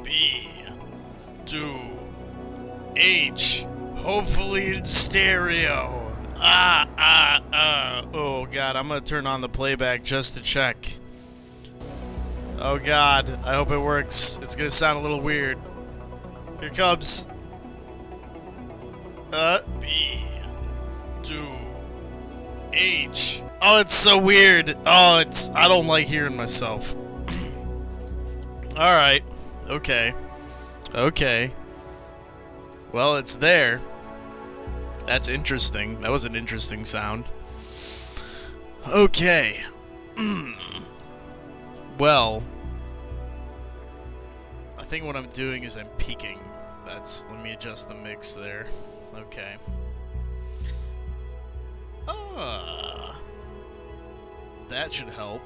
P2H. Hopefully in stereo. Oh god, I'm gonna turn on the playback just to check. Oh god, I hope it works. It's gonna sound a little weird. Here comes. P2H. Oh, it's so weird. Oh, I don't like hearing myself. Alright. Okay. Well, it's there. That's interesting. That was an interesting sound. Okay. Well, I think what I'm doing is I'm peaking. Let me adjust the mix there. Okay. That should help.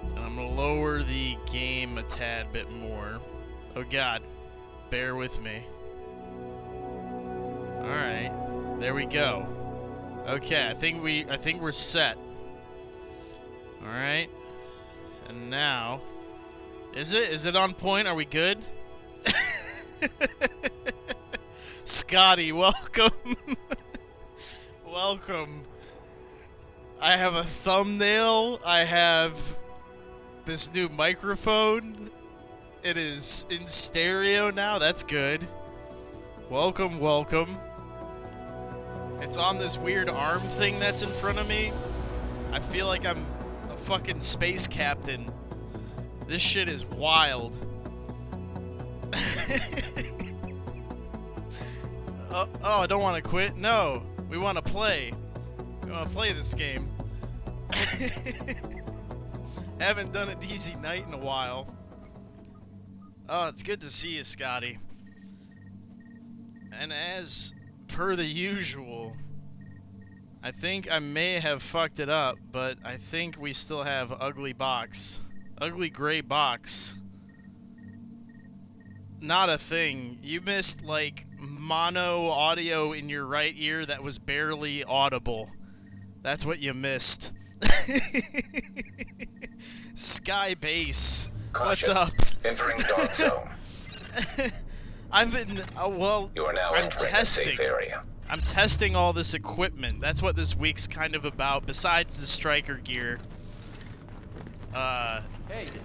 And I'm gonna lower the game a tad bit more. Oh god. Bear with me. Alright. There we go. Okay, I think we're set. Alright. And now, is it on point? Are we good? Scotty, welcome. Welcome. I have a thumbnail. I have this new microphone. It is in stereo now. That's good. Welcome. It's on this weird arm thing that's in front of me. I feel like I'm a fucking space captain. This shit is wild. Oh, I don't want to quit. No, we want to play. We want to play this game. Haven't done a DZ night in a while. Oh, it's good to see you, Scotty. And as per the usual, I think I may have fucked it up, but I think we still have ugly gray box. Not a thing. You missed, like, mono audio in your right ear that was barely audible. That's what you missed. Sky Base. What's up? Entering dark zone. I've been, You are now I'm entering testing. a safe area. I'm testing all this equipment. That's what this week's kind of about, besides the striker gear. Hey,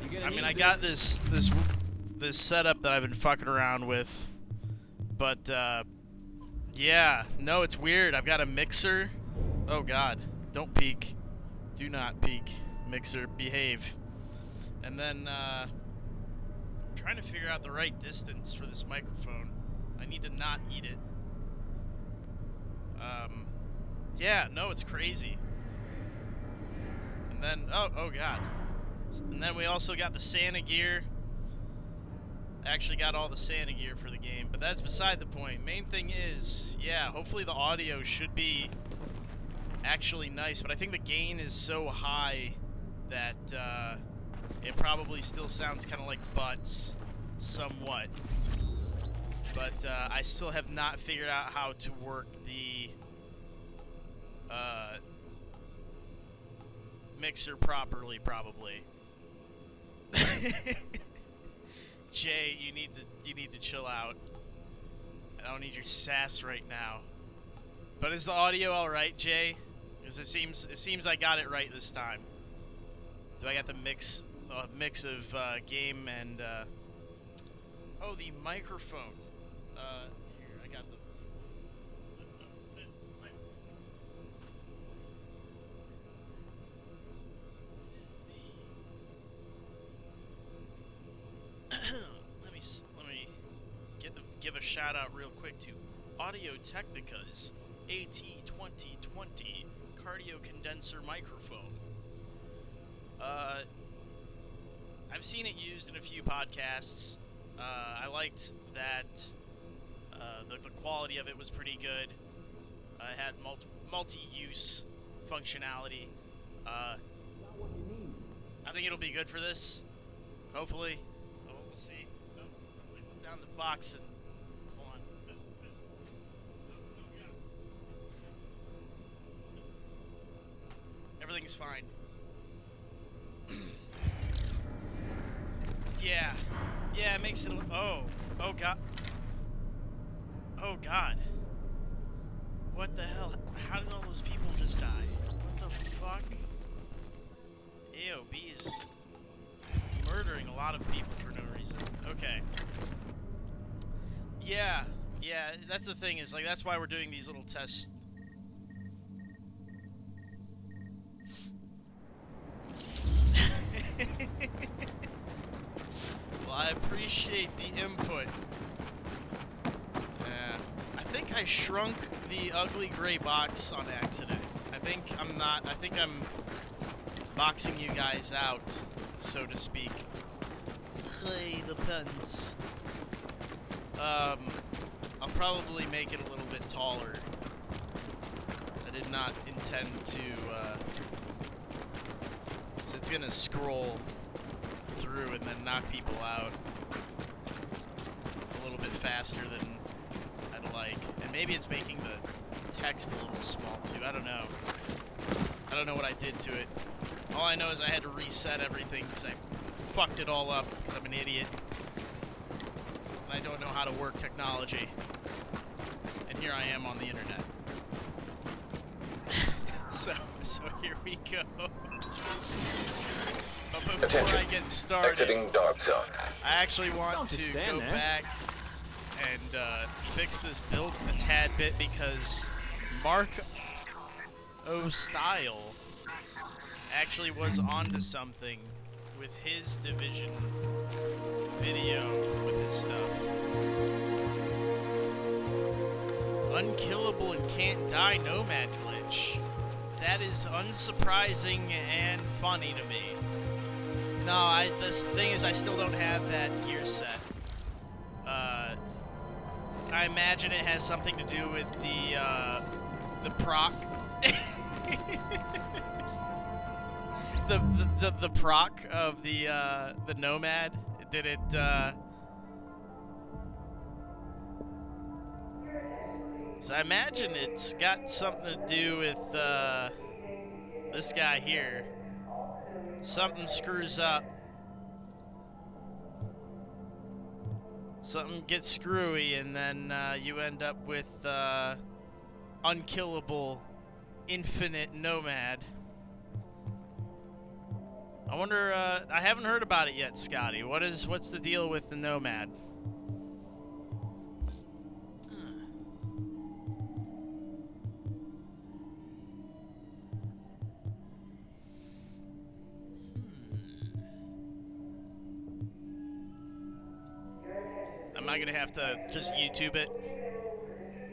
you I mean, I got this setup that I've been fucking around with, but yeah, no, it's weird. I've got a mixer. Oh god, don't peek. Do not peek. Mixer, behave. And then I'm trying to figure out the right distance for this microphone. I need to not eat it. Yeah, no, it's crazy. And then, oh god. And then we also got the Santa gear. Actually got all the Santa gear for the game, but that's beside the point. Main thing is, yeah, hopefully the audio should be actually nice, but I think the gain is so high that it probably still sounds kind of like butts, somewhat. But I still have not figured out how to work the mixer properly, probably. Jay, you need to chill out. I don't need your sass right now. But is the audio all right, Jay? Because it seems I got it right this time. Do I got the mix of game and oh, the microphone. Here, I got the let me give a shout out real quick to Audio Technica's AT2020 cardio condenser microphone. I've seen it used in a few podcasts. I liked that the quality of it was pretty good. It had multi-use functionality. I think it'll be good for this. Hopefully. Oh, we'll see. Oh, let me put down the box and hold on. Everything's fine. Yeah, it makes it. Oh. Oh god. Oh god. What the hell? How did all those people just die? What the fuck? AOB is murdering a lot of people for no reason. Okay. Yeah, that's the thing, is like, that's why we're doing these little tests. Well, I appreciate the input. Yeah. I think I shrunk the ugly gray box on accident. I think I'm boxing you guys out, so to speak. Hey, the puns. I'll probably make it a little bit taller. I did not intend to, so it's gonna scroll through and then knock people out a little bit faster than I'd like. And maybe it's making the text a little small too, I don't know. I don't know what I did to it. All I know is I had to reset everything because I fucked it all up because I'm an idiot. I don't know how to work technology. And here I am on the internet. so here we go. But before Attention. I get started, Exiting dark zone. I actually want to go back and fix this build a tad bit, because Mark O'Style actually was onto something with his Division video with his stuff. Unkillable and can't die nomad glitch. That is unsurprising and funny to me. No, the thing is, I still don't have that gear set. I imagine it has something to do with the proc. the proc of the nomad. Did it so I imagine it's got something to do with this guy here. Something screws up. Something gets screwy, and then you end up with unkillable infinite nomad. I wonder, I haven't heard about it yet, Scotty. What's the deal with the nomad? Am I gonna have to just YouTube it?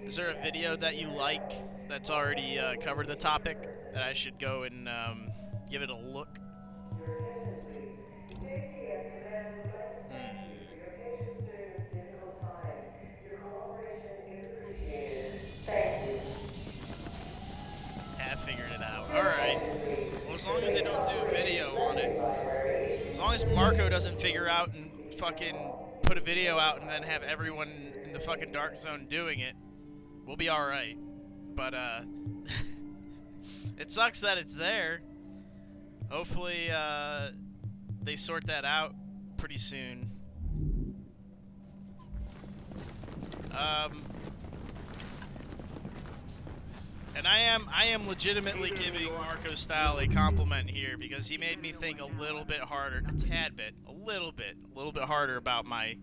Is there a video that you like that's already covered the topic that I should go and give it a look? Have figured it out. Alright. Well, as long as they don't do a video on it. As long as Marco doesn't figure out and fucking put a video out and then have everyone in the fucking dark zone doing it, we'll be alright. But, it sucks that it's there. Hopefully, they sort that out pretty soon. And I am legitimately giving Marco Style a compliment here, because he made me think a little bit harder, a little bit harder about my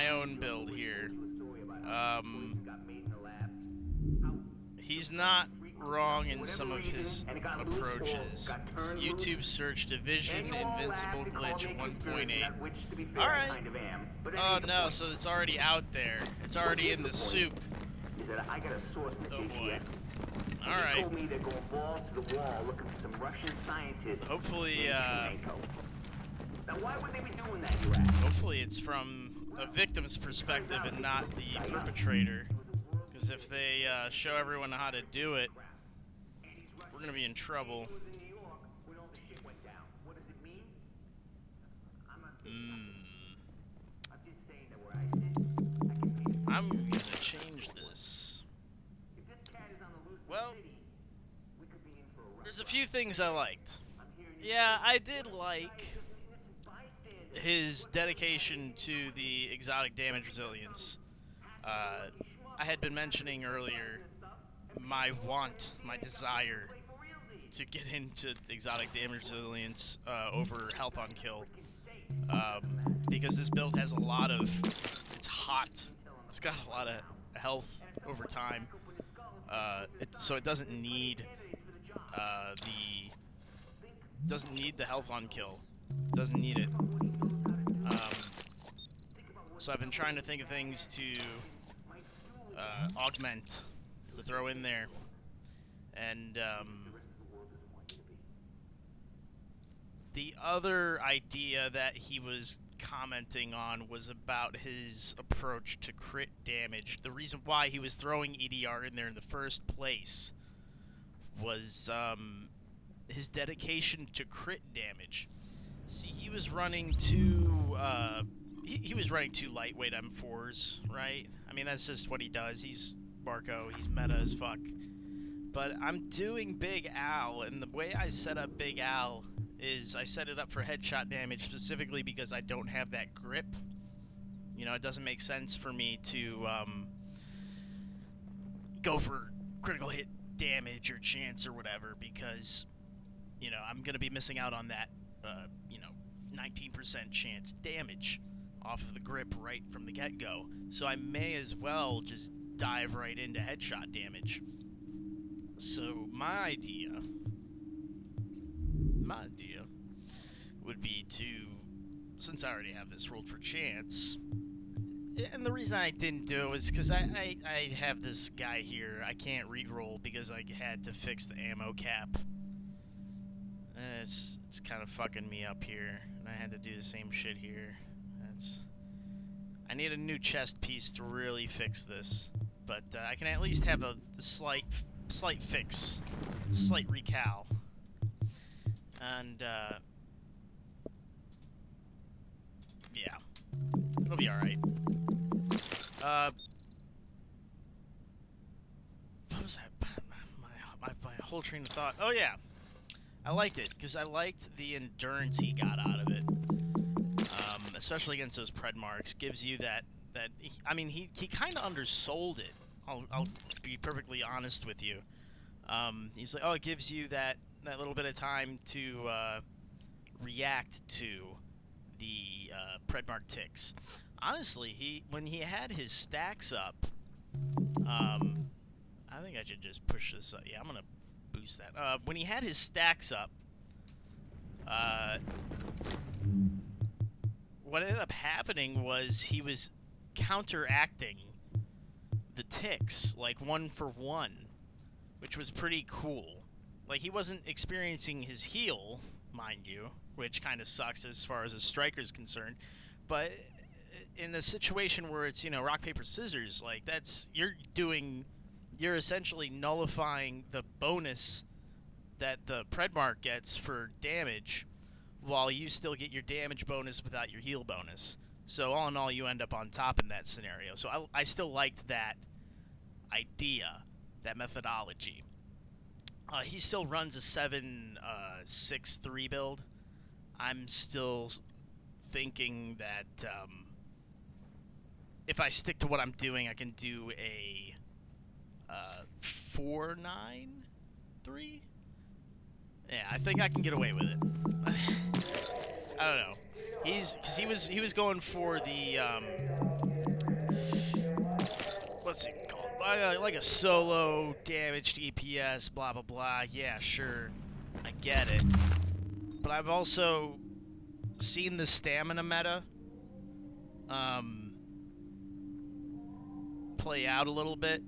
own build here. He's not wrong in some of his approaches. YouTube search Division Invincible Glitch 1.8. Alright. Oh no, so it's already out there. It's already in the soup. Oh boy. Alright. Hopefully, hopefully it's from a victim's perspective and not the perpetrator. Because if they show everyone how to do it, we're gonna be in trouble. I'm gonna change this. Well, there's a few things I liked. Yeah, I did like his dedication to the exotic damage resilience. I had been mentioning earlier my desire to get into exotic damage resilience over health on kill. Because this build has a lot of... It's hot. It's got a lot of health over time. So it doesn't need the health on kill. Doesn't need it. So I've been trying to think of things to augment, to throw in there. And the other idea that he was commenting on was about his approach to crit damage. The reason why he was throwing EDR in there in the first place was his dedication to crit damage. See, he was running two he was running two lightweight M4s, right? I mean, that's just what he does. He's Marco, he's meta as fuck. But I'm doing Big Al, and the way I set up Big Al is I set it up for headshot damage specifically because I don't have that grip. You know, it doesn't make sense for me to go for critical hit damage or chance or whatever because, you know, I'm going to be missing out on that, 19% chance damage off of the grip right from the get-go. So I may as well just dive right into headshot damage. So my idea would be to, since I already have this rolled for chance, and the reason I didn't do it was because I have this guy here I can't re-roll because I had to fix the ammo cap. It's kind of fucking me up here, and I had to do the same shit here. I need a new chest piece to really fix this, but I can at least have a slight fix, slight recal, and yeah, it'll be all right. What was that? My whole train of thought. Oh yeah, I liked it because I liked the endurance he got out of it. Especially against those pred marks, gives you that he kind of undersold it. I'll be perfectly honest with you. He's like, oh, it gives you that little bit of time to react to the pred mark ticks. Honestly, when he had his stacks up, I think I should just push this up. Yeah, I'm gonna boost that. When he had his stacks up, what ended up happening was he was counteracting the ticks, like one for one, which was pretty cool. Like, he wasn't experiencing his heal, mind you, which kind of sucks as far as a striker's concerned, but in the situation where it's, rock, paper, scissors, like, you're essentially nullifying the bonus that the Predmark gets for damage, while you still get your damage bonus without your heal bonus. So all in all, you end up on top in that scenario. So I still liked that idea, that methodology. He still runs a 7-6-3 build. I'm still thinking that if I stick to what I'm doing, I can do a 4-9-3. Yeah, I think I can get away with it. I don't know. He was going for the what's it called? Like a solo damaged EPS, blah blah blah. Yeah, sure, I get it. But I've also seen the stamina meta play out a little bit.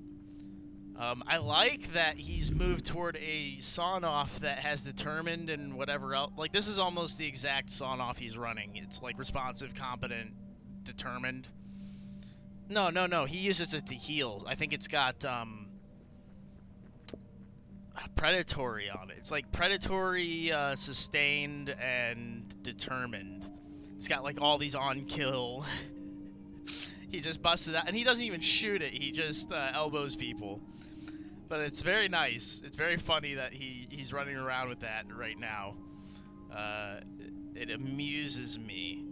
I like that he's moved toward a sawn-off that has determined and whatever else. Like, this is almost the exact sawn-off he's running. It's like responsive, competent, determined. No, he uses it to heal. I think it's got predatory on it. It's like predatory, sustained, and determined. It's got like all these on-kill. He just busted out, and he doesn't even shoot it. He just elbows people. But it's very nice. It's very funny that he's running around with that right now. It amuses me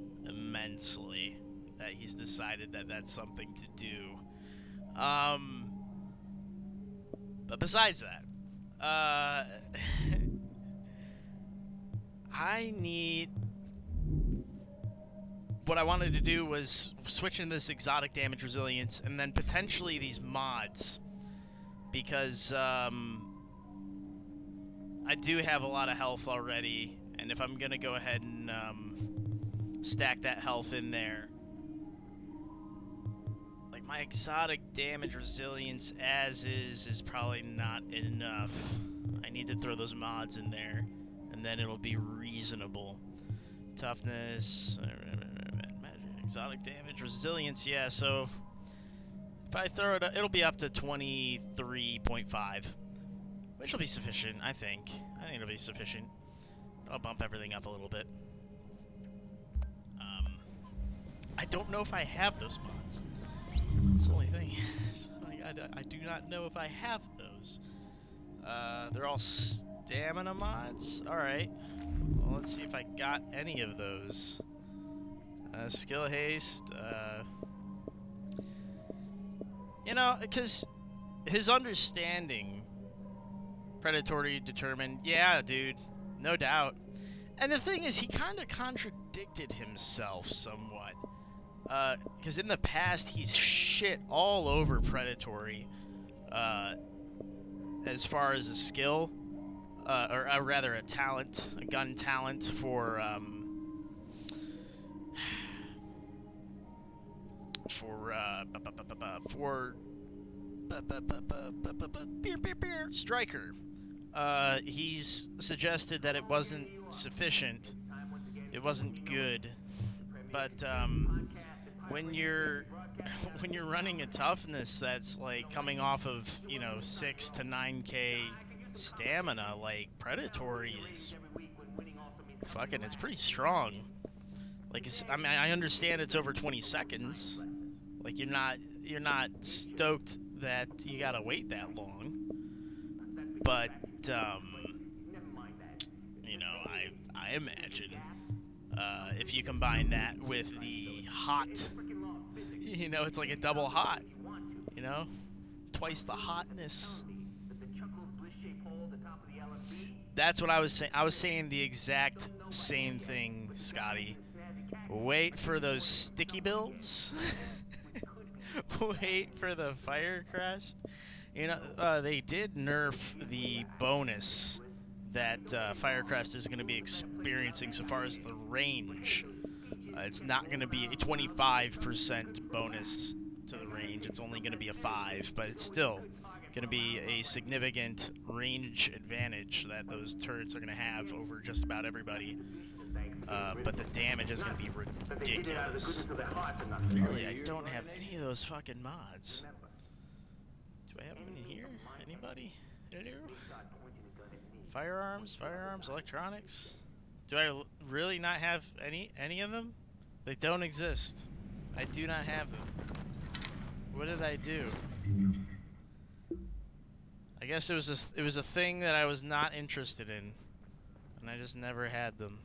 immensely that he's decided that that's something to do. But besides that, what I wanted to do was switch into this exotic damage resilience and then potentially these mods, because I do have a lot of health already, and if I'm gonna go ahead and stack that health in there, like my exotic damage resilience as is probably not enough. I need to throw those mods in there, and then it'll be reasonable. Toughness, exotic damage resilience, yeah, so if I throw it, it'll be up to 23.5, which will be sufficient, I think. I think it'll be sufficient. I'll bump everything up a little bit. I don't know if I have those mods. That's the only thing. I do not know if I have those. They're all stamina mods? Alright. Well, let's see if I got any of those. Skill haste, you know, because his understanding, predatory, determined, yeah, dude, no doubt. And the thing is, he kind of contradicted himself somewhat. Because in the past, he's shit all over predatory, as far as a skill, or rather a talent, a gun talent for Striker. He's suggested that it wasn't sufficient, it wasn't good, but when you're running a toughness that's like coming off of, you know, 6 to 9k stamina, like predatory is fucking, it's pretty strong. Like, I mean, I understand it's over 20 seconds. Like, you're not stoked that you gotta wait that long. But, you know, I imagine, if you combine that with the hot, you know, it's like a double hot, you know? Twice the hotness. That's what I was saying. I was saying the exact same thing, Scotty. Wait for those sticky builds. Wait for the fire crest. You know, they did nerf the bonus that Firecrest is going to be experiencing so far as the range. It's not going to be a 25% bonus to the range. It's only going to be a 5, but it's still going to be a significant range advantage that those turrets are going to have over just about everybody. But the damage is going to be ridiculous. Clearly, I don't have any of those fucking mods. Do I have them in here? Anybody? Hello? Firearms, electronics. Do I really not have any of them? They don't exist. I do not have them. What did I do? I guess it was a thing that I was not interested in, and I just never had them.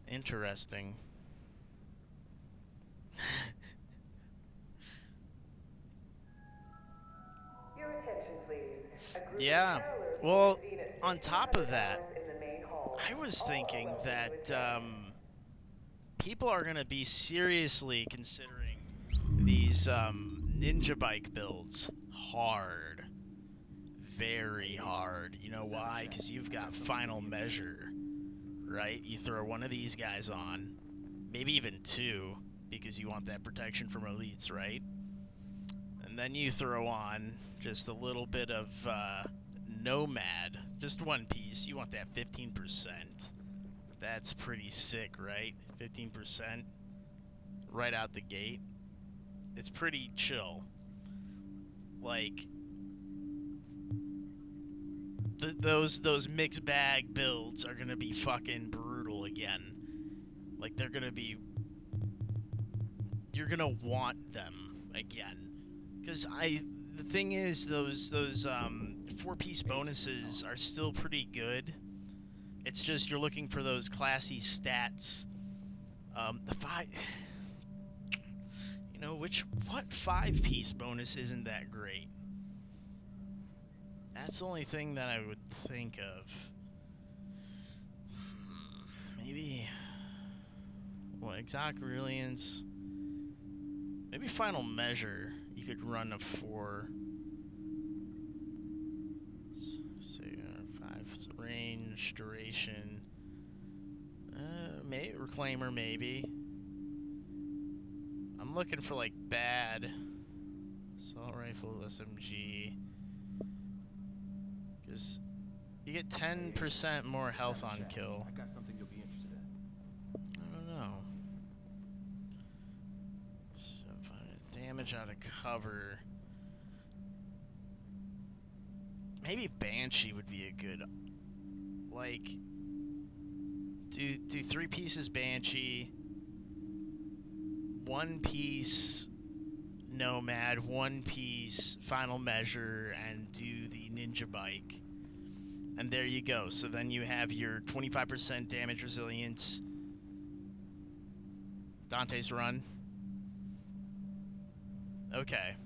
Interesting. Your attention, please. Yeah. Well, on top of that, I was thinking that people are going to be seriously considering these ninja bike builds hard. Very hard. You know why? Because you've got final measure. Right? You throw one of these guys on, maybe even two, because you want that protection from elites, right? And then you throw on just a little bit of Nomad, just one piece. You want that 15%. That's pretty sick, right? 15% right out the gate. It's pretty chill. Like, those mixed bag builds are gonna be fucking brutal again. Like, they're gonna be... You're gonna want them again. Because the thing is, those 4-piece bonuses are still pretty good. It's just you're looking for those classy stats. You know, what 5-piece bonus isn't that great? That's the only thing that I would think of. Maybe... Well, exotic brilliance. Maybe final measure. You could run a 4. Say 5 range, duration. Maybe reclaimer, maybe. I'm looking for like bad assault rifle, SMG. Because you get 10% more health on kill. I got something you'll be interested in. I don't know. So damage out of cover. Maybe Banshee would be a good, like, do 3 pieces Banshee, 1 piece Nomad, 1 piece Final Measure, and do the Ninja Bike. And there you go. So then you have your 25% damage resilience. Dante's Run. Okay.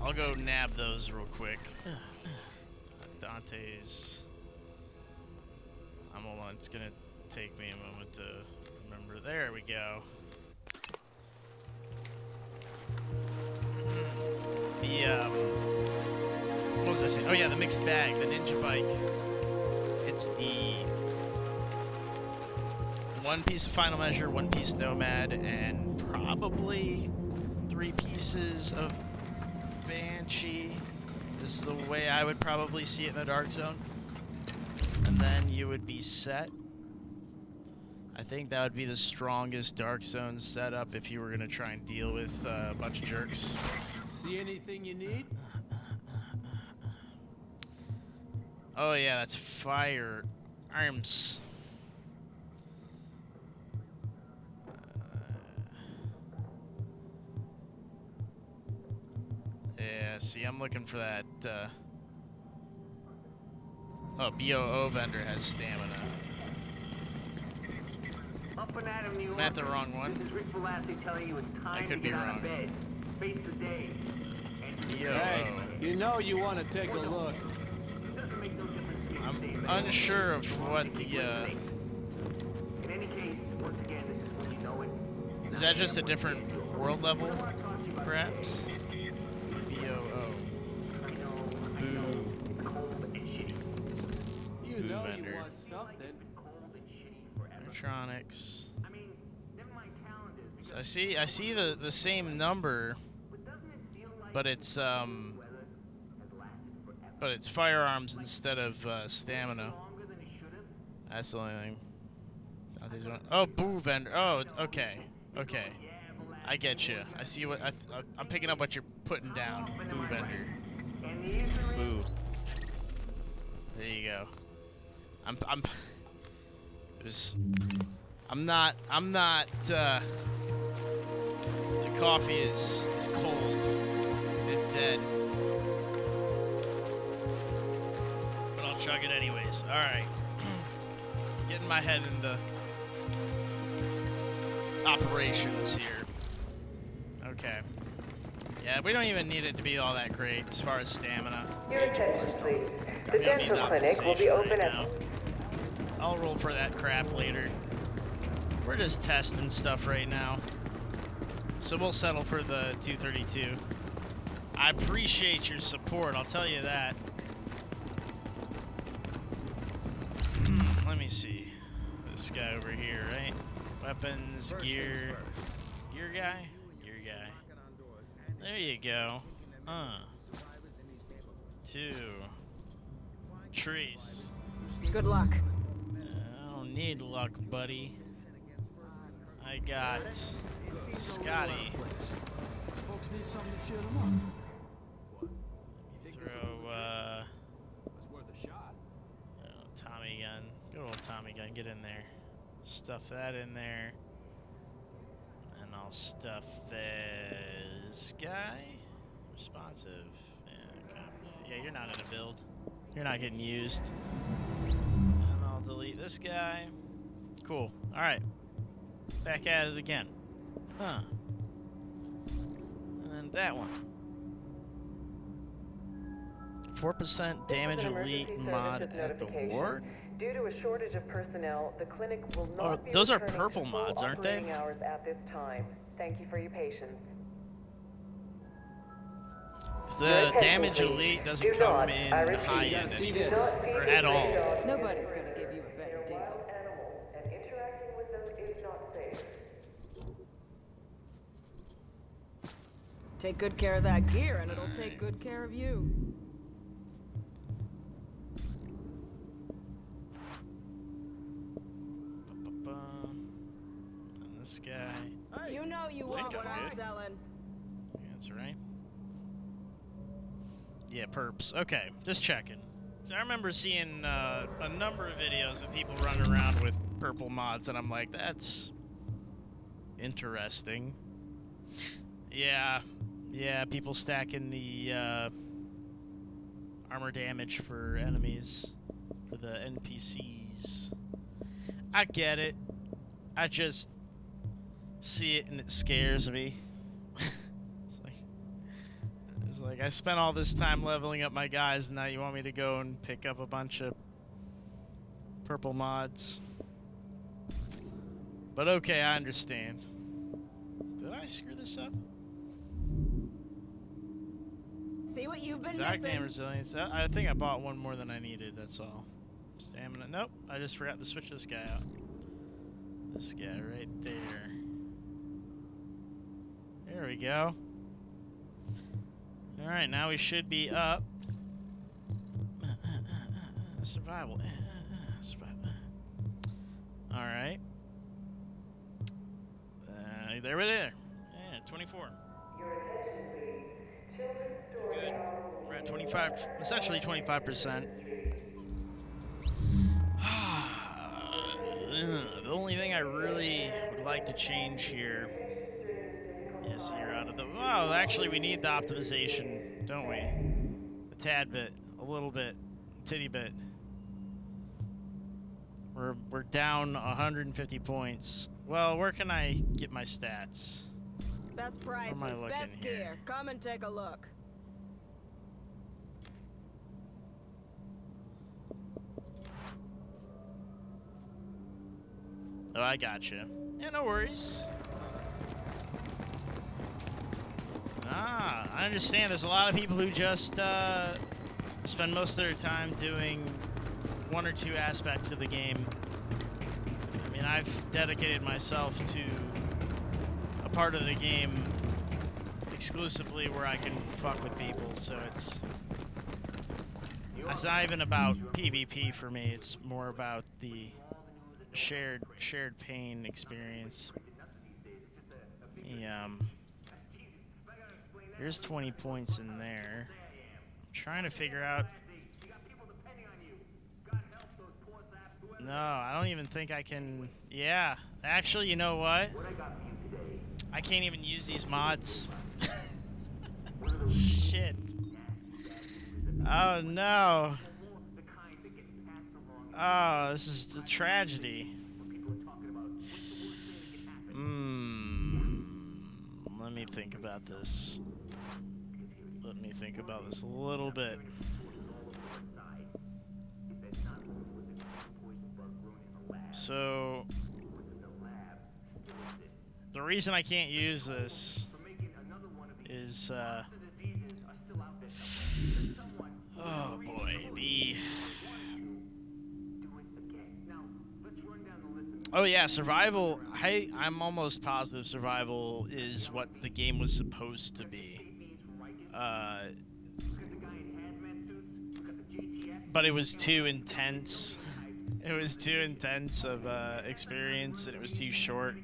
I'll go nab those real quick. Dante's. Hold on, it's gonna take me a moment to remember. There we go. What was I saying? Oh yeah, the mixed bag, the Ninja Bike. It's the 1 piece of Final Measure, 1 piece Nomad, and probably 3 pieces of Banshee is the way I would probably see it in the Dark Zone. And then you would be set. I think that would be the strongest Dark Zone setup if you were going to try and deal with a bunch of jerks. See anything you need? Oh yeah, that's firearms. Yeah, see, I'm looking for that, Oh, BOO vendor has stamina. Up and at him, New York. I'm at the wrong one. This is Rick Velasquez telling you it's time I could to be get out wrong. of bed. Face the day. And BOO. Hey, you know you want to take a look. it doesn't make no difference to me. I'm unsure of what the, In any case, once again, this is when you know it. is that just a different world level, perhaps? BOO. I know. Boo. It's cold and shitty. You Boo know vendor. you want something. Cold and shitty forever. Electronics. I mean, never mind calendars. So I see the same number, But doesn't it feel like but it's weather has lasted forever? firearms instead of stamina. Longer than it should have? That's the only thing. Dante's Run. Oh, boo vendor. Oh, okay, okay. I get you. I see what I'm picking up what you're putting down. Boo vendor. And the answer is Boo. There you go. I'm not, the coffee is cold and dead. But I'll chug it anyways. Alright. Getting my head in the operations here. Okay. Yeah, we don't even need it to be all that great as far as stamina. Your attention, please. The We don't need dental clinic will be optimization open right at now. I'll roll for that crap later. We're just testing stuff right now. So we'll settle for the 232. I appreciate your support, I'll tell you that. Let me see. This guy over here, right? Weapons, gear. Gear guy? Gear guy. There you go. 2. Trees. Good luck. I don't need luck, buddy. I got Scotty. Folks need something to cheer them up. Throw, It's worth a shot. Tommy gun. Good old Tommy gun. Get in there. Stuff that in there. And I'll stuff this guy. Responsive. Yeah, yeah, you're not in a build. You're not getting used. And I'll delete this guy. Cool. Alright. Back at it again. Huh. And then that one. 4% damage elite mod at the ward? Due to a shortage of personnel, the clinic will not Oh, be those are returning purple to full mods, aren't they? operating hours at this time. Thank you for your patience. 'Cause Your the attention, damage please. elite doesn't Do come not, in I repeat, high You end gotta see anymore. this. Or at all. Nobody's going to give you a better deal. Wild animals, and interacting with them is not safe. Take good care of that gear, and it'll take good care of you. And this guy. You know you want Think what I'm I'm good. selling. Yeah, that's right. Yeah, perps. Okay, just checking. So I remember seeing a number of videos of people running around with purple mods, and I'm like, that's interesting. Yeah, people stacking the armor damage for enemies, for the NPCs. I get it. I just see it and it scares me. It's like I spent all this time leveling up my guys, and now you want me to go and pick up a bunch of purple mods. But okay, I understand. Did I screw this up? See what you've been Exotic missing. damage resilience. I think I bought one more than I needed, that's all. Stamina. Nope, I just forgot to switch this guy out. This guy right there. There we go. Alright, now we should be up. Survival. Survival. Alright. There we are. Yeah, 24. Good. We're at 25, essentially 25%. The only thing I really would like to change here is you're out of the... Well, actually, we need the optimization, don't we? A tad bit. A little bit. Titty bit. We're down 150 points. Well, where can I get my stats? Best prices, Where am I looking best here? gear. Come and take a look. Oh, I gotcha. Yeah, no worries. I understand. There's a lot of people who just spend most of their time doing one or two aspects of the game. I mean, I've dedicated myself to a part of the game exclusively where I can fuck with people, so it's not even about PvP for me. It's more about the shared pain experience. There's 20 points in there. I'm trying to figure out. No, I don't even think I can. Yeah, actually, you know what? I can't even use these mods. Shit. Oh no. Oh, this is the tragedy. Let me think about this. Let me think about this a little bit. So, the reason I can't use this is, oh boy, oh yeah, survival. I'm almost positive survival is what the game was supposed to be. But it was too intense. It was too intense of experience, and it was too short.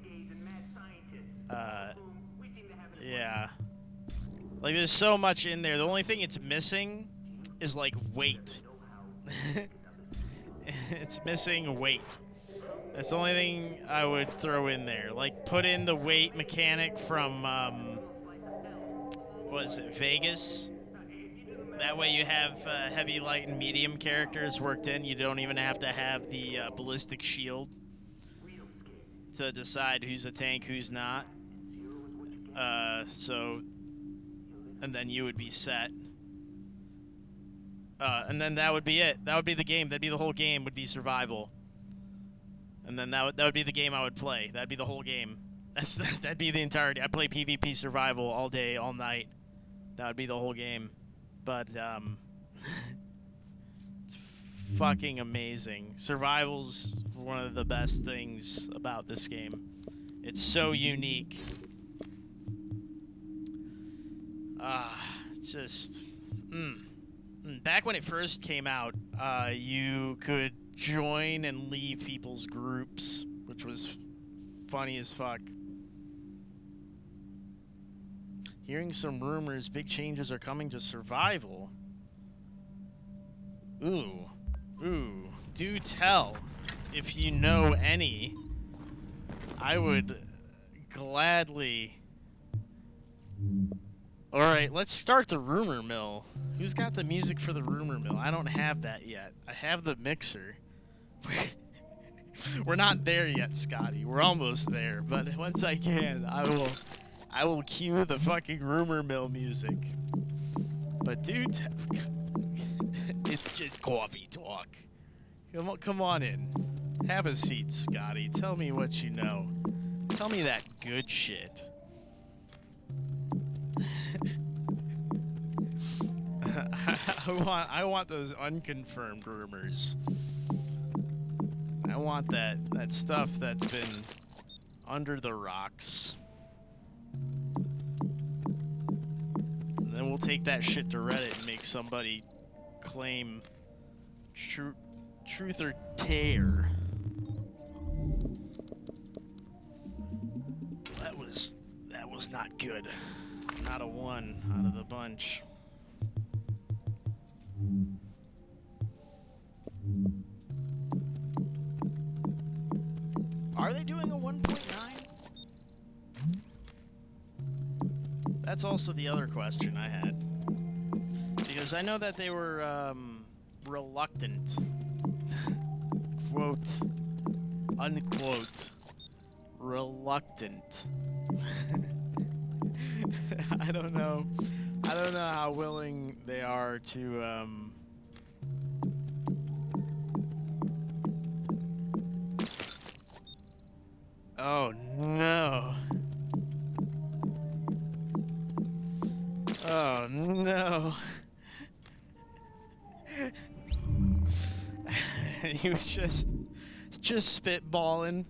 Yeah. Like, there's so much in there. The only thing it's missing is, like, weight. It's missing weight. That's the only thing I would throw in there. Like, put in the weight mechanic from, what is it, Vegas? That way you have heavy, light, and medium characters worked in. You don't even have to have the ballistic shield. to decide who's a tank, who's not. And then you would be set. And then that would be it. That would be the game. That'd be the whole game. Would be survival. And then that would be the game I would play. That'd be the whole game. That'd be the entirety. I'd play PvP survival all day, all night. That would be the whole game. But it's fucking amazing. Survival's one of the best things about this game. It's so unique. Just back when it first came out, you could join and leave people's groups, which was funny as fuck. Hearing some rumors, big changes are coming to survival. Ooh, do tell if you know any. I would gladly. Alright, let's start the rumor mill. Who's got the music for the rumor mill? I don't have that yet. I have the mixer. We're not there yet, Scotty. We're almost there, but once I can, I will cue the fucking rumor mill music. But dude, it's just coffee talk. Come on in. Have a seat, Scotty. Tell me what you know. Tell me that good shit. I want those unconfirmed rumors. I want that stuff that's been under the rocks. And then we'll take that shit to Reddit and make somebody claim truth or dare. That was not good. Not a one out of the bunch. Are they doing a 1.9? That's also the other question I had. Because I know that they were reluctant. Quote, unquote, reluctant. I don't know how willing they are to oh no. Oh no. He was just spitballing,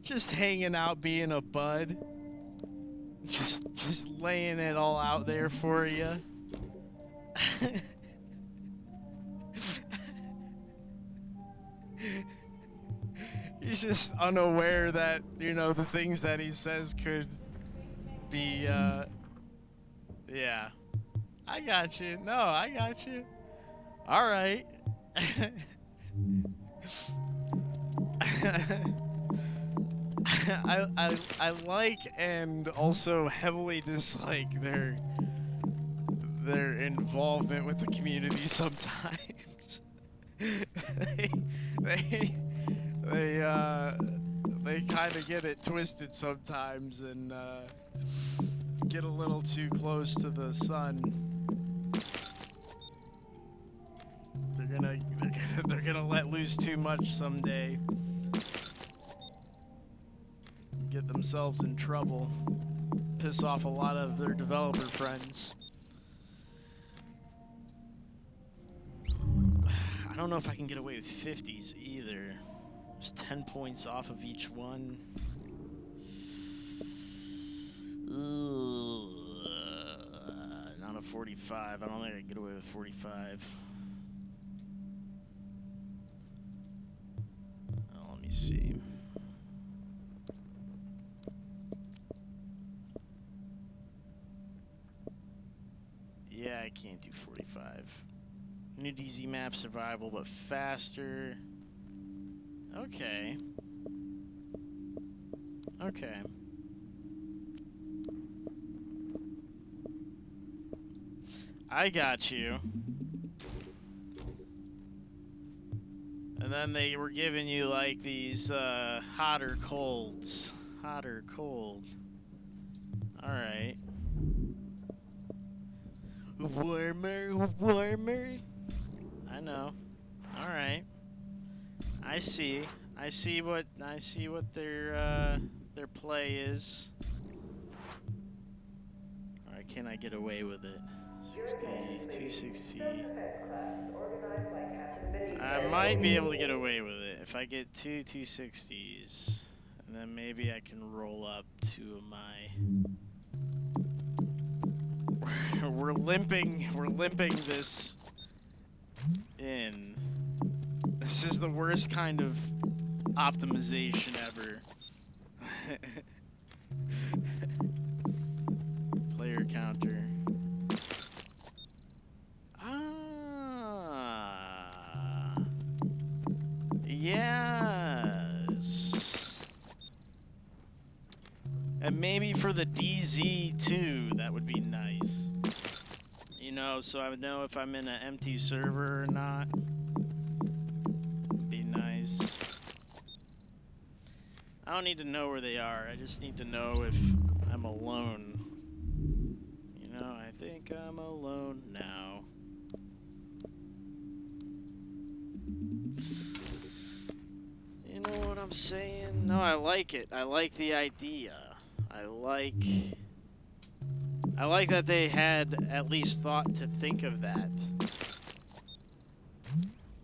just hanging out, being a bud, just laying it all out there for you. He's just unaware that, you know, the things that he says could be, yeah. I got you. No, I got you. All right. I like and also heavily dislike their involvement with the community sometimes. They kind of get it twisted sometimes and get a little too close to the sun. They're gonna let loose too much someday. Get themselves in trouble. Piss off a lot of their developer friends. I don't know if I can get away with 50s either. There's 10 points off of each one. Not a 45. I don't think I can get away with 45. Oh, let me see. Yeah, I can't do 45. New DZ map survival, but faster. Okay. Okay. I got you. And And then they were giving you like these hot or colds. Hot or cold. Alright. Warmer, warmer. I know. Alright. I see what their play is. Alright, can I get away with it? 60, 260. I might be able to get away with it if I get two 260s. And then maybe I can roll up two of my... we're limping this in. This is the worst kind of optimization ever. Player counter. Ah. Yes. And maybe for the DZ too, that would be nice. You know, so I would know if I'm in an empty server or not. Be nice. I don't need to know where they are. I just need to know if I'm alone. You know, I think I'm alone now. You know what I'm saying? No, I like it. I like the idea. I like that they had at least thought to think of that.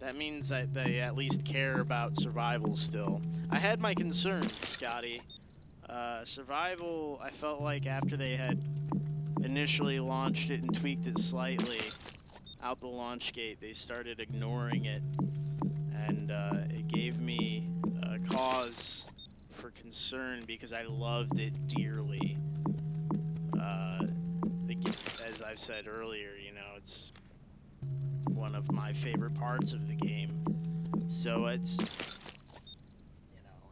That means that they at least care about survival still. I had my concerns, Scotty. Survival, I felt like after they had initially launched it and tweaked it slightly out the launch gate, they started ignoring it. And it gave me a cause for concern because I loved it dearly. As I've said earlier, you know, it's one of my favorite parts of the game. So it's, you know,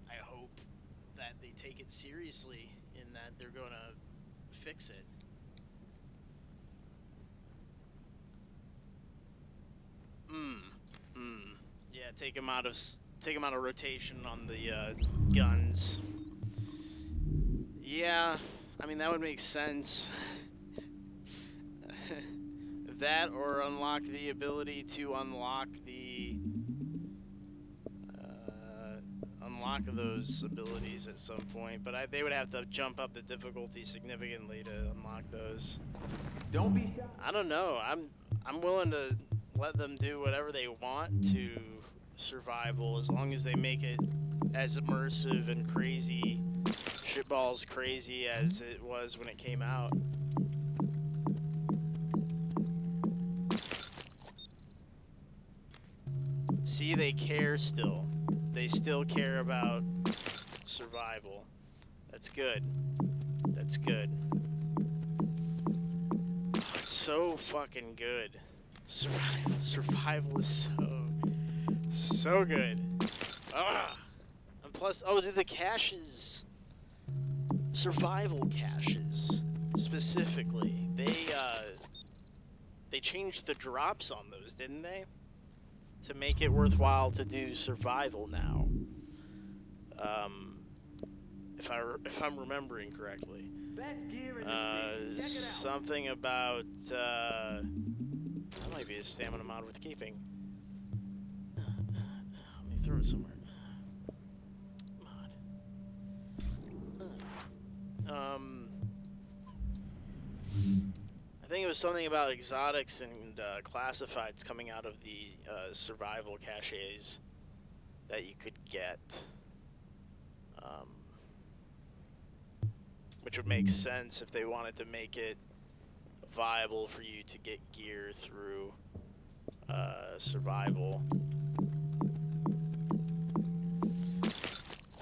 I hope that they take it seriously in that they're gonna fix it. Yeah, take them out of rotation on the guns. Yeah, I mean that would make sense. That or unlock the ability to unlock those abilities at some point, but they would have to jump up the difficulty significantly to unlock those. Don't be shy. I don't know. I'm willing to let them do whatever they want to survival as long as they make it as immersive and crazy, shitballs crazy as it was when it came out. See, they care still. They still care about survival. That's good. That's good. Oh, it's so fucking good. Survival is so good. Ah! And plus, oh, the caches. Survival caches, specifically. They changed the drops on those, didn't they? To make it worthwhile to do survival now. If I'm remembering correctly. Best gear in the city. Check it out. Something about that might be a stamina mod worth keeping. Let me throw it somewhere. I think it was something about exotics and classifieds coming out of the survival caches that you could get, which would make sense if they wanted to make it viable for you to get gear through survival.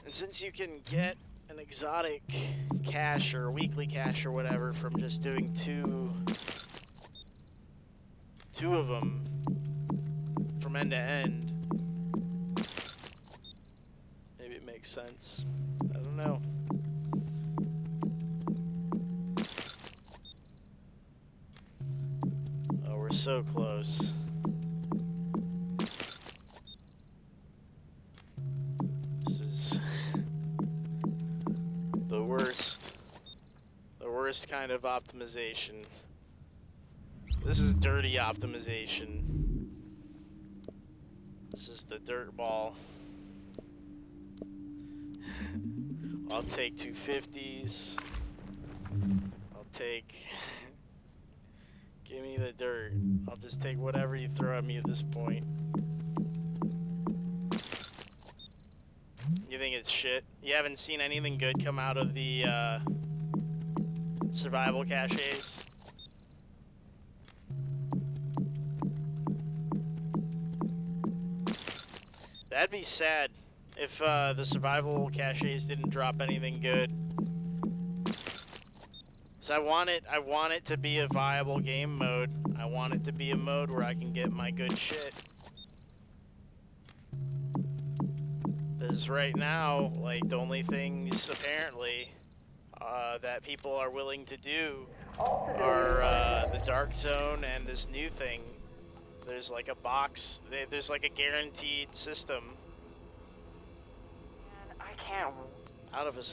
And since you can get an exotic cache or a weekly cache or whatever from just doing two of them from end to end, maybe it makes sense. I don't know. Oh, we're so close. worst kind of optimization. This is dirty optimization. This is the dirt ball. I'll take 250s. I'll take... Give me the dirt. I'll just take whatever you throw at me at this point. You think it's shit? You haven't seen anything good come out of the survival caches? That'd be sad if the survival caches didn't drop anything good. So I want it to be a viable game mode. I want it to be a mode where I can get my good shit. Because right now, like, the only things apparently that people are willing to do are the Dark Zone and this new thing. There's like a box. There's like a guaranteed system. I can't. Out of a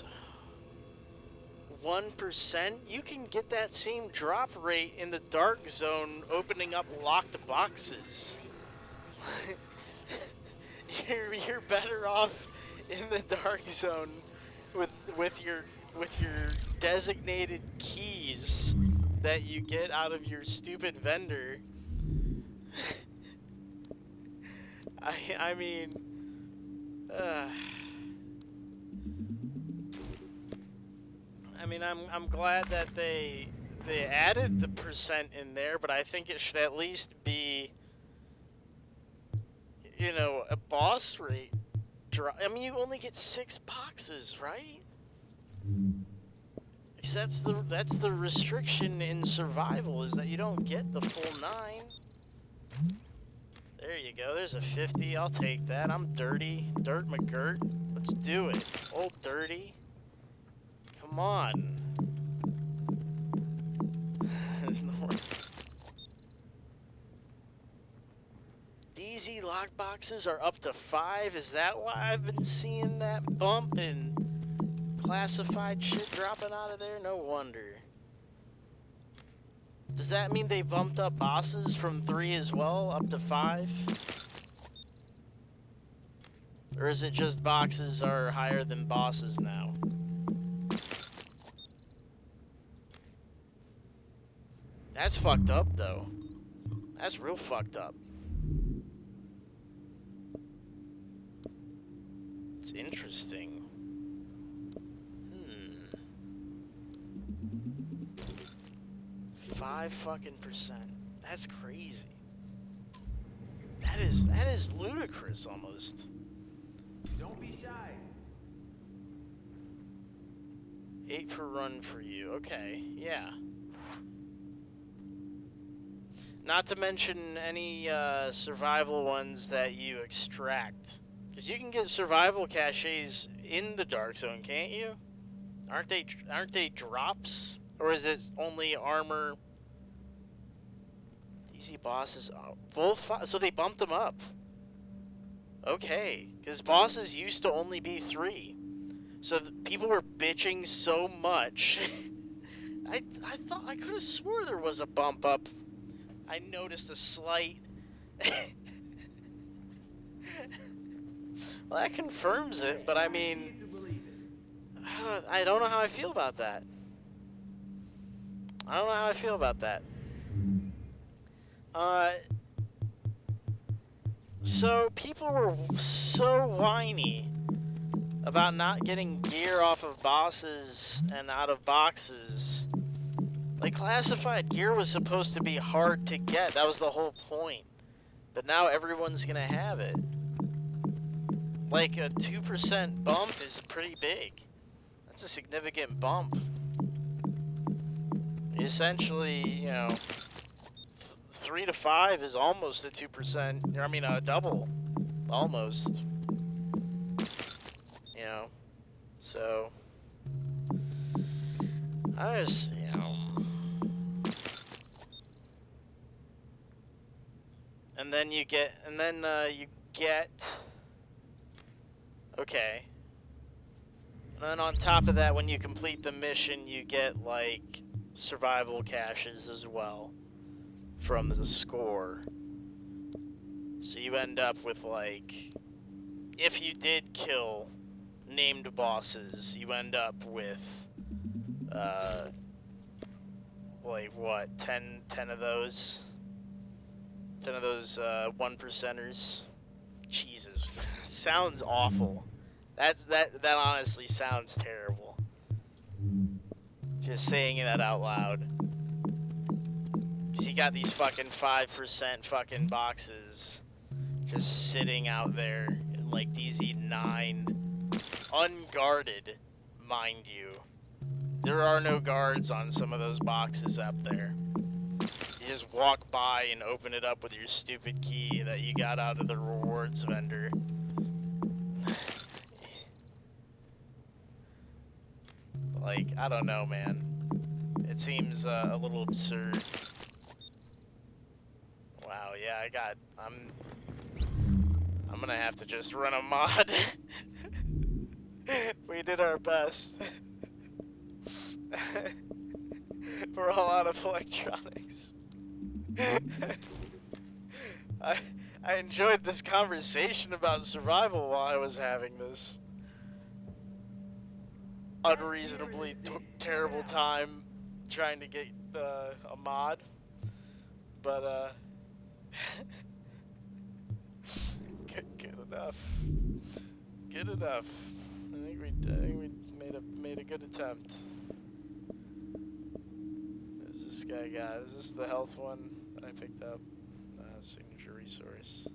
1%, you can get that same drop rate in the Dark Zone opening up locked boxes. You're better off in the Dark Zone with your designated keys that you get out of your stupid vendor. I mean, I'm glad that they added the percent in there, but I think it should at least be, you know, a boss rate drop. I mean, you only get 6 boxes, right? Because that's the restriction in survival, is that you don't get the full 9. There you go. There's a 50. I'll take that. I'm dirty. Dirt McGirt. Let's do it. Old dirty. Come on. DZ lock boxes are up to 5. Is that why I've been seeing that bump in classified shit dropping out of there? No wonder. Does that mean they bumped up bosses from 3 as well, up to 5? Or is it just boxes are higher than bosses now? That's fucked up, though. That's real fucked up. It's interesting. 5 fucking percent. That's crazy. That is ludicrous almost. Don't be shy. 8 for run for you. Okay, yeah. Not to mention any survival ones that you extract. Because you can get survival caches in the Dark Zone, can't you? Aren't they drops? Or is it only armor? Easy bosses. Oh, both. So they bumped them up. Okay. Because bosses used to only be 3. So people were bitching so much. I thought I could have swore there was a bump up. I noticed a slight. Well, that confirms it, but I mean, I don't know how I feel about that. I don't know how I feel about that. So people were so whiny about not getting gear off of bosses and out of boxes. Like, classified gear was supposed to be hard to get. That was the whole point. But now everyone's gonna have it. Like, a 2% bump is pretty big. That's a significant bump. Essentially, you know, 3 to 5 is almost a 2%. I mean, a double. Almost. You know? So, I just, you know. And then you get, okay. And then on top of that, when you complete the mission, you get, like, survival caches as well from the score. So you end up with, like, if you did kill named bosses, you end up with, like, what, 10 of those? 10 of those, 1%ers? Jesus. Sounds awful. That honestly sounds terrible. Just saying that out loud. Cause you got these fucking 5% fucking boxes just sitting out there in like DZ9, unguarded, mind you. There are no guards on some of those boxes up there. You just walk by and open it up with your stupid key that you got out of the rewards vendor. Like, I don't know, man. It seems a little absurd. Wow, yeah, I'm gonna have to just run a mod. We did our best. We're all out of electronics. I enjoyed this conversation about survival while I was having this unreasonably terrible time trying to get a mod, but good enough. Good enough. I think we made a good attempt. What does this guy got? Is this the health one that I picked up? Signature resource.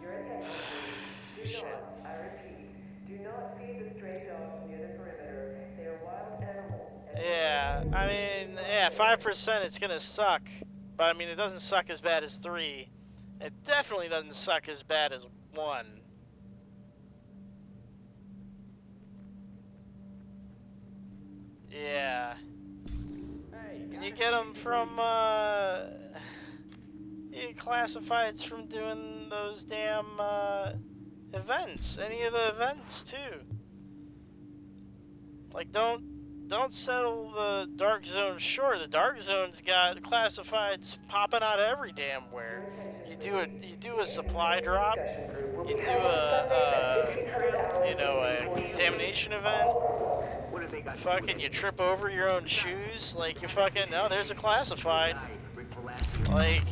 Your attention, please. Do not, I repeat, do not feed the stray dogs near the perimeter. They are wild animals. Yeah, I mean, yeah, 5% it's gonna suck. But I mean, it doesn't suck as bad as 3. It definitely doesn't suck as bad as 1. Yeah. And you get them from, you get classifieds from doing those damn, events. Any of the events, too. Like, don't settle the Dark Zone short. The Dark Zone's got classifieds popping out every damn where. You do a supply drop. You do a contamination event. Fucking, you trip over your own shoes. Like, you fucking, no, there's a classified. Like,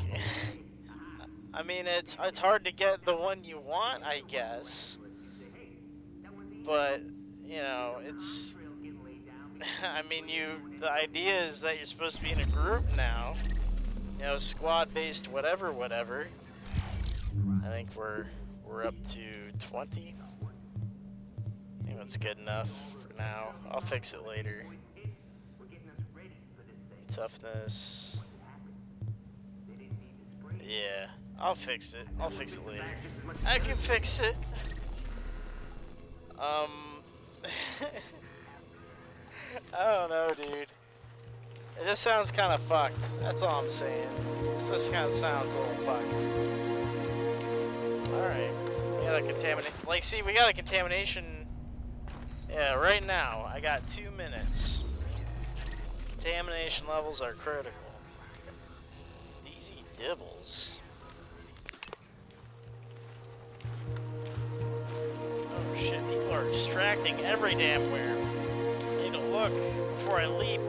I mean, it's hard to get the one you want, I guess. But, you know, it's, I mean, the idea is that you're supposed to be in a group now. You know, squad-based whatever. I think we're up to 20. I think that's good enough for now. I'll fix it later. Toughness. Yeah, I'll fix it. I'll fix it later. I can fix it. I don't know, dude. It just sounds kind of fucked. That's all I'm saying. It just kind of sounds a little fucked. Alright. We got a contamination. Like, see, we got a contamination. Yeah, right now. I got 2 minutes. Contamination levels are critical. DZ Dibbles. Oh shit, people are extracting every damn where. I need to look before I leap.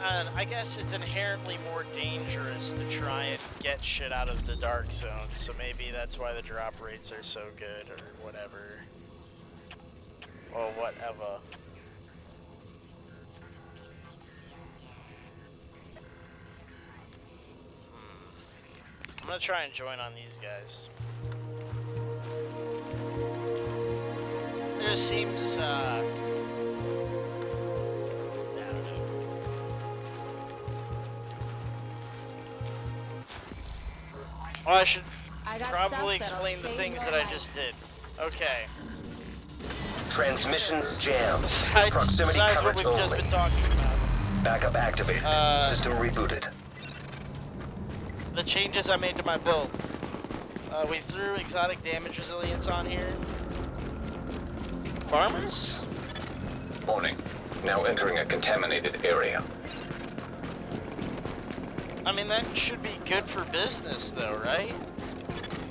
And I guess it's inherently more dangerous to try and get shit out of the Dark Zone, so maybe that's why the drop rates are so good, or whatever. Or whatever. I'm gonna try and join on these guys. There seems, I don't know. Well, I should probably explain the things that I just did. Okay. Transmissions jammed. Besides what we've only. just been talking about. Backup activated. System rebooted. The changes I made to my build. We threw exotic damage resilience on here. Farmers? Warning. Now entering a contaminated area. I mean, that should be good for business, though, right?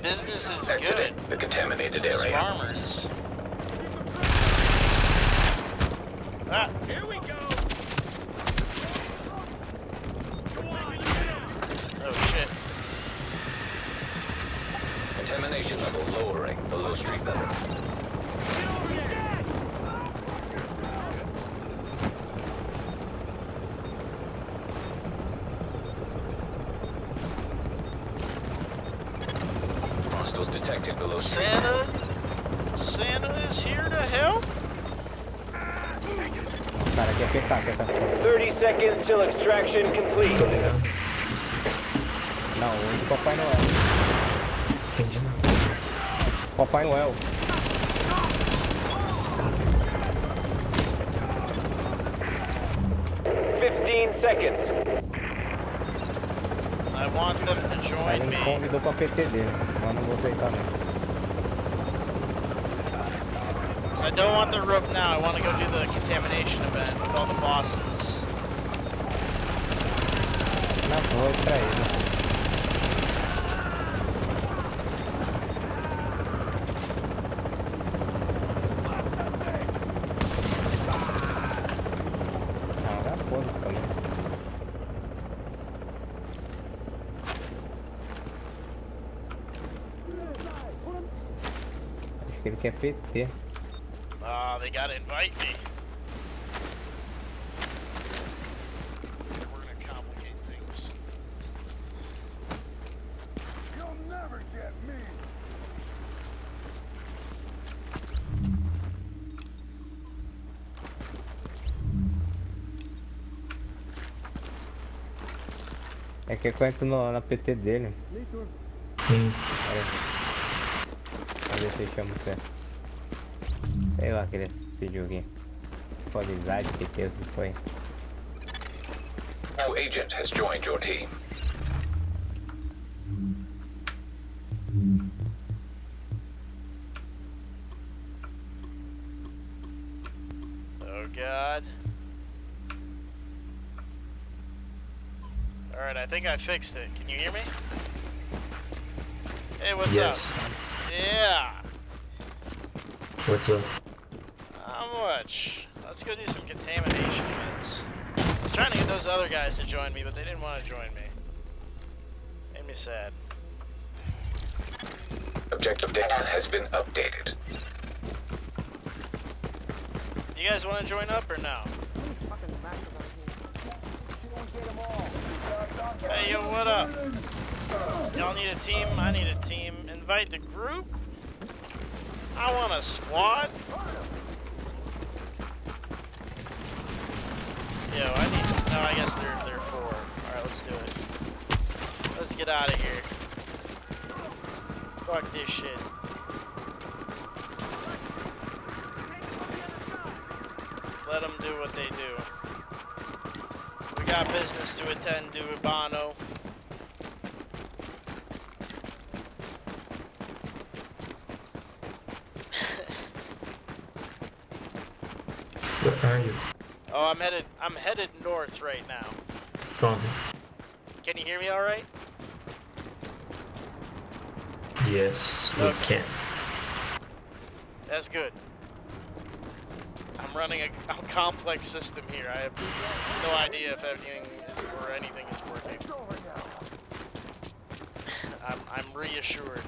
Business is good. Exiting the contaminated Those area. farmers. Ah. Here we go. Oh, shit. Contamination level lowering below street level. Hostiles detected below street. Santa is here to help? Cara, quer apertar, quer apertar. 30 seconds till extraction complete. Não, o de Papai Noel. Entendi não. Papai Noel. Seconds. I want them to Aí join ele me me. convidou pra PT dele, mas eu não vou aceitar não. So I don't want the rope now. I want to go do the contamination event with all the bosses. Não, vou pra ele. Não, dá foda-se também. Acho que ele quer PT. They gotta invite me. We're gonna complicate things. You'll never get me. É que eu entro na PT dele. Vamos ver se eu chamo você. Sei lá que ele pediu aqui. Atualizar PT, o que foi? New agent has joined your team. Oh god. Alright, I think I fixed it. Can you hear me? Hey, what's up? Yeah. What's up? How much? Let's go do some contamination events. I was trying to get those other guys to join me, but they didn't want to join me. Made me sad. Objective data has been updated. You guys want to join up or no? Hey, yo, what up? Y'all need a team? I need a team. Invite the group? I want a squad? Yo, I need... No, I guess they're four. Alright, let's do it. Let's get out of here. Fuck this shit. Let them do what they do. We got business to attend to, Urbano. Where are you? Oh, I'm headed north right now. Found Can you hear me all right? you. Yes, we Okay. can. That's good. I'm running a complex system here. I have no idea if anything is working. I'm reassured.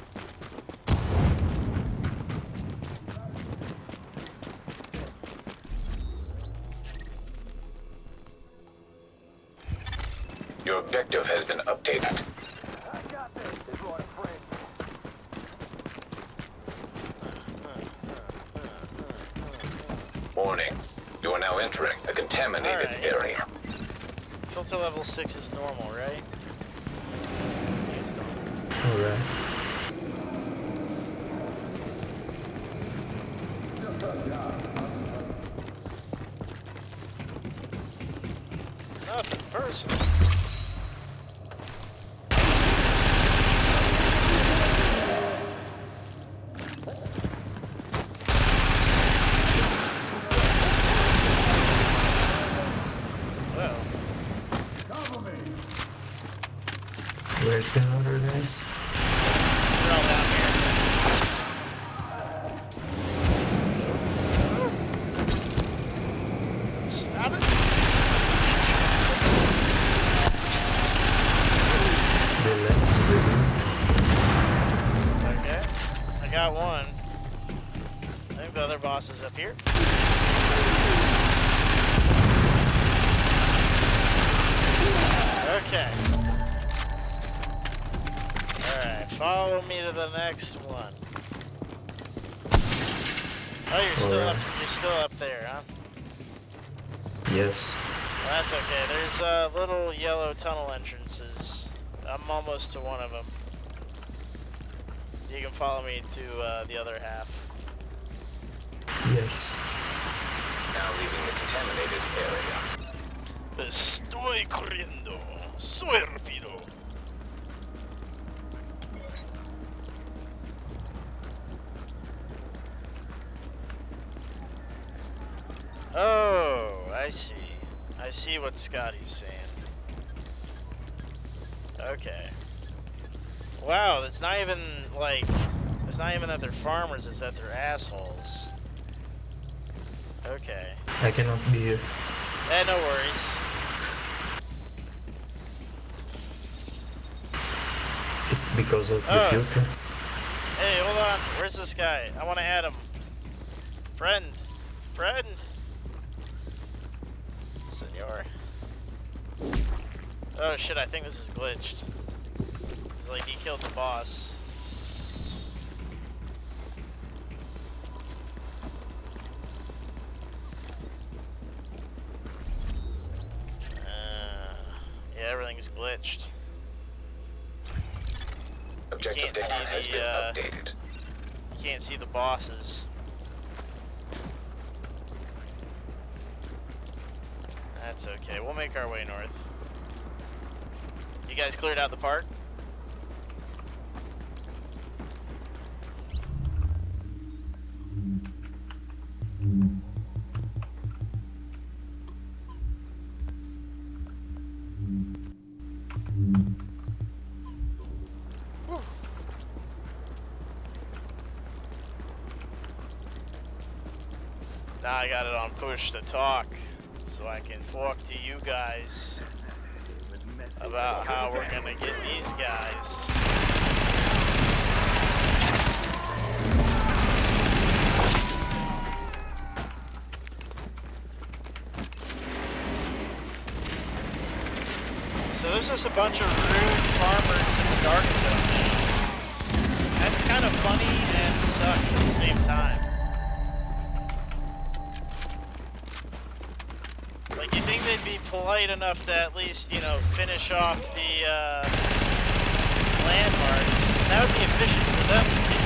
Your objective has been updated. Warning. You are now entering a contaminated Alright. area. Filter level 6 is normal, right? It's normal. Alright. Nothing personal. Where's the other guys? They're all down here. Stop it. They left the room. Okay. I got one. I think the other boss is up here. Okay. Alright, follow me to the next one. Oh, you're still up there, huh? Yes. Well, that's okay. There's little yellow tunnel entrances. I'm almost to one of them. You can follow me to the other half. Yes. Now leaving the contaminated area. Estoy corriendo. Soy rápido. Oh, I see. I see what Scotty's saying. Okay. Wow, it's not even like, it's not even that they're farmers, it's that they're assholes. Okay. I cannot be here. Eh, no worries. It's because of the Oh. filter. Hey, hold on. Where's this guy? I want to add him. Friend. Friend. Senor. Oh shit, I think this is glitched. It's like he killed the boss. Yeah, everything's glitched. Objective can't data see has the, been updated. You can't see the bosses. That's okay. We'll make our way north. You guys cleared out the park? Whew. Now I got it on push to talk, so I can talk to you guys about how we're gonna get these guys. So there's just a bunch of rude farmers in the dark zone. That's kind of funny and sucks at the same time. Like, you think they'd be polite enough to at least, you know, finish off the landmarks? That would be efficient for them too.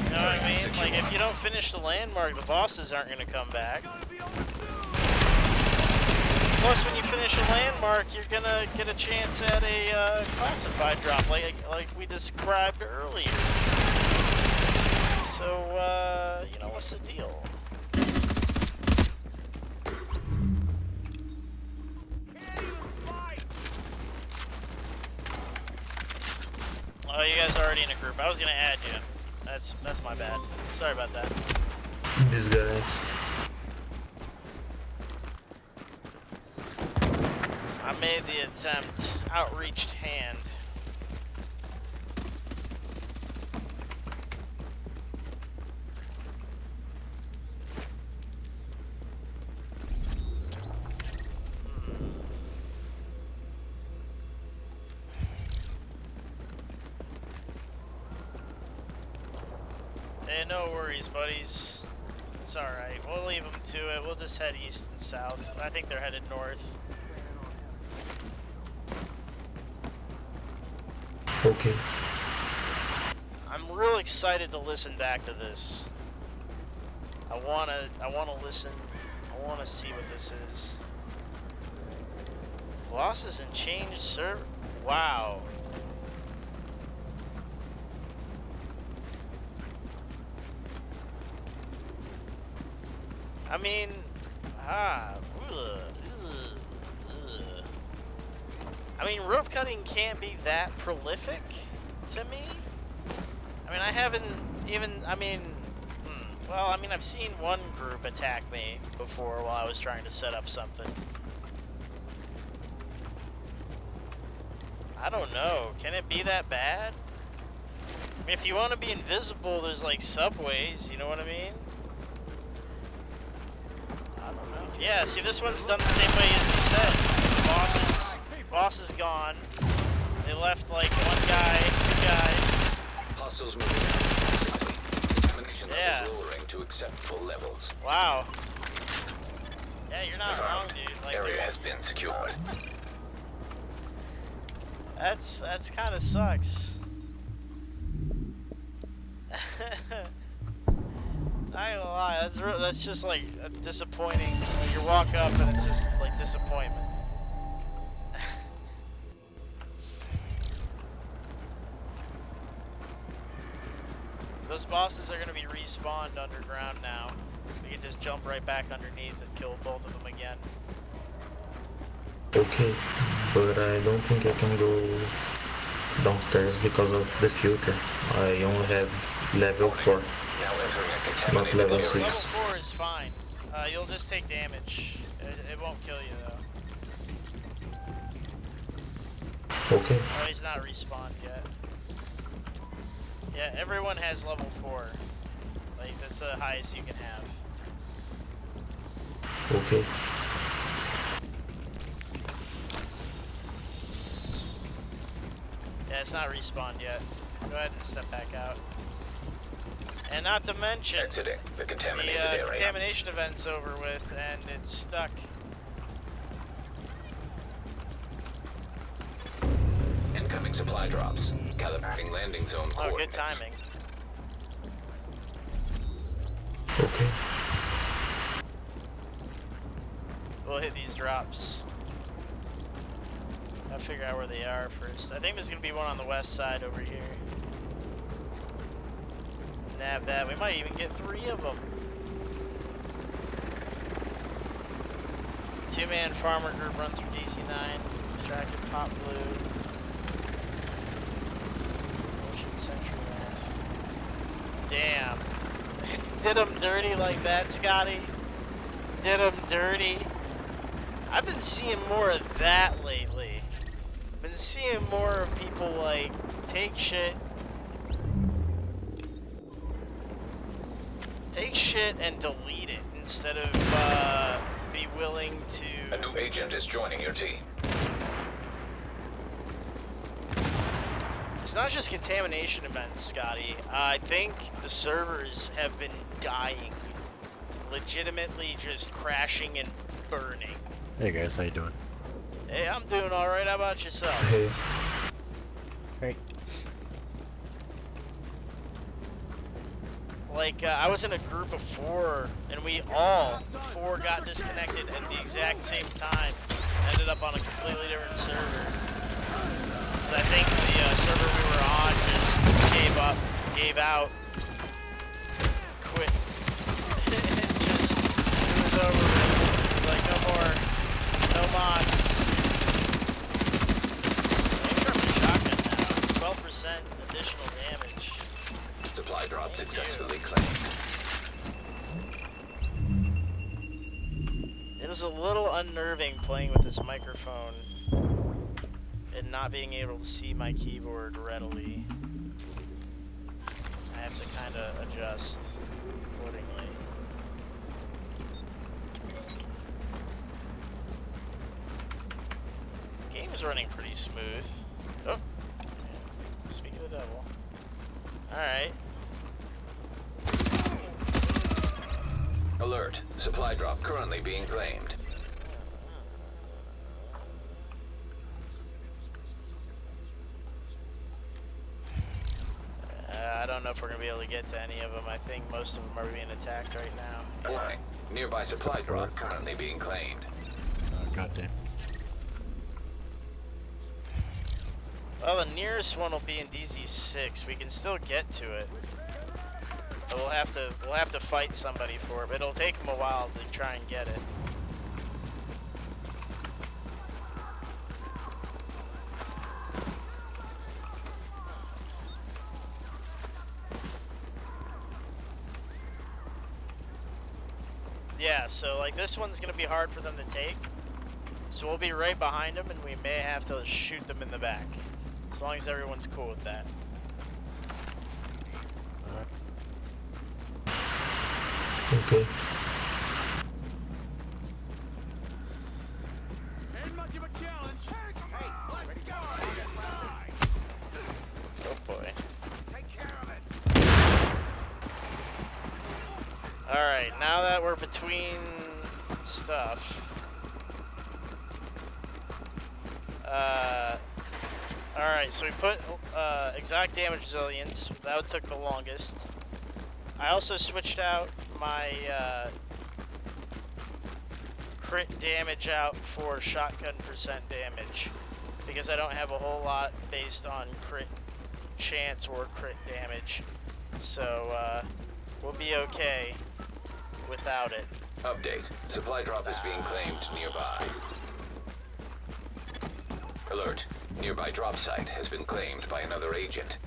You know what I mean? Like, if you don't finish the landmark, the bosses aren't going to come back. Plus, when you finish a landmark, you're gonna get a chance at a classified drop, like we described earlier. So, you know, what's the deal? Oh, you guys are already in a group. I was gonna add you. That's my bad. Sorry about that. These guys. I made the attempt. Outreached hand. Hey, no worries, buddies. It's alright. We'll leave them to it. We'll just head east and south. I think they're headed north. Okay. I'm real excited to listen back to this. I wanna listen. I wanna see what this is. Losses and change, sir. Wow. I mean, ugh. I mean, rope cutting can't be that prolific to me. I mean, I haven't even, I mean, well, I mean, I've seen one group attack me before while I was trying to set up something. I don't know. Can it be that bad? I mean, if you want to be invisible, there's like subways, you know what I mean? I don't know. Yeah, see, this one's done the same way as you said. Boss is gone. They left like one guy, two guys. Hostiles moving out. Contamination Yeah. levels lowering to acceptable levels. Wow. Yeah, you're not wrong, Confirmed. dude. Like, Area has been secured. that's kind of sucks. I ain't gonna lie, that's just like disappointing. Like, you walk up and it's just like disappointment. Those bosses are gonna be respawned underground now. We can just jump right back underneath and kill both of them again. Okay, but I don't think I can go downstairs because of the filter. I only have level 4. Now entering a Not contaminated level area. 6. Level 4 is fine. You'll just take damage. It won't kill you though. Okay, Oh, he's not respawned yet. Yeah, everyone has level 4. Like, that's the highest you can have. okay. Yeah, it's not respawned yet. Go ahead and step back out. And not to mention, Exiting the the contaminated area. contamination event's over with, and it's stuck. Incoming supply drops. Calibrating landing zone Oh, good coordinates. timing. Okay. We'll hit these drops. I'll figure out where they are first. I think there's gonna be one on the west side over here. Nab that. We might even get 3 of them. 2-man farmer group run through DC9. Extracted pop blue. Bullshit sentry mask. Damn. Did him dirty like that, Scotty? Did him dirty? I've been seeing more of that lately. Been seeing more of people like take shit and delete it instead of be willing to. A new agent is joining your team. It's not just contamination events, Scotty. I think the servers have been dying, legitimately just crashing and burning. Hey guys, how you doing? Hey, I'm doing all right. How about yourself? Hey, Great. Like, I was in a group of 4, and we all 4 got disconnected at the exact same time. Ended up on a completely different server. Because I think the server we were on just gave out, quit. It was over. Like, no more, no mas. I'm from the shotgun now. 12% additional damage. Supply drop successfully claimed. It is a little unnerving playing with this microphone and not being able to see my keyboard readily. I have to kind of adjust accordingly. Game is running pretty smooth. Oh, speak of the devil. Alright. Alert. Supply drop currently being claimed. I don't know if we're going to be able to get to any of them. I think most of them are being attacked right now. Warning. Nearby supply drop currently being claimed. Oh, goddamn. Well, the nearest one will be in DZ6. We can still get to it. But we'll have to fight somebody for it. But it'll take them a while to try and get it. Yeah, so like this one's gonna be hard for them to take. So we'll be right behind them, and we may have to shoot them in the back. As long as everyone's cool with that. Okay. Ain't much of a challenge. Hey, let's go. Oh boy. Take care of it. Alright, now that we're between stuff. Alright, so we put exact damage resilience. That took the longest. I also switched out my crit damage out for shotgun percent damage. Because I don't have a whole lot based on crit chance or crit damage. So, we'll be okay without it. Update. Supply drop is being claimed nearby. Alert. Nearby drop site has been claimed by another agent.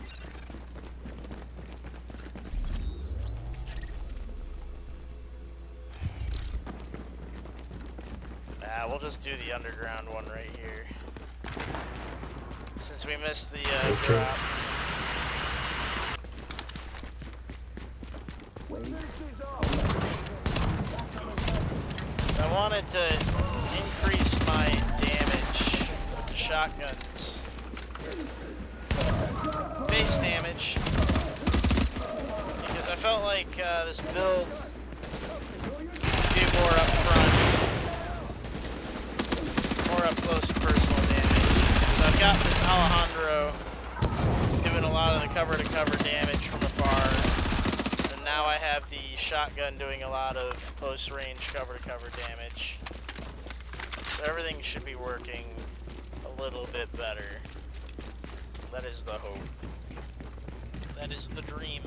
We'll just do the underground one right here. Since we missed the Okay. drop. So I wanted to increase my damage with the shotguns. Base damage. Because I felt like this build needs to do more up front. More up close and personal damage. So I've got this Alejandro doing a lot of the cover-to-cover damage from afar. And now I have the shotgun doing a lot of close-range cover-to-cover damage. So everything should be working a little bit better. That is the hope. That is the dream.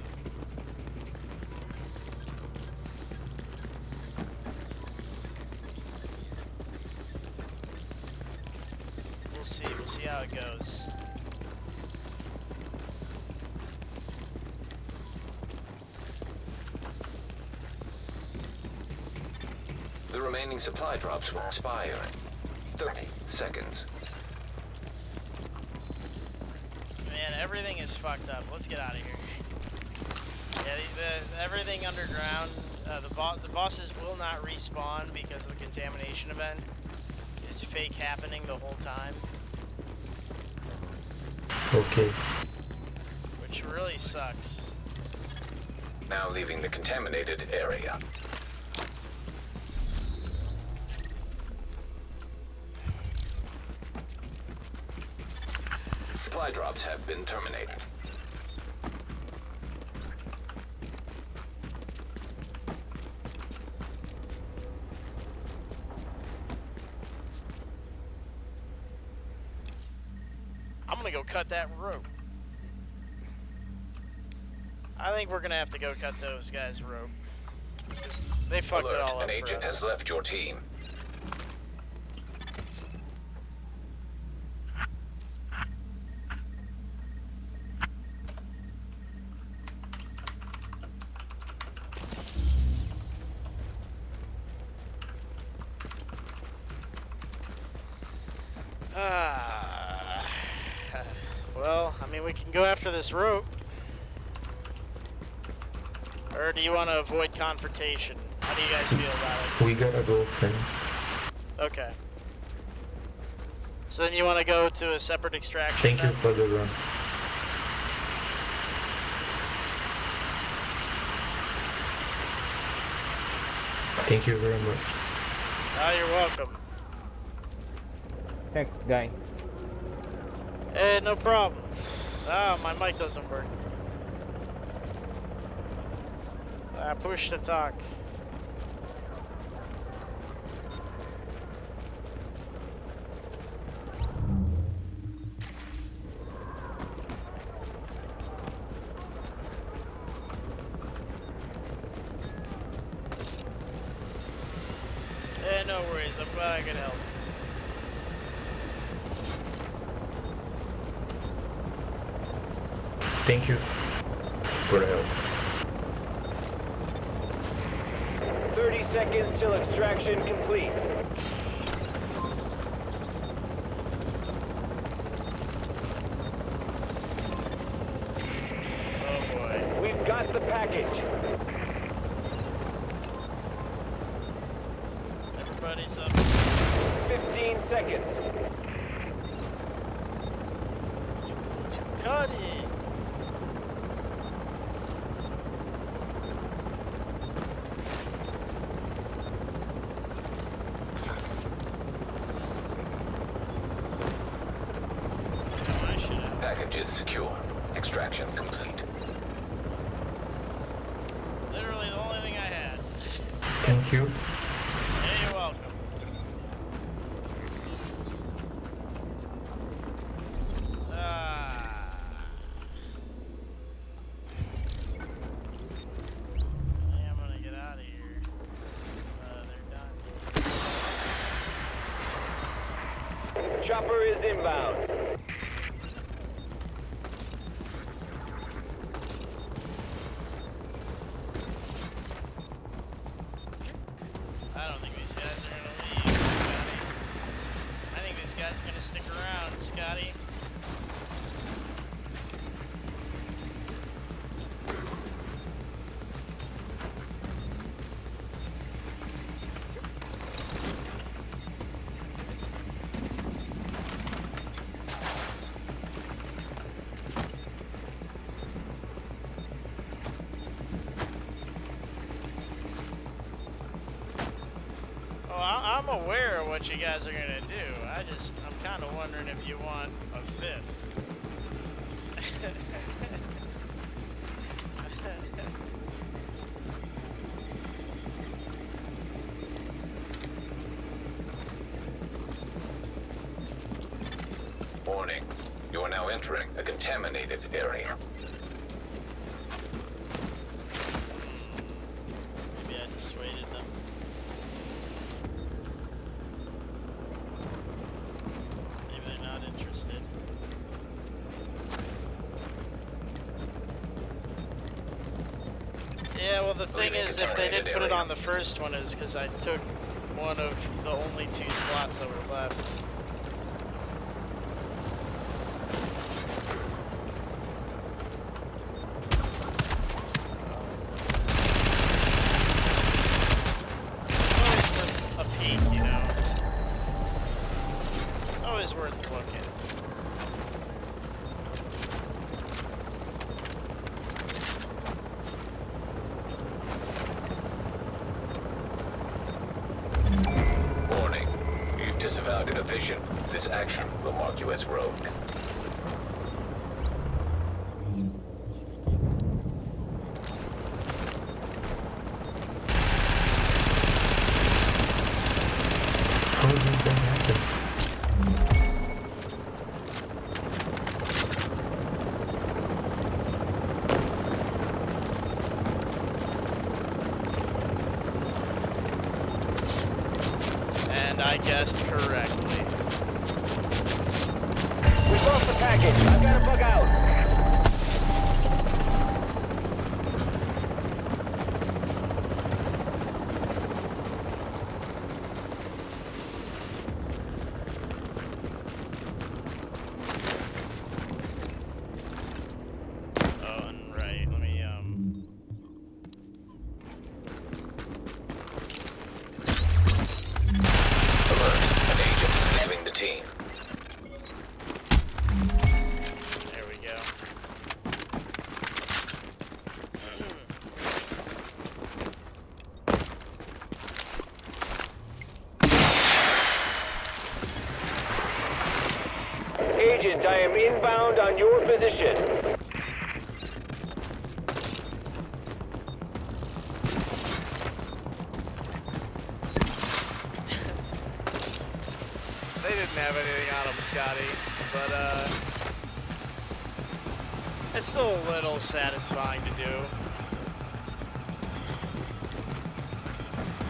We'll see how it goes. The remaining supply drops will expire in 30 seconds. Man, everything is fucked up. Let's get out of here. Yeah, everything underground, the bosses will not respawn because of the contamination event. It's fake happening the whole time. Okay. Which really sucks. Now leaving the contaminated area. Supply drops have been terminated. I'm gonna go cut that rope. I think we're gonna have to go cut those guys' rope. They fucked it all up An for agent us. has left your team. Well, I mean, we can go after this rope. Or do you want to avoid confrontation? How do you guys feel about it? We gotta go, friend. Okay. So then you want to go to a separate extraction? Thank you then? for the run. Thank you very much. Oh, you're welcome. Thanks, guy. Hey, no problem. Ah, my mic doesn't work. Push to talk. No worries. I'm glad I could help. Thank you for the help. 30 seconds till extraction complete. Oh boy. We've got the package. Everybody's upset. 15 seconds. Cut it. I should have. Package is secure. Extraction complete. Literally the only thing I had. Thank you. Hey, you're welcome. I'm gonna get out of here. They're done. Chopper is inbound. I don't think these guys are gonna leave, Scotty. I think these guys are gonna stick around, Scotty. Oh, I'm aware of what you guys are gonna do. I'm kind of wondering if you want a fifth. Warning. You are now entering a contaminated area. Maybe I dissuaded them. Maybe they're not interested. Yeah, well the thing is, if they didn't put it on the first one, is because I took one of the only 2 slots that were left. Worth looking. Warning. You've disavowed inhibition. This action will mark you as rogue. How did that happen? And I guessed correctly. We lost the package. I've got to bug out. Oh, and right, let me, Alert. An agent is leaving the team. there we go. Agent, I am inbound on your position. They didn't have anything on them, Scotty, but, it's still a little satisfying to do.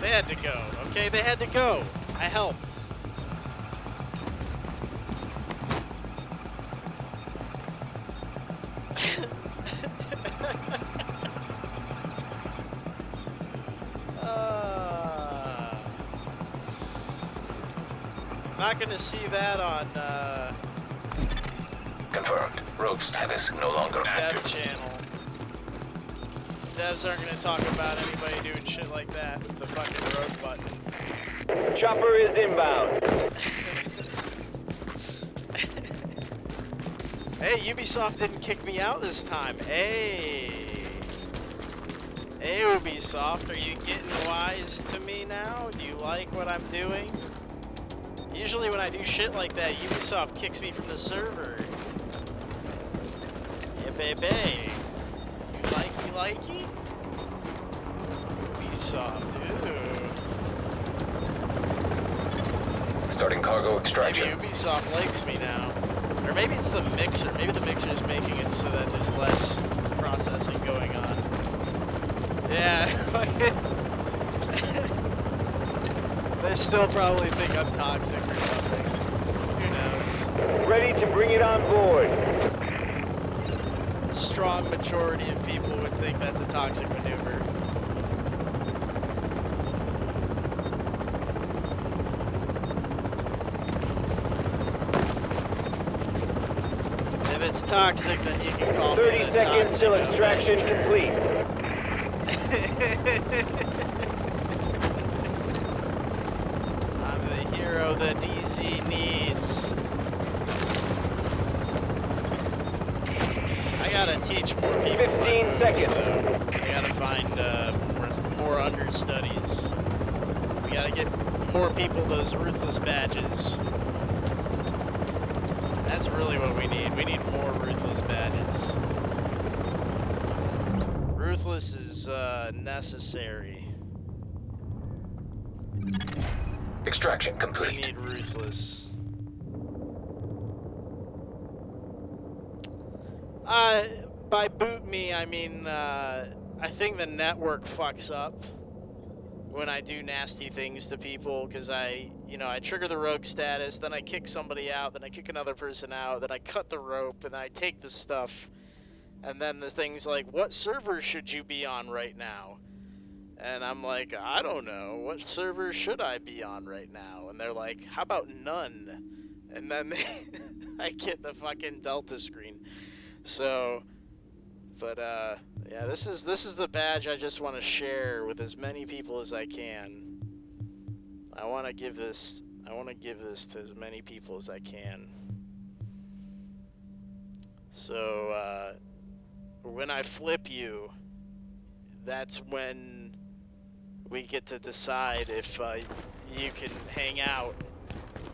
They had to go, okay? They had to go. I helped. Not gonna see that on Confirmed. Rope status no longer Dev active. channel. Devs aren't gonna talk about anybody doing shit like that with the fucking rope button. Chopper is inbound. Hey, Ubisoft didn't kick me out this time. Hey. Hey, Ubisoft, are you getting wise to me now? Do you like what I'm doing? Usually when I do shit like that, Ubisoft kicks me from the server. Yeah, baby. You likey? Ubisoft, ooh. Starting cargo Maybe extraction. Ubisoft likes me now. Or maybe it's the mixer. Maybe the mixer is making it so that there's less processing going on. Yeah, fucking. They still probably think I'm toxic or something. Who knows? Ready to bring it on board. A strong majority of people would think that's a toxic maneuver. If it's toxic, then you can call me 30 the seconds toxic till extraction Avenger. complete. I'm the hero that DZ needs. I gotta teach more people. 15 seconds. I gotta find more understudies. We gotta get more people those ruthless badges. That's really what we need. We need more ruthless badges. Ruthless is necessary. Extraction We complete. need ruthless. By boot me, I mean, I think the network fucks up when I do nasty things to people, because I trigger the rogue status, then I kick somebody out, then I kick another person out, then I cut the rope, and then I take the stuff, and then the thing's like, what server should you be on right now? And I'm like, I don't know, what server should I be on right now? And they're like, how about none? And then I get the fucking Delta screen. So, but yeah, this is the badge I just want to share with as many people as I can. I want to give this to as many people as I can. So, when I flip you, that's when we get to decide if you can hang out.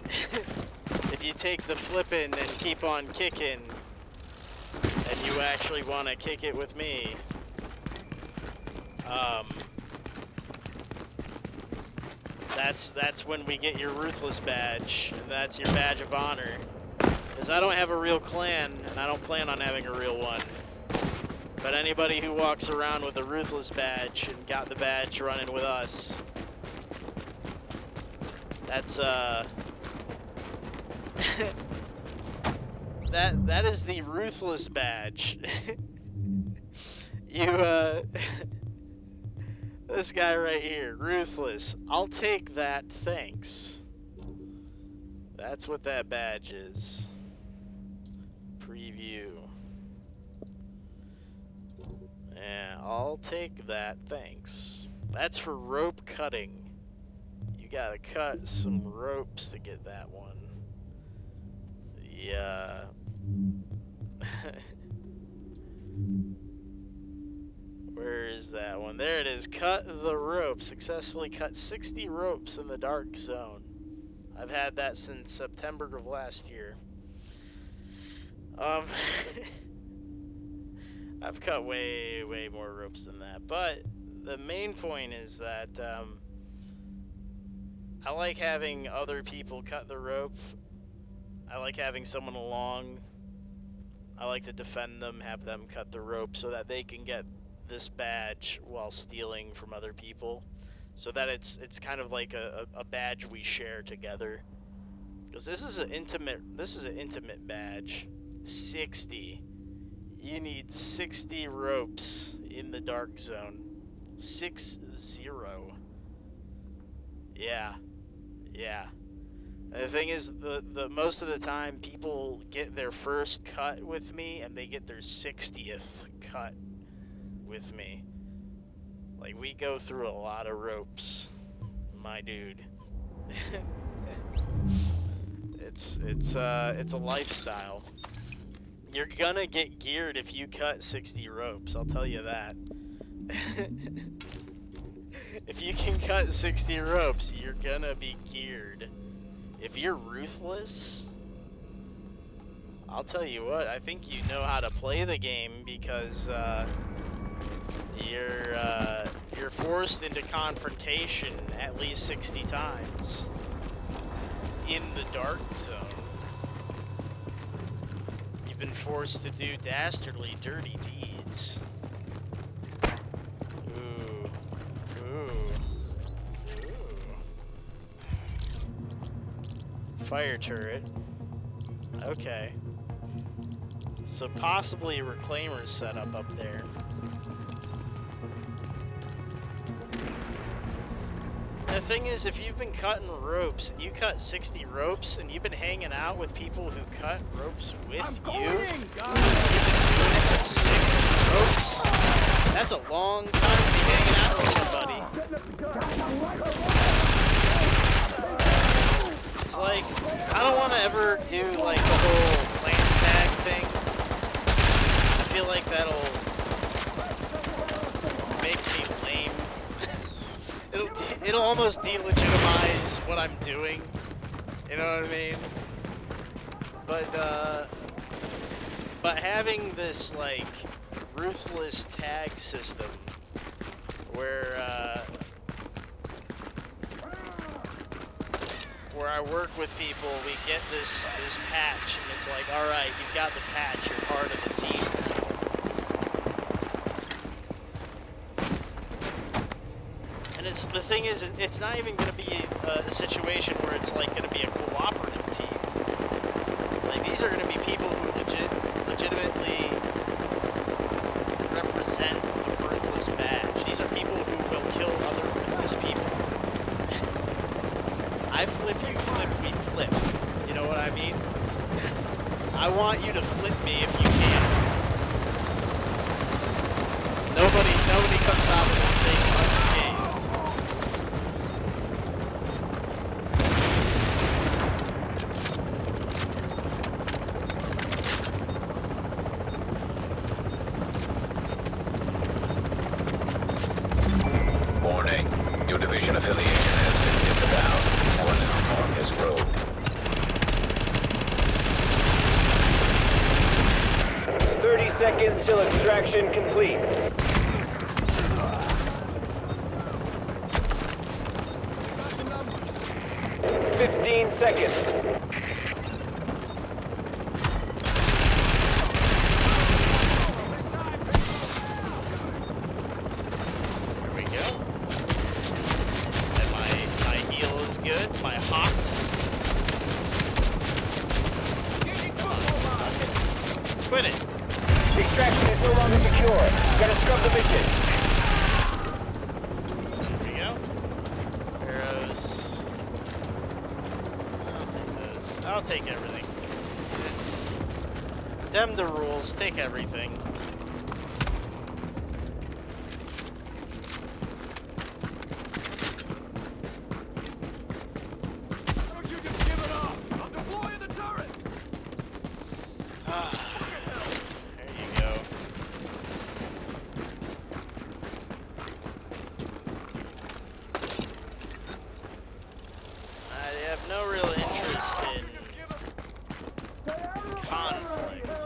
If you take the flipping and keep on kicking, and you actually want to kick it with me, that's when we get your Ruthless badge, and that's your badge of honor. Because I don't have a real clan, and I don't plan on having a real one. But anybody who walks around with a Ruthless badge and got the badge running with us, that's, that is the Ruthless badge. This guy right here, Ruthless. I'll take that, thanks. That's what that badge is. Preview. Yeah, I'll take that, thanks. That's for rope cutting. You gotta cut some ropes to get that one. Yeah. Where is that one? There it is. Cut the rope. Successfully cut 60 ropes in the dark zone. I've had that since September of last year. I've cut way more ropes than that. But the main point is that I like having other people cut the rope. I like having someone along. I like to defend them, have them cut the rope so that they can get this badge while stealing from other people. So that it's kind of like a badge we share together. Because this is an intimate badge. 60. You need 60 ropes in the dark zone. 60. Yeah. And the thing is, the most of the time, people get their first cut with me, and they get their 60th cut with me. Like, we go through a lot of ropes, my dude. It's a lifestyle. You're gonna get geared if you cut 60 ropes, I'll tell you that. If you can cut 60 ropes, you're gonna be geared. If you're ruthless, I'll tell you what, I think you know how to play the game because you're forced into confrontation at least 60 times in the dark zone. You've been forced to do dastardly, dirty deeds. Ooh. Fire turret. Okay. So possibly a reclaimer setup up there. The thing is, if you've been cutting ropes, and you cut 60 ropes, and you've been hanging out with people who cut ropes with you, you've been doing it for 60 ropes, that's a long time to be hanging out with somebody. It's like, I don't want to ever do, like, the whole clan tag thing. I feel like that'll make me lame. It'll almost delegitimize what I'm doing. You know what I mean? But having this, like, ruthless tag system where I work with people, we get this patch, and it's like, alright, you've got the patch, you're part of the team now. And the thing is, it's not even going to be a situation where it's like going to be a cooperative team. Like, these are going to be people who legitimately represent the Ruthless badge. These are people who will kill other Ruthless people. I flip, you flip, we flip. You know what I mean? I want you to flip me if you can. Nobody comes out of this thing unscathed. Warning. Your division affiliation has been disavowed. You are now marked as rogue. 30 seconds till extraction complete. 15 seconds. Here we go. And my heal is good. My hot. Quit it. The extraction is no longer secure. Gotta scrub the mission. There we go. Arrows. I'll take those. I'll take everything. It's them the rules. Take everything. Don't you just give it up! I'm deploying the turret! There you go. I have no real interest in conflict.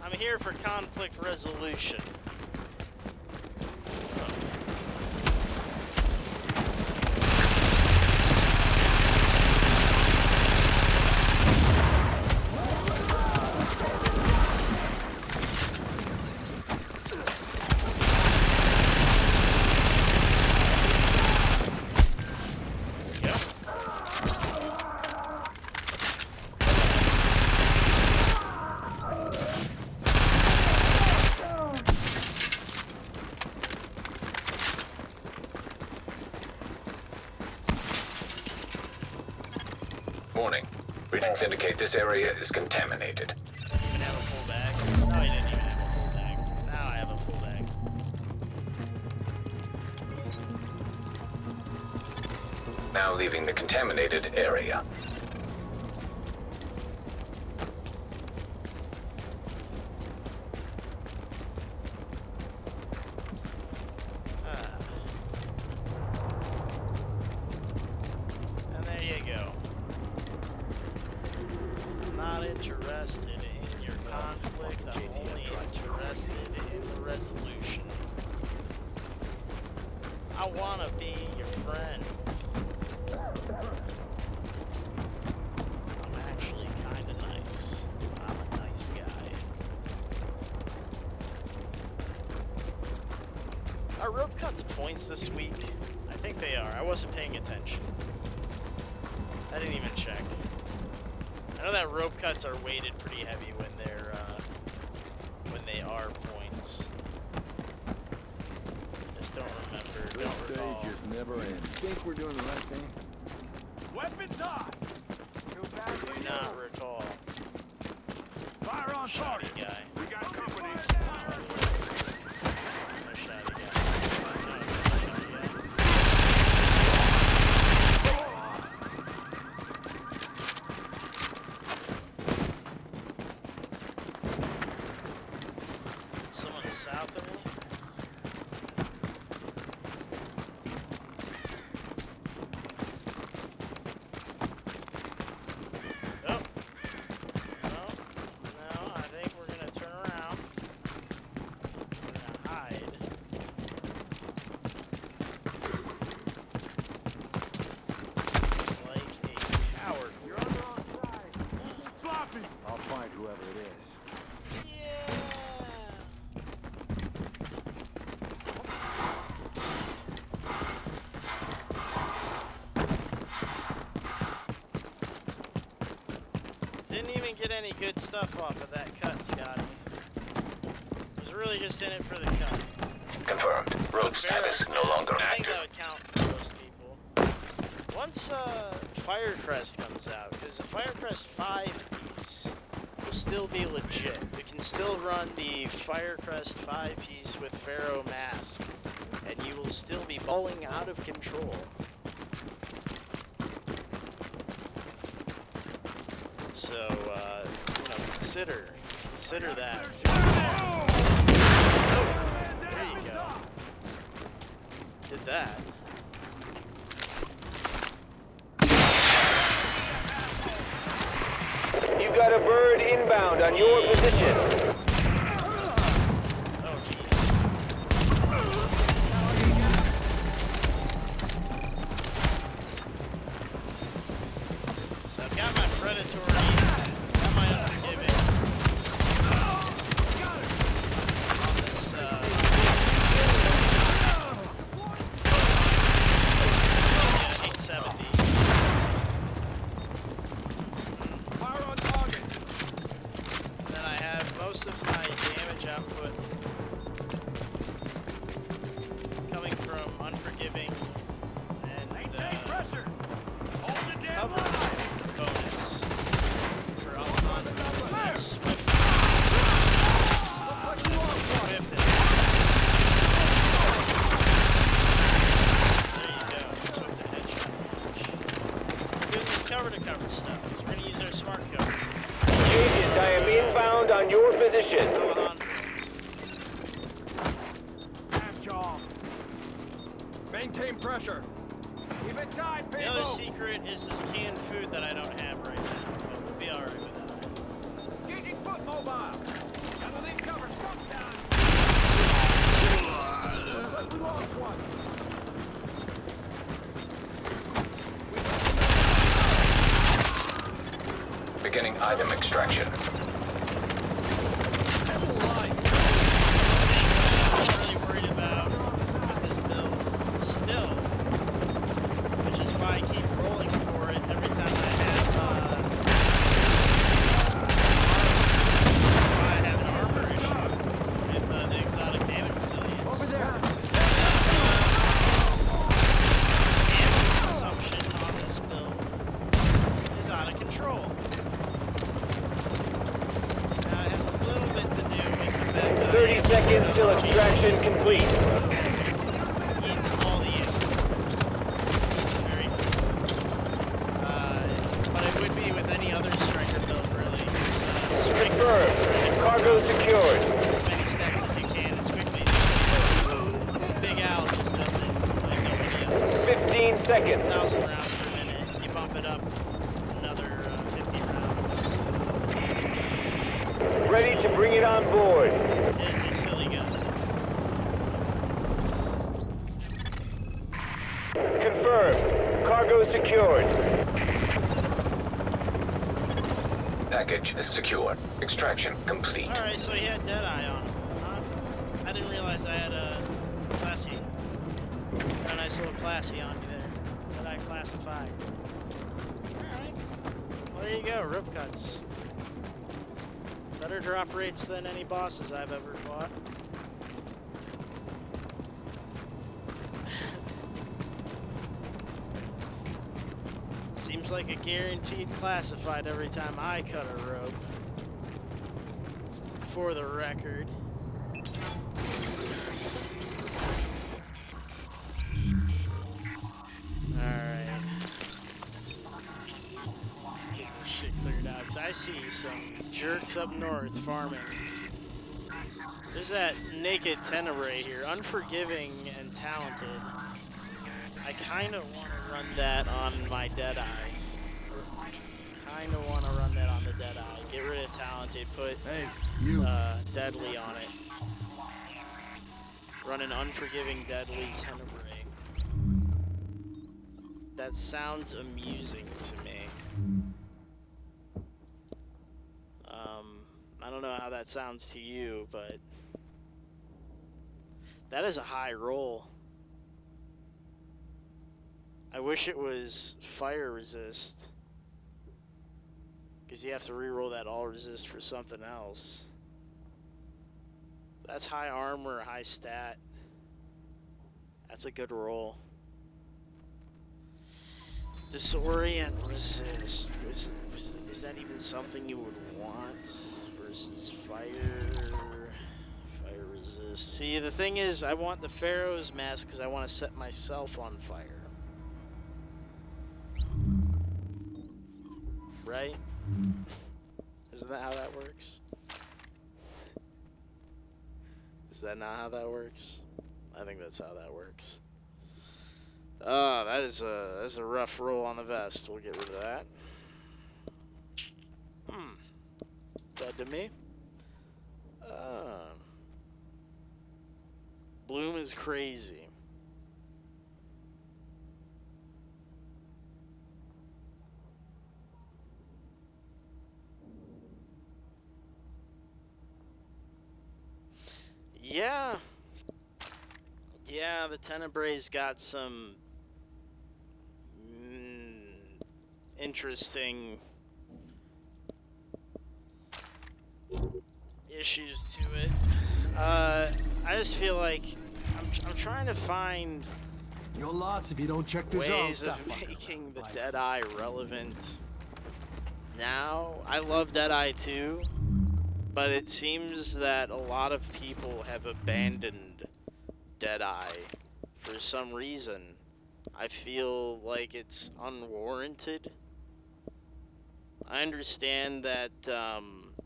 I'm here for conflict resolution. There we go. Warning. Readings indicate this area is contaminated. Didn't even have a full bag. No, I didn't even have a full bag. Now I have a full bag. Now leaving the contaminated area. And there you go. I'm not interested in your conflict. I'm only interested in the resolution. I want to be your friend. I'm actually kind of nice. I'm a nice guy. Are rope cuts points this week? I think they are. I wasn't paying attention. I didn't even check. I know that rope cuts are weighted pretty heavy when they are points. Just don't remember. Don't recall. never end. Think we're doing the right thing? Weapons on! Do not recall. Fire on Shoddy target! guy. We got company! No shoddy guy. No shoddy guy. Someone south of me? Oh. No. No, I think we're gonna turn around. We're gonna hide. Like a coward. You're on the wrong side! Sloppy! I'll find whoever it is. Yeah. Didn't even get any good stuff off of that cut, Scotty. Was really just in it for the cut. Confirmed. Road status no longer I think active. that would count for most people. Once Firecrest comes out, because the Firecrest 5 piece will still be legit. You can still run the Firecrest 5 piece with Pharaoh Mask, and you will still be balling out of control. So, consider that. Oh, there you go. Did that. You got a bird inbound on your position. Oh, jeez. So I've got my predatory, got my unforgiving. On this, 870. Fire on target! Then I have most of my damage output coming from unforgiving and Maintain pressure! Hold it down! cover bonus for Alejandro. Because I have Swift. Swift and there you go. Swift and headshot damage. Doing this cover to cover stuff because we're gonna use our smart cover. Agent, I am inbound on your position. Alejandro. Half job! Maintain pressure! Keep it tight, The people! other secret is this canned food that I don't have right now, but we'll be alright with that. Engaging foot mobile! Double lead cover, front down! Looks like we lost one! Beginning item extraction. I'm really worried about with this build still, which is why I keep rolling for it every time I have which is why I have an armor issue with the exotic damage resilience. Over there! And consumption on this build is out of control. Now, it has a little bit to do with the fact that 30 seconds till extraction complete. eats all the ammo. It's very but it would be with any other striker build, really. Striker Confirmed. Cargo secured. as many stacks as you can as quickly. Big Al just does it like nobody else. 15 seconds. 1,000 rounds per minute. You bump it up another 50 rounds. Ready to bring it on board. It is a silly gun. Confirmed. Cargo secured. Package is secure. Extraction complete. Alright, so he had Deadeye on him. I didn't realize I had a classy. Got a nice little classy on you there. Deadeye classified. Alright. Well, there you go, rope cuts. Better drop rates than any bosses I've ever fought. Seems like a guaranteed classified every time I cut a rope. For the record. Alright. Let's get this shit cleared out, because I see some jerks up north farming. There's that naked Tenebrae here, unforgiving and talented. I kind of want to run that on my Deadeye. Kind of want to run that on the Deadeye. Get rid of talented, put deadly on it. Run an unforgiving deadly Tenebrae. That sounds amusing to me. I don't know how that sounds to you, but that is a high roll. I wish it was fire resist, because you have to reroll that all resist for something else. That's high armor, high stat. That's a good roll. Disorient resist. Is that even something you would want? Versus fire resist. See, the thing is, I want the Pharaoh's mask because I want to set myself on fire. Right? Isn't that how that works? Is that not how that works? I think that's how that works. Oh, that's a rough roll on the vest. We'll get rid of that. Dead to me. Bloom is crazy. Yeah. Yeah, the Tenebrae's got some interesting issues to it. I just feel like I'm trying to find Your loss if you don't check this ways out. of making the Deadeye relevant now. I love Deadeye too, but it seems that a lot of people have abandoned Deadeye for some reason. I feel like it's unwarranted. I understand that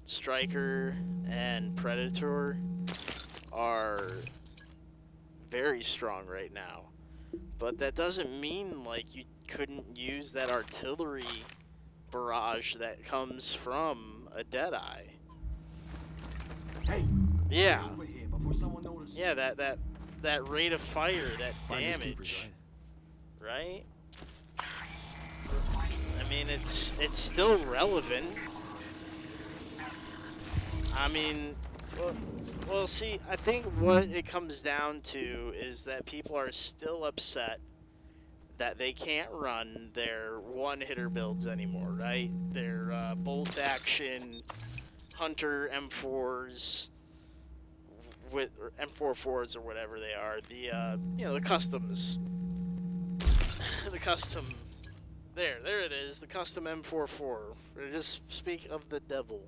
Striker and Predator are very strong right now, but that doesn't mean like you couldn't use that artillery barrage that comes from a Deadeye. Hey, Yeah. over here before someone notices. Yeah, that rate of fire, that Find these damage, keepers, right? I mean, it's still relevant. I mean, well, see, I think what it comes down to is that people are still upset that they can't run their one-hitter builds anymore, right? Their bolt action, Hunter M4s, with or M44s or whatever they are. The the customs, the custom There it is, the custom M44. Just speak of the devil.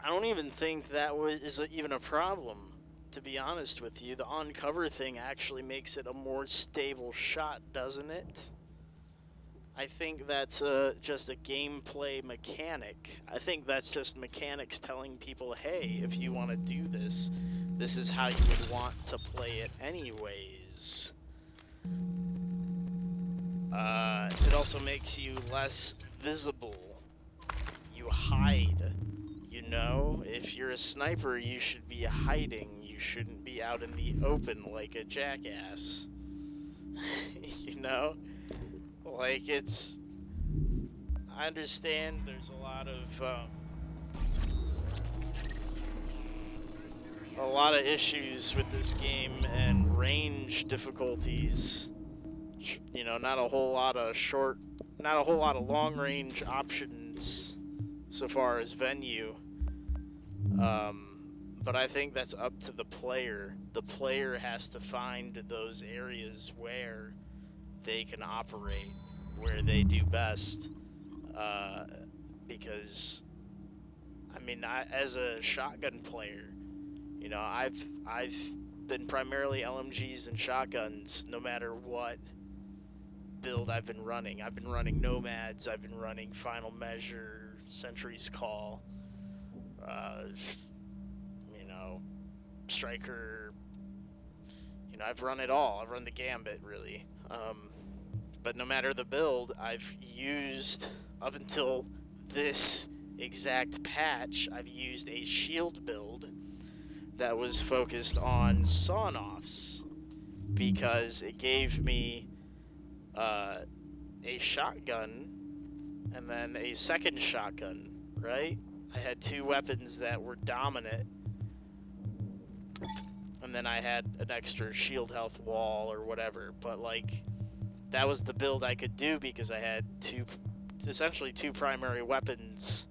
I don't even think that is even a problem, to be honest with you. The on-cover thing actually makes it a more stable shot, doesn't it? I think that's just a gameplay mechanic. I think that's just mechanics telling people, hey, if you want to do this, this is how you would want to play it anyways. It also makes you less visible. You hide. You know, if you're a sniper, you should be hiding. You shouldn't be out in the open like a jackass. You know? Like, it's... I understand there's a lot of issues with this game and range difficulties. You know, not a whole lot of long-range options so far as venue. But I think that's up to the player. The player has to find those areas where they can operate, where they do best. Because, I mean, as a shotgun player, you know, I've been primarily LMGs and shotguns no matter what build I've been running. I've been running Nomads, I've been running Final Measure, Sentry's Call, you know, Striker, you know, I've run it all. I've run the gambit, really. But no matter the build, I've used, up until this exact patch, I've used a shield build that was focused on sawn-offs because it gave me a shotgun and then a second shotgun, right? I had two weapons that were dominant, and then I had an extra shield health wall or whatever, but like that was the build I could do because I had essentially two primary weapons.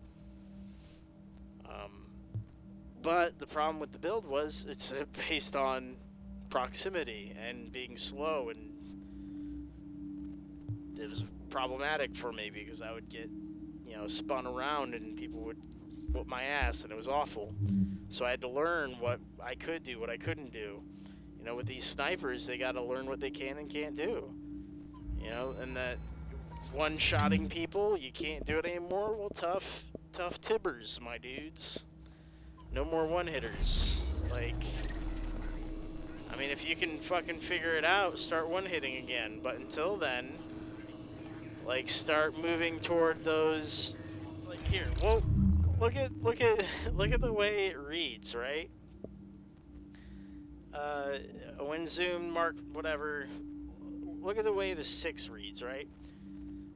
But the problem with the build was it's based on proximity and being slow, and it was problematic for me because I would get, you know, spun around and people would whoop my ass, and it was awful. So I had to learn what I could do, what I couldn't do. You know, with these snipers, they got to learn what they can and can't do. You know, and that one-shotting people, you can't do it anymore. Well, tough tibbers, my dudes. No more one-hitters. Like, I mean, if you can fucking figure it out, start one-hitting again. But until then, like, start moving toward those. Like, here, well, look at the way it reads, right? When zoomed, mark whatever. Look at the way the 6 reads, right?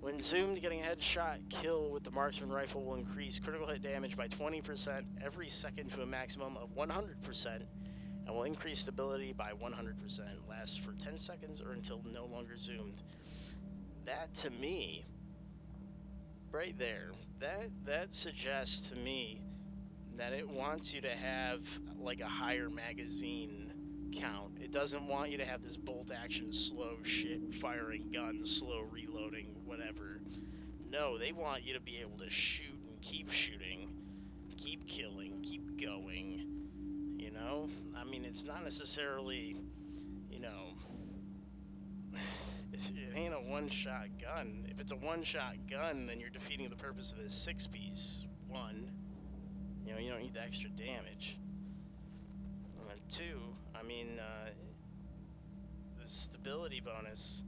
When zoomed, getting a headshot kill with the marksman rifle will increase critical hit damage by 20% every second to a maximum of 100%, and will increase stability by 100%. Lasts for 10 seconds or until no longer zoomed. That, to me, right there, that suggests to me that it wants you to have like a higher magazine count. It doesn't want you to have this bolt action, slow shit, firing guns, slow reloading, whatever. No, they want you to be able to shoot and keep shooting, keep killing, keep going. You know? I mean, it's not necessarily, you know, it ain't a one-shot gun. If it's a one-shot gun, then you're defeating the purpose of the 6-piece. 1, you know, you don't need the extra damage. And 2, I mean, the stability bonus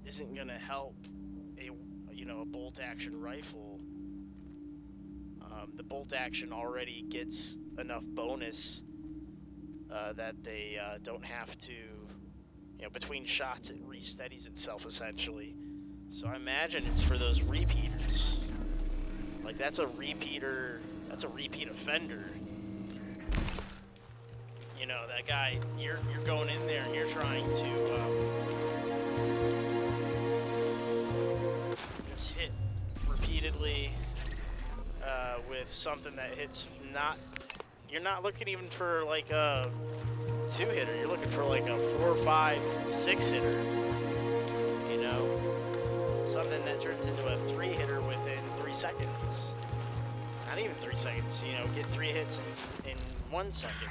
isn't going to help a bolt action rifle. The bolt action already gets enough bonus that they don't have to, you know, between shots it re-steadies itself essentially. So I imagine it's for those repeaters. Like, that's a repeater, that's a repeat offender. You know, that guy, you're going in there and you're trying to just hit repeatedly with something that hits not, you're not looking even for like a 2-hitter. You're looking for like a 4, 5, 6-hitter. You know, something that turns into a 3-hitter within 3 seconds. Not even 3 seconds. You know, get 3 hits in 1 second.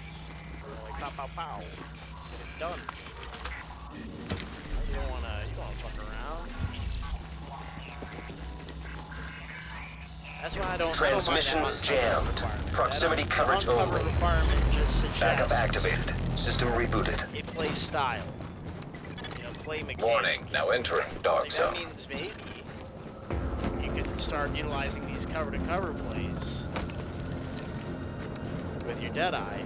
You know, like pow, pow, pow. Get it done. You don't wanna fuck around. That's why I don't. Transmissions jammed. Proximity coverage only. Requirement just suggests Backup activated. System rebooted. a play style. You know, play mechanic. Warning. Now entering dark Like, zone. that means maybe you could start utilizing these cover-to-cover plays with your Deadeye.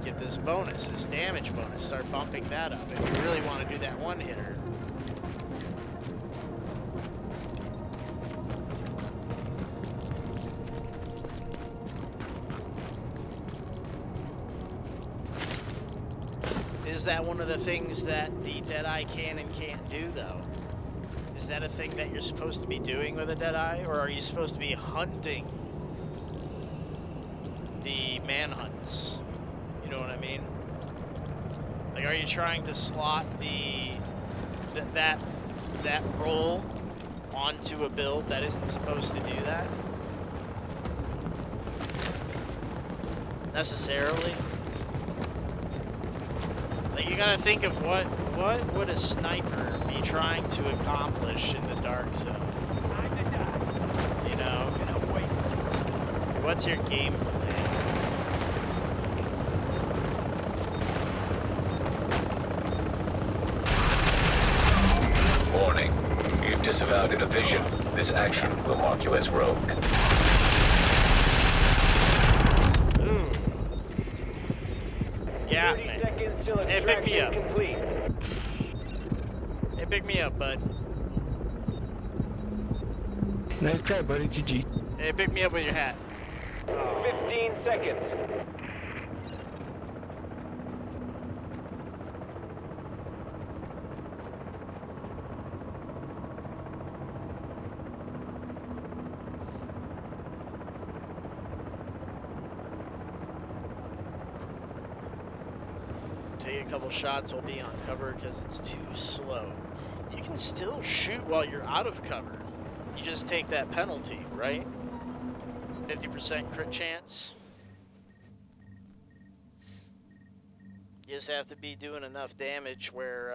Get this bonus, this damage bonus. Start bumping that up if you really want to do that 1-hitter. Is that one of the things that the Deadeye can and can't do, though? Is that a thing that you're supposed to be doing with a Deadeye, or are you supposed to be hunting the manhunts? You know what I mean? Like, are you trying to slot that role onto a build that isn't supposed to do that? Necessarily? Like, you gotta think of what would a sniper be trying to accomplish in the dark zone? You know? What's your game plan? Warning. You've disavowed a division. This action will mark you as rogue. Ooh. Yeah, man. Hey, pick me up. Hey, pick me up, bud. Nice try, buddy. GG. Hey, pick me up with your hat. 15 seconds. Take a couple shots, we'll be on cover because it's too slow. You can still shoot while you're out of cover. You just take that penalty, right? 50% crit chance. You just have to be doing enough damage where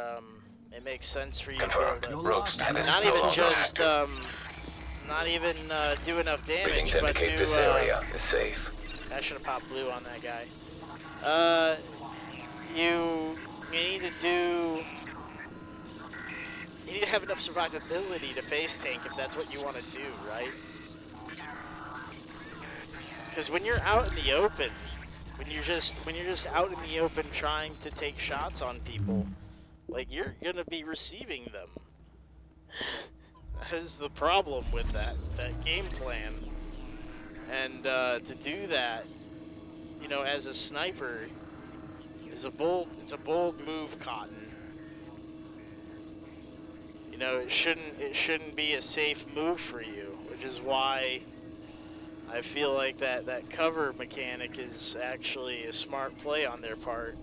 it makes sense for you to be Confirmed. able to Rogue status. not no even longer just active. not even do enough damage, Readings but indicate do. this area is safe. I should have popped blue on that guy. You need to do. You need to have enough survivability to face tank if that's what you want to do, right? Because when you're out in the open, when you're just out in the open trying to take shots on people, like, you're gonna be receiving them. That is the problem with that game plan. And to do that, you know, as a sniper, it's a bold move, Cotton. You know, it shouldn't be a safe move for you, which is why I feel like that cover mechanic is actually a smart play on their part.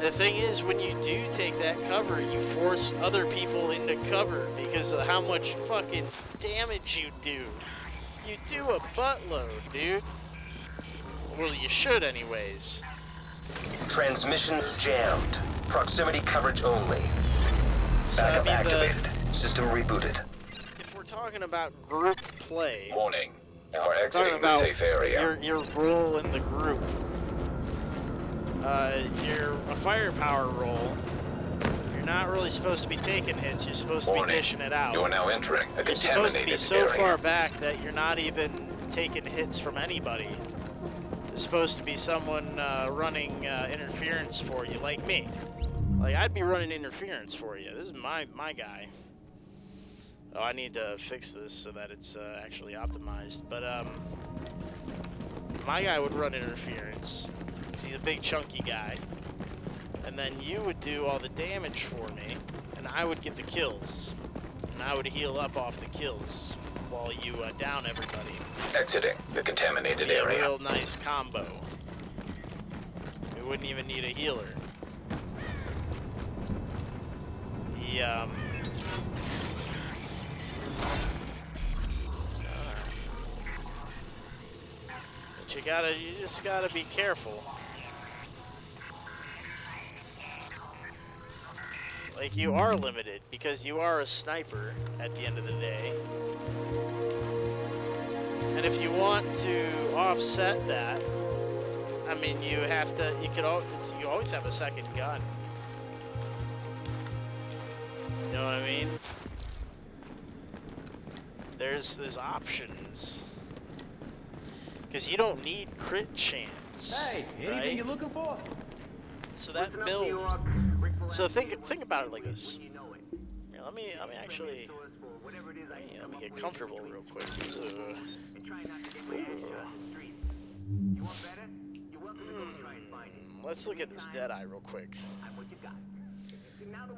The thing is, when you do take that cover, you force other people into cover because of how much fucking damage you do. You do a buttload, dude. Well, you should anyways. Transmissions jammed. Proximity coverage only. So, I Backup mean, activated. System rebooted. if we're talking about group play, Warning. You are talking exiting the about safe area. your role in the group. You're a firepower role. You're not really supposed to be taking hits. You're supposed to be Warning. dishing it out. You are now entering a You're supposed to be contaminated so area. far back that you're not even taking hits from anybody. There's supposed to be someone running interference for you, like me. Like, I'd be running interference for you. This is my guy. Oh, I need to fix this so that it's actually optimized. But my guy would run interference, because he's a big chunky guy. And then you would do all the damage for me, and I would get the kills. And I would heal up off the kills. while you down everybody. Exiting the contaminated Be a area. real nice combo. We wouldn't even need a healer. But you just gotta be careful. Like, you are limited because you are a sniper at the end of the day. And if you want to offset that, I mean, you always have a second gun. You know what I mean? There's options. Because you don't need crit chance. Hey, anything right? you're looking for? So that build. So think about it like this. Here, let me actually let me get comfortable real quick. Let's look at this Deadeye real quick.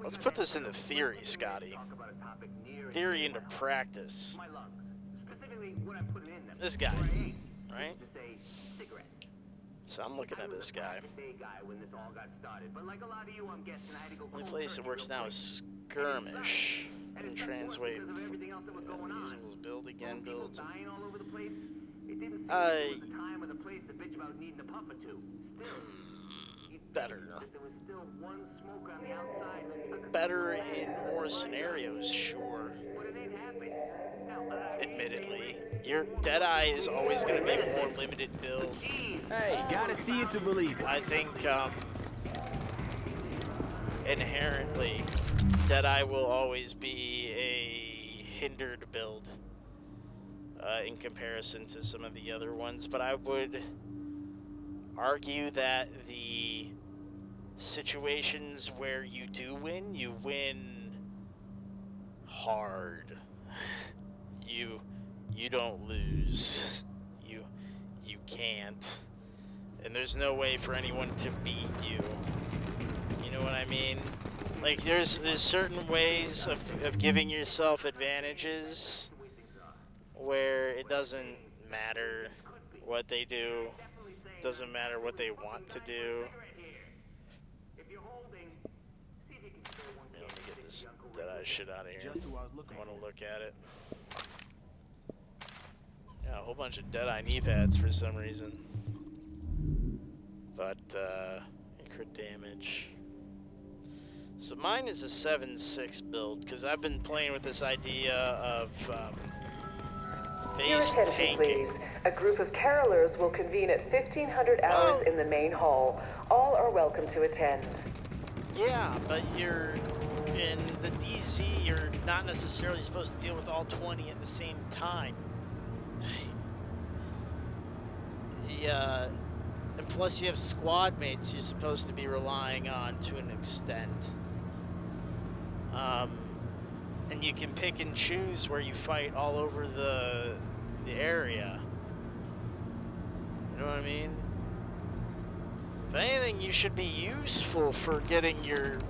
Let's put this into theory, Scotty. Theory into practice. This guy, right? So I'm looking at this guy. The only place it works now is skirmish. And translate. Build again, build. Better. Better in more scenarios, sure. Admittedly. Your Deadeye is always going to be a more limited build. Hey, gotta see it to believe it. I think inherently Deadeye will always be a hindered build in comparison to some of the other ones, but I would argue that the situations where you do win, you win hard. You don't lose. You can't. And there's no way for anyone to beat you. You know what I mean? Like, there's certain ways of giving yourself advantages where it doesn't matter what they do. It doesn't matter what they want to do. Let me get this Deadeye shit out of here. I want to look at it. Yeah, a whole bunch of Deadeye knee pads for some reason. But, crit damage. So mine is a 7-6 build, because I've been playing with this idea of phase Your attention, tanking. please. A group of carolers will convene at 1500 hours in the main hall. All are welcome to attend. Yeah, but you're in the DZ, you're not necessarily supposed to deal with all 20 at the same time. Yeah, and plus you have squad mates you're supposed to be relying on to an extent. And you can pick and choose where you fight all over the area. You know what I mean? If anything, you should be useful for getting your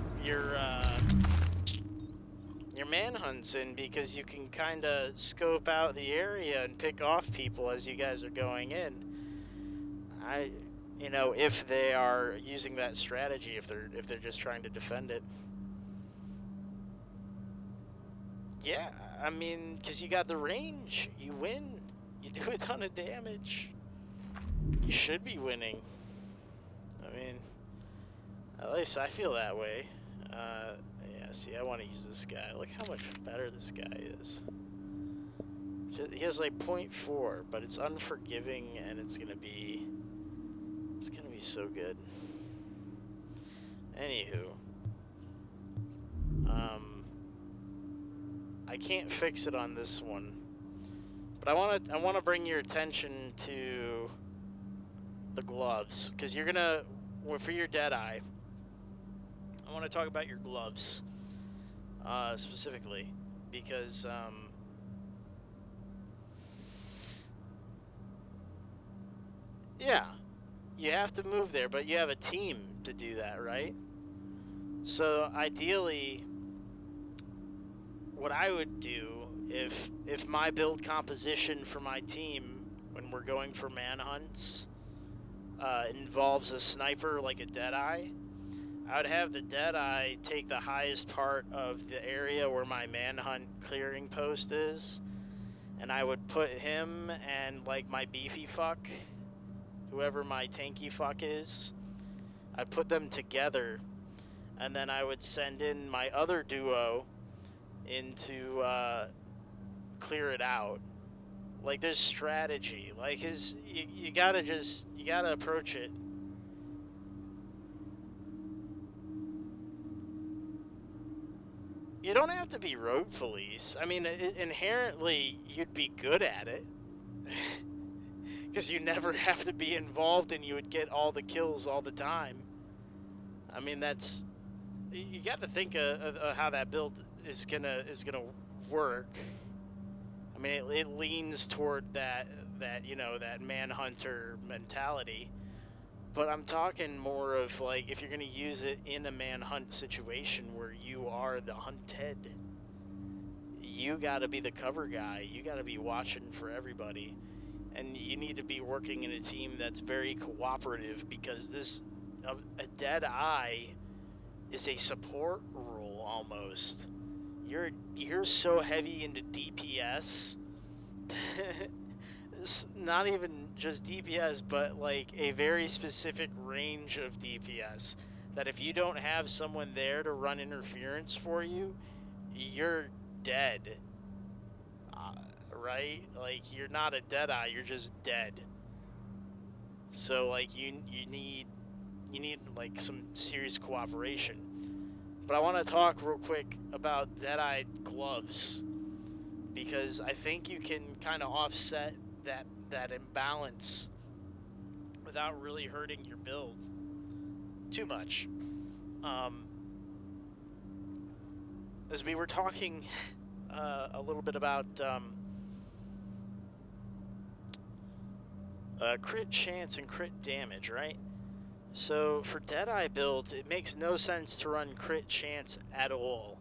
manhunts in, because you can kind of scope out the area and pick off people as you guys are going in. You know, if they are using that strategy, if they're just trying to defend it. Yeah, I mean, because you got the range, you win. You do a ton of damage. You should be winning. I mean, at least I feel that way. Yeah, see, I want to use this guy. Look how much better this guy is. He has like 0.4, but it's unforgiving, and it's gonna be so good. Anywho, I can't fix it on this one, but I want to bring your attention to the gloves, because you're gonna, for your Deadeye, I want to talk about your gloves specifically, because yeah, you have to move there, but you have a team to do that, right? So ideally, what I would do if my build composition for my team when we're going for manhunts involves a sniper like a Deadeye, I would have the Deadeye take the highest part of the area where my manhunt clearing post is, and I would put him and like my beefy fuck, whoever my tanky fuck is, I'd put them together, and then I would send in my other duo into clear it out. Like, there's strategy. Like, you gotta approach it. You don't have to be rogue police. I mean, inherently, you'd be good at it. Because you never have to be involved and you would get all the kills all the time. I mean, that's... You gotta think of how that build is gonna work. I mean, it leans toward that manhunter mentality. But I'm talking more of, like, if you're going to use it in a manhunt situation where you are the hunted, you got to be the cover guy. You got to be watching for everybody. And you need to be working in a team that's very cooperative, because a Deadeye is a support role almost. You're so heavy into DPS. It's not even just DPS, but like a very specific range of DPS, that if you don't have someone there to run interference for you, you're dead. Right? Like, you're not a Deadeye, you're just dead. So like you need like some serious cooperation. But I want to talk real quick about Deadeye gloves, because I think you can kind of offset that imbalance without really hurting your build too much. As we were talking a little bit about crit chance and crit damage, right? So for Deadeye builds, it makes no sense to run crit chance at all.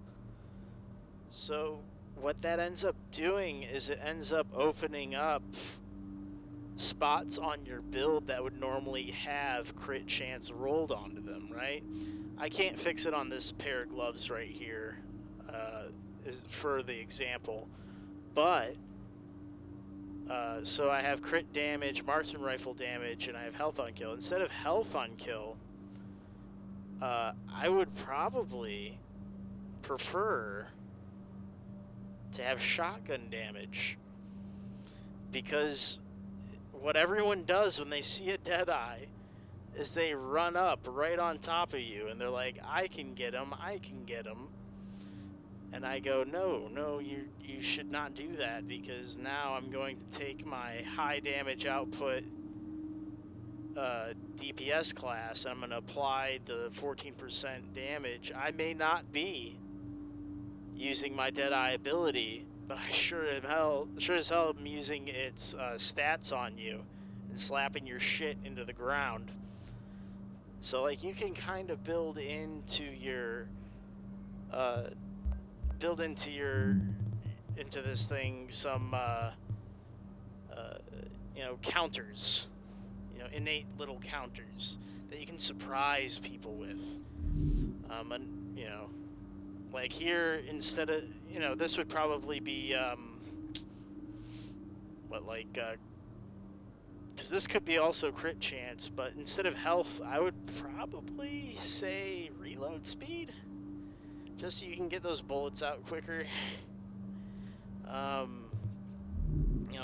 So what that ends up doing is it ends up opening up spots on your build that would normally have crit chance rolled onto them, right? I can't fix it on this pair of gloves right here for the example, but so I have crit damage, marksman rifle damage, and I have health on kill. Instead of health on kill, I would probably prefer to have shotgun damage, because what everyone does when they see a Deadeye is they run up right on top of you and they're like, I can get him. And I go, no, you should not do that, because now I'm going to take my high damage output DPS class and I'm going to apply the 14% damage. I may not be using my Deadeye ability, but I sure as hell am using its stats on you and slapping your shit into the ground. So like, you can kind of build into this thing some counters, innate little counters that you can surprise people with. And like here, instead of, this would probably be, because this could be also crit chance, but instead of health, I would probably say reload speed, just so you can get those bullets out quicker.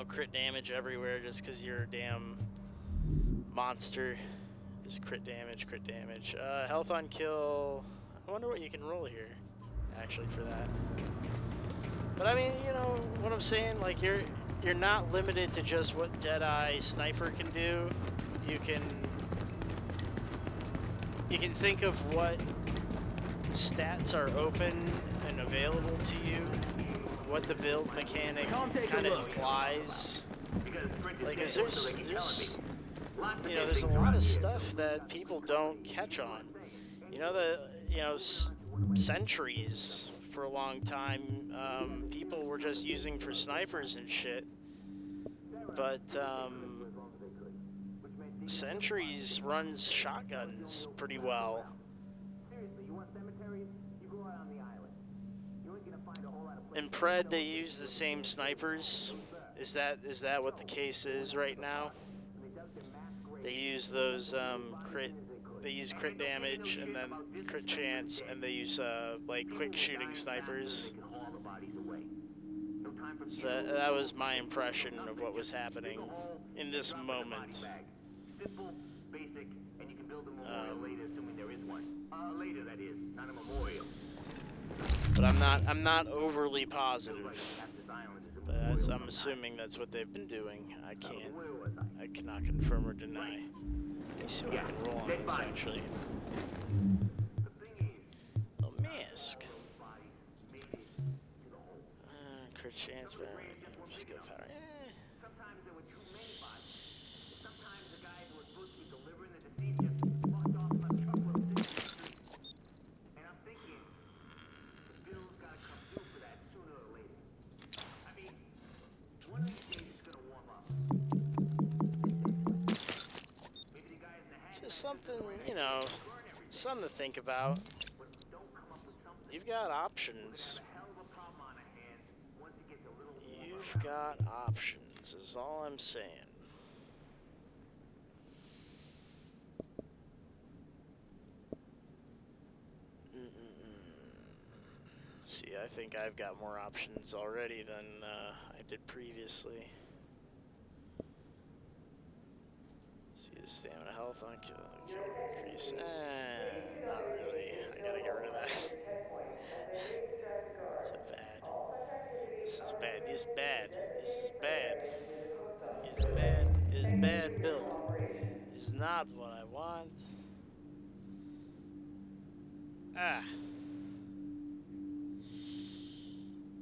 Crit damage everywhere, just because you're a damn monster. Just crit damage. Health on kill. I wonder what you can roll here, actually, for that. But I mean, what I'm saying, like, you're not limited to just what Deadeye Sniper can do. You can think of what stats are open and available to you, what the build mechanic kind of implies. Like, there's a lot of stuff that people don't catch on. Sentries, for a long time, people were just using for snipers and shit. But Sentries runs shotguns pretty well. In Pred, they use the same snipers. Is that what the case is right now? They use those crit. They use crit damage and then crit chance, and they use like quick shooting snipers. So that was my impression of what was happening in this moment. Simple, basic, and you can build a memorial later, assuming there is one. Later, that is, not a memorial. But I'm not overly positive. But I'm assuming that's what they've been doing. I cannot confirm or deny. Let me see what I can roll on this actually. Oh, mask. Crit chance, but skill power. Sometimes there were too many bodies. Sometimes the guys who were supposed to be delivering the deceased just fucked off on a truckload sitting in the street. And I'm thinking, the bill's gotta come due for that sooner or later. I mean, one of these days it's gonna warm up. Maybe the guys in the hat. Just something, you know, something to think about. You've got options. You've got options, is all I'm saying. See, I think I've got more options already than I did previously. See the stamina health on kill increase. Not really. I gotta get rid of that. So bad. This is bad. This is bad. This is bad. This is bad. This is bad build. This is not what I want. Ah.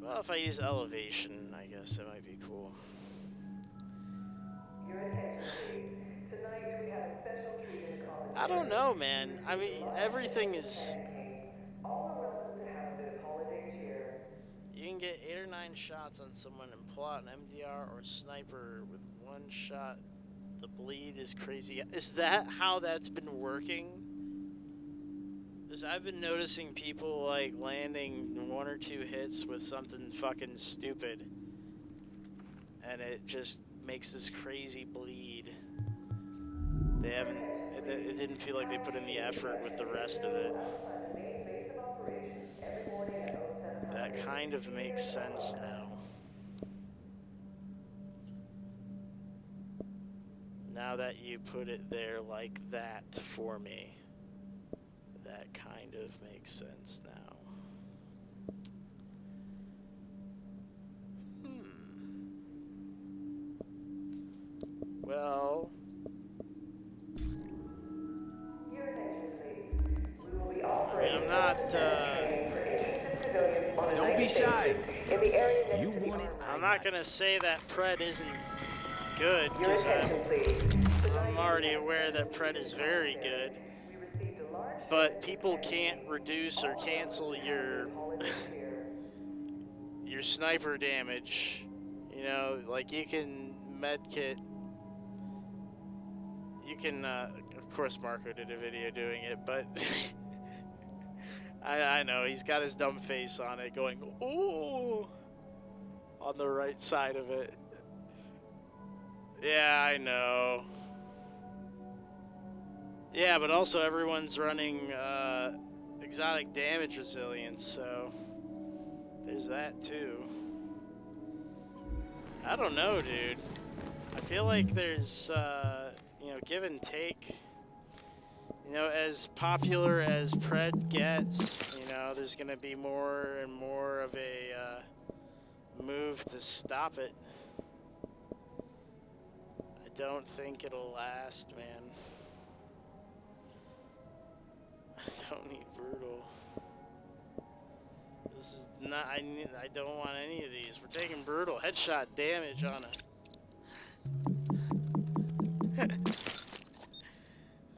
Well, if I use elevation, I guess it might be cool. Your attention, please. Tonight we have a special treat in the commissary. I don't know, man. I mean, everything is... All are welcome to have a bit of holiday cheer. You can get 8 or 9 shots on someone and pull out an MDR or sniper with 1 shot. The bleed is crazy. Is that how that's been working? Because I've been noticing people like landing 1 or 2 hits with something fucking stupid. And it just makes this crazy bleed. They haven't... It didn't feel like they put in the effort with the rest of it. That kind of makes sense now. Now that you put it there like that for me, that kind of makes sense now. Well... I mean, I'm not, Don't be shy. You want it. I'm not gonna say that Pred isn't good, because I'm already aware that Pred is very good. But people can't reduce or cancel your your sniper damage. You know, like you can medkit. You can, of course, Marco did a video doing it, but I know he's got his dumb face on it, going ooh on the right side of it. Yeah, I know. Yeah, but also everyone's running exotic damage resilience, so there's that too. I don't know, dude. I feel like there's, you know, give and take. You know, as popular as Pred gets, you know, there's going to be more and more of a move to stop it. I don't think it'll last, man. I don't need brutal. This is not, I don't want any of these. We're taking brutal headshot damage on a...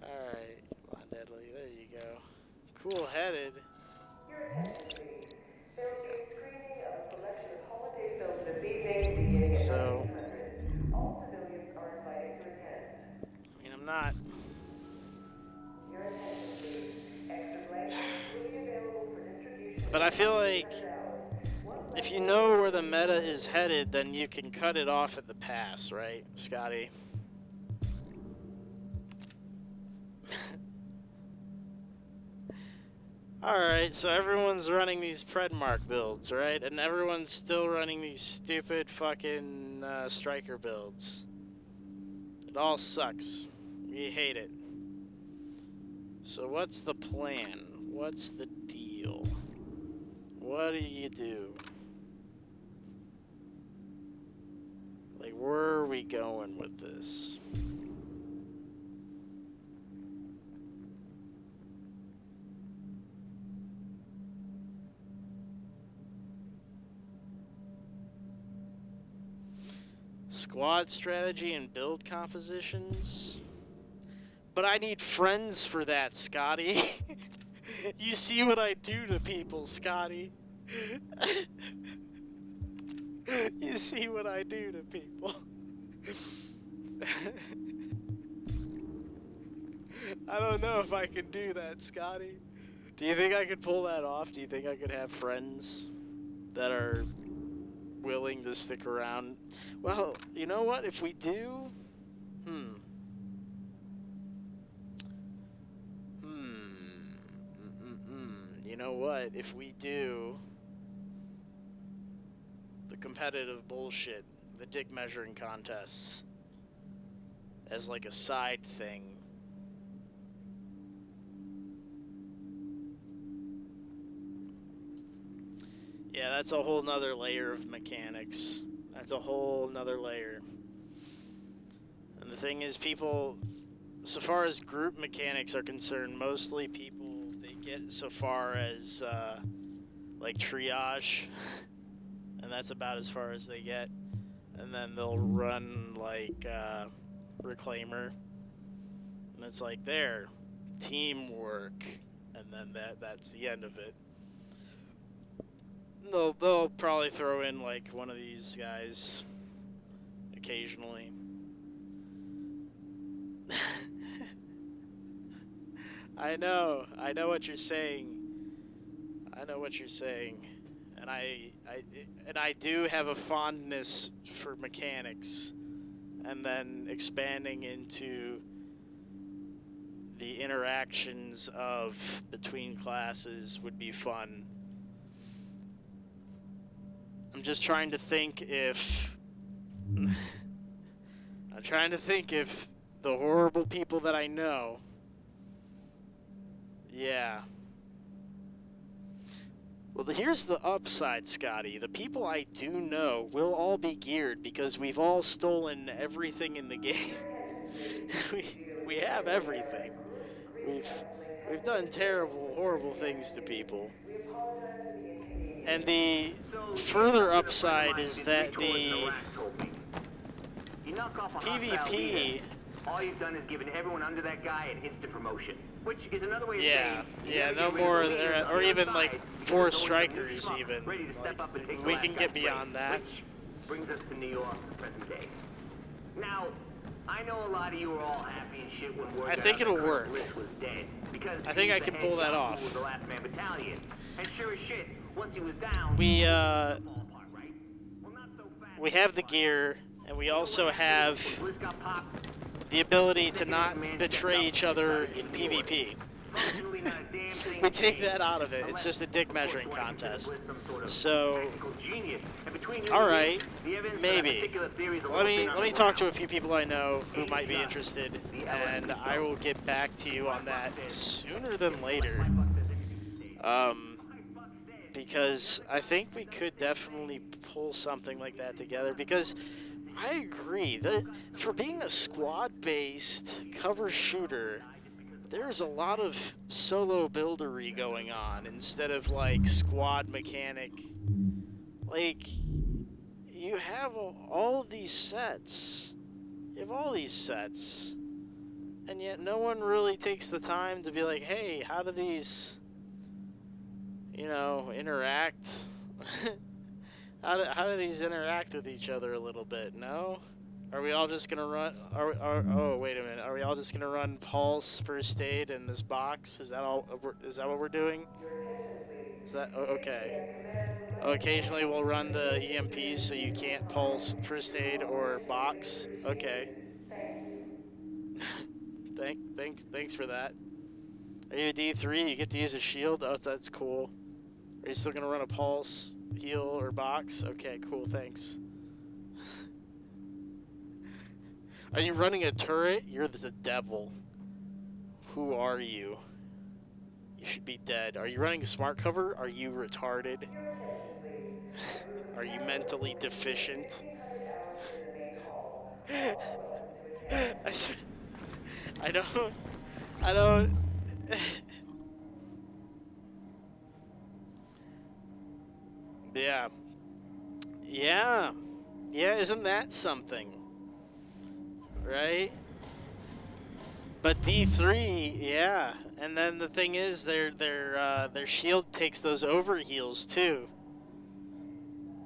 Alright, come on, Deadly, there you go. Cool-headed. Your attention, please. There So, 600. All civilians are invited to attend. I mean, I'm not. Your attention, please. Extra blankets will be available for distribution. But I feel in like 300 hours. One if you know where the meta is headed, then you can cut it off at the pass, right, Scotty? Alright, so everyone's running these Predmark builds, right? And everyone's still running these stupid fucking striker builds. It all sucks. We hate it. So what's the plan? What's the deal? What do you do? Like, where are we going with this? Squad strategy and build compositions? But I need friends for that, Scotty. You see what I do to people, Scotty. You see what I do to people. I don't know if I can do that, Scotty. Do you think I could pull that off? Do you think I could have friends that are willing to stick around? Well, you know what? If we do... You know what? If we do the competitive bullshit, the dick measuring contests, as like a side thing, yeah, that's a whole nother layer of mechanics. That's a whole nother layer. And the thing is, people, so far as group mechanics are concerned, mostly people, they get so far as, like, triage. And that's about as far as they get. And then they'll run, like, Reclaimer. And it's like, there, teamwork. And then that's the end of it. They'll probably throw in, like, one of these guys occasionally. I know what you're saying. I know what you're saying. And I do have a fondness for mechanics. And then expanding into the interactions of between classes would be fun. I'm just trying to think if... I'm trying to think if the horrible people that I know... Yeah. Well, here's the upside, Scotty. The people I do know will all be geared because we've all stolen everything in the game. we have everything. We've done terrible, horrible things to people. And the further upside is that the PvP... All you've done is given everyone under that guy an instant promotion, which is another way of yeah, saying... Yeah, no more, or even like 4 strikers even. Like, we can get beyond that. Which brings us to New York, the present day. Now, I know a lot of you are all happy and shit when word I think it'll work. was dead, because I think I can pull that off. was the last man battalion. And sure as shit, once he was down... We have the gear, and we also have the ability to not betray each other in PvP. We take that out of it. It's just a dick measuring contest. So, alright, maybe. Let me talk to a few people I know who might be interested, and I will get back to you on that sooner than later. Because I think we could definitely pull something like that together, because I agree that for being a squad-based cover shooter, there's a lot of solo buildery going on instead of like squad mechanic. Like, you have all of these sets. You have all these sets. And yet no one really takes the time to be like, hey, how do these, you know, interact? How do these interact with each other a little bit? No? Are we all just gonna run? Oh, wait a minute. Are we all just gonna run pulse first aid in this box? Is that all? Is that what we're doing? Is that okay? Oh, occasionally we'll run the EMPs so you can't pulse first aid or box. Okay. Thanks for that. Are you a D3? You get to use a shield? Oh, that's cool. Are you still gonna run a pulse, heal, or box? Okay, cool, thanks. Are you running a turret? You're the devil. Who are you? You should be dead. Are you running smart cover? Are you retarded? Are you mentally deficient? I swear, I don't. I don't. Yeah. Yeah. Yeah, isn't that something? Right? But D3, yeah. And then the thing is their shield takes those overheals too.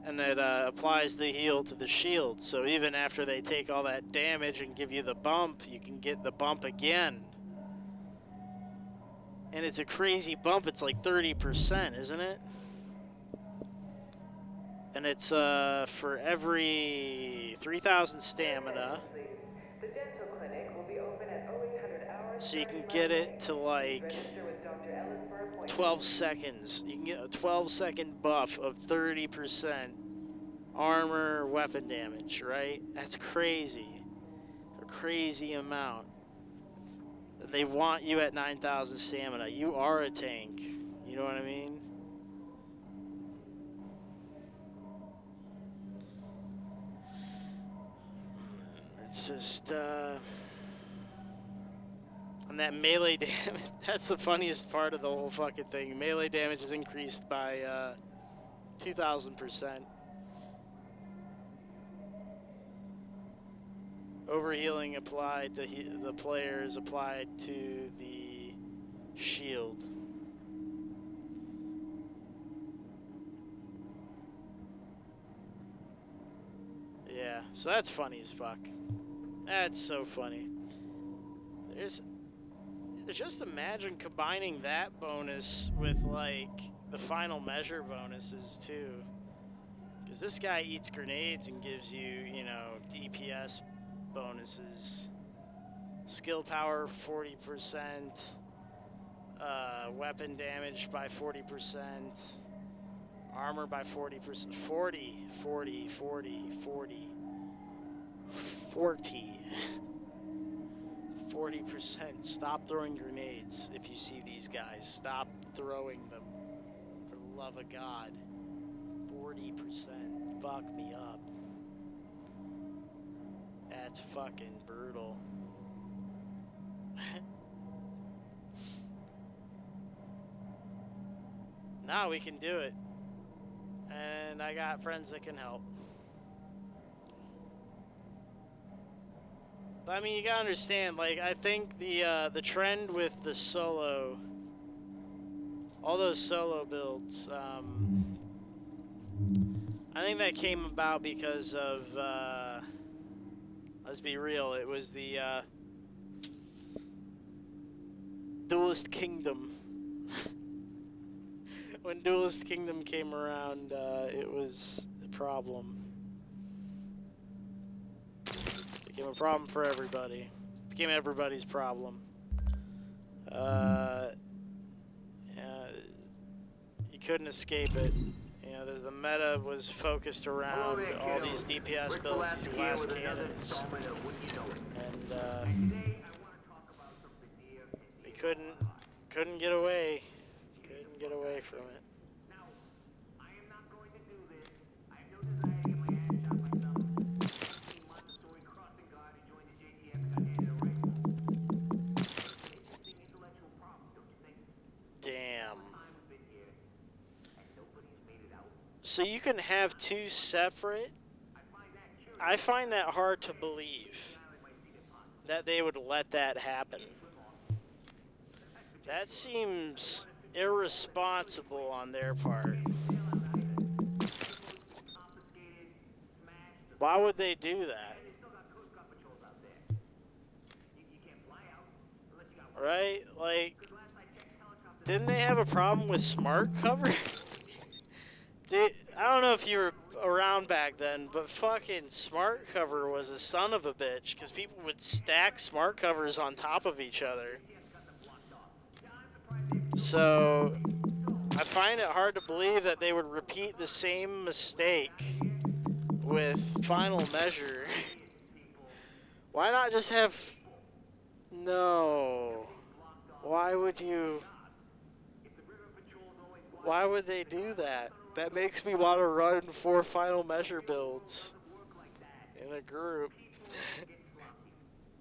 And it applies the heal to the shield. So even after they take all that damage and give you the bump, you can get the bump again. And it's a crazy bump. It's like 30%, isn't it? And it's for every 3,000 stamina. The dental clinic will be open at 0800 hours. So you can get it to like Register with Dr. Ellis for appointment. 12 seconds. You can get a 12-second buff of 30% armor weapon damage, right? That's crazy. It's a crazy amount. And they want you at 9,000 stamina. You are a tank. You know what I mean? It's just, and that melee damage, that's the funniest part of the whole fucking thing. Melee damage is increased by 2,000%. Overhealing applied to the player is applied to the shield. Yeah, so that's funny as fuck. That's so funny. Just imagine combining that bonus with, like, the final measure bonuses, too. Because this guy eats grenades and gives you, you know, DPS bonuses. Skill power 40%. Weapon damage by 40%. Armor by 40%. 40%. Stop throwing grenades if you see these guys. Stop throwing them. For the love of God. 40%. Fuck me up. That's fucking brutal. Now we can do it. And I got friends that can help. But I mean, you gotta understand, like, I think the trend with the solo, all those solo builds, I think that came about because of, let's be real, it was the Duelist Kingdom. When Duelist Kingdom came around, it was a problem. Became a problem for everybody. Became everybody's problem. You couldn't escape it. You know, the meta was focused around all these DPS builds, these glass cannons, and we couldn't get away. Couldn't get away from it. Damn. So you can have two separate? I find that hard to believe that they would let that happen. That seems irresponsible on their part. Why would they do that? Right? Like, didn't they have a problem with smart cover? Dude, I don't know if you were around back then, but fucking smart cover was a son of a bitch because people would stack smart covers on top of each other. So I find it hard to believe that they would repeat the same mistake with final measure. Why not just have... No. Why would you... Why would they do that? That makes me want to run 4 final measure builds in a group.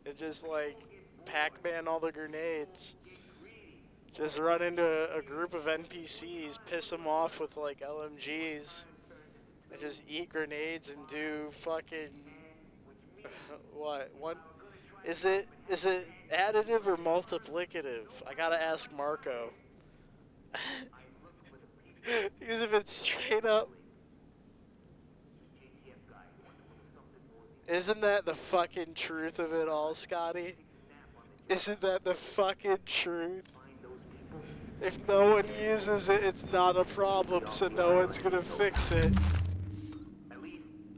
And just like Pac-Man all the grenades. Just run into a group of NPCs, piss them off with like LMGs, and just eat grenades and do fucking what? One is it additive or multiplicative? I gotta ask Marco. Because if it's straight up, isn't that the fucking truth of it all, Scotty? Isn't that the fucking truth? If no one uses it, it's not a problem, so no one's gonna fix it.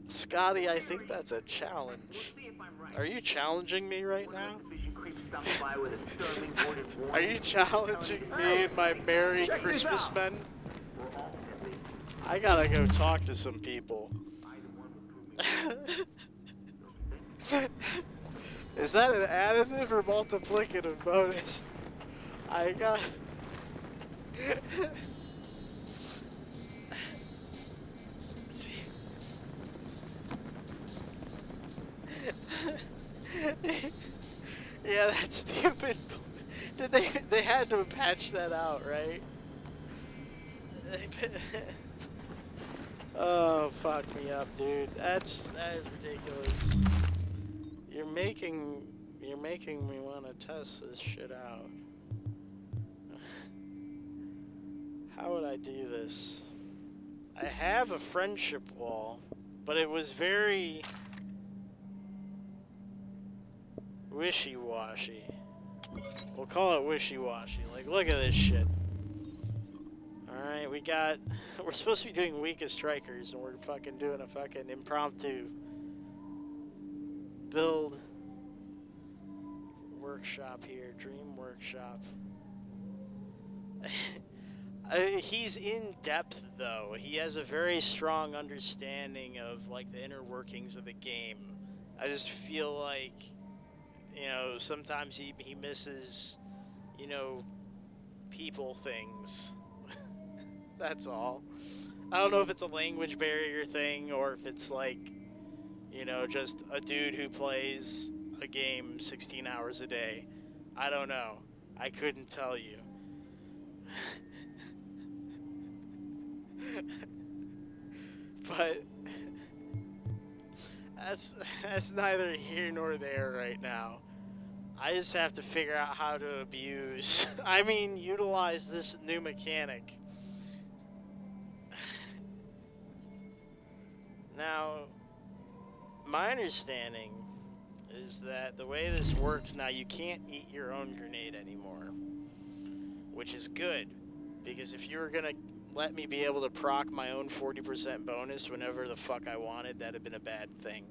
Scotty, I think that's a challenge. Are you challenging me right now? Are you challenging me and my Merry Christmas men? I gotta go talk to some people. Is that an additive or multiplicative bonus? I got... See. Yeah, that's stupid. Did they had to patch that out, right? Oh, fuck me up, dude. That is ridiculous. You're making me want to test this shit out. How would I do this? I have a friendship wall, but it was very wishy-washy. We'll call it wishy-washy. Like, look at this shit. Alright, we're supposed to be doing weakest strikers, and we're fucking doing a fucking impromptu build workshop here, dream workshop. He's in depth, though. He has a very strong understanding of, like, the inner workings of the game. I just feel like, you know, sometimes he misses, you know, people things. That's all. I don't know if it's a language barrier thing or if it's, like, you know, just a dude who plays a game 16 hours a day. I don't know. I couldn't tell you. But that's neither here nor there right now. I just have to figure out how to utilize this new mechanic. Now, my understanding is that the way this works now, you can't eat your own grenade anymore, which is good, because if you were gonna let me be able to proc my own 40% bonus whenever the fuck I wanted, that'd have been a bad thing.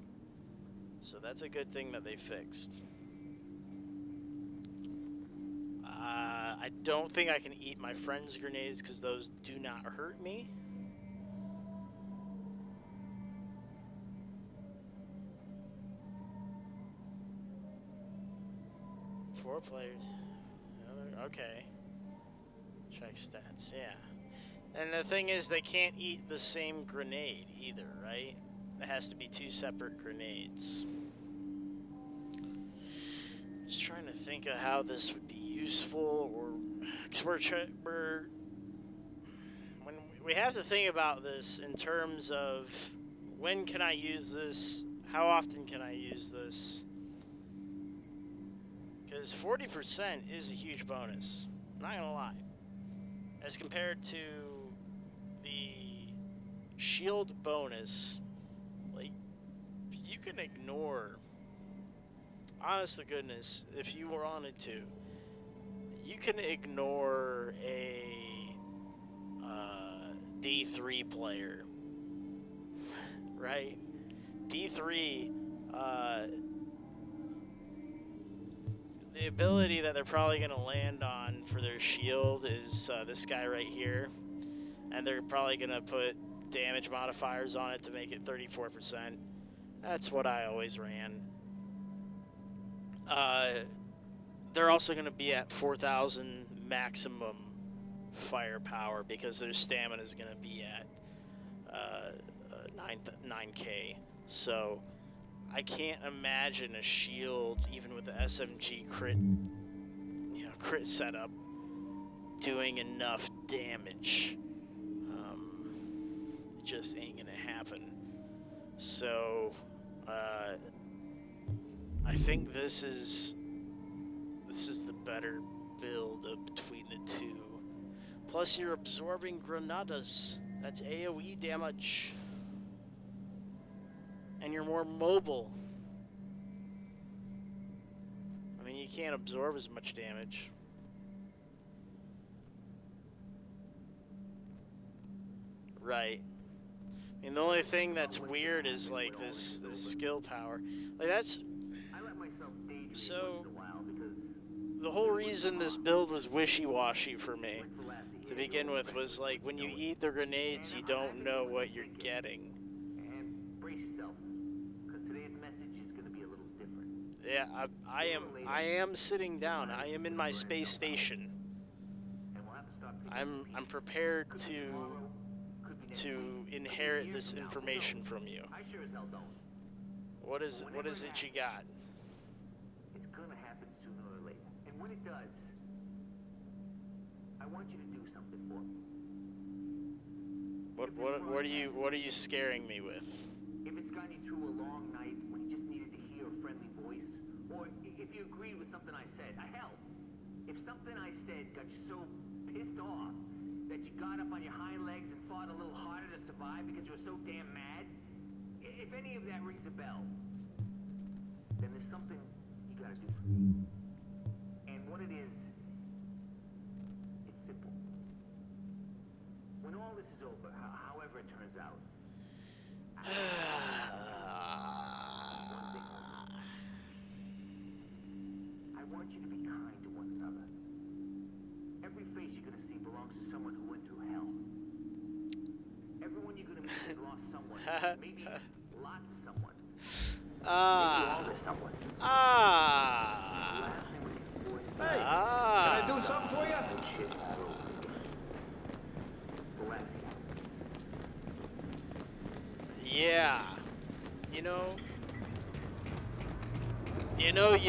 So that's a good thing that they fixed. I don't think I can eat my friends' grenades because those do not hurt me. Four players. Okay. Check stats, yeah. And the thing is, they can't eat the same grenade either, right? It has to be 2 separate grenades. Just trying to think of how this would be useful, or because when we have to think about this in terms of when can I use this, how often can I use this? Because 40% is a huge bonus. Not gonna lie. As compared to the shield bonus, like, you can ignore, honest to goodness, if you wanted to, you can ignore a D3 player, right? D3, the ability that they're probably going to land on for their shield is this guy right here. And they're probably going to put damage modifiers on it to make it 34%. That's what I always ran. They're also going to be at 4,000 maximum firepower because their stamina is going to be at 9K. So I can't imagine a shield, even with the SMG crit, crit setup, doing enough damage. It just ain't gonna happen. So I think this is the better build between the two. Plus, you're absorbing granadas. That's AoE damage. And you're more mobile. I mean, you can't absorb as much damage. Right. I mean, the only thing that's weird is, like, this skill power. Like, that's... So, the whole reason this build was wishy-washy for me, to begin with, was, like, when you eat the grenades, you don't know what you're getting. Yeah, I am sitting down. I am in my space station. I'm prepared to inherit this information from you. What is it you got? It's gonna happen sooner or later. And when it does, I want you to do something for me. What are you scaring me with? If it's gotten you through a long night when you just needed to hear a friendly voice, or if you agree with something I said, hell, if something I said got you so pissed off that you got up on your hind legs and fought a little harder to survive because you were so damn mad, if any of that rings a bell, then there's something you gotta do for me. And what it is, it's simple. When all this is over, however it turns out, I want you to be kind to one another. Every face you're gonna see belongs to someone who went through hell. Everyone you're gonna meet has lost someone, maybe lots of someone. Maybe all of someone. Hey, can I do something for you? Yeah. You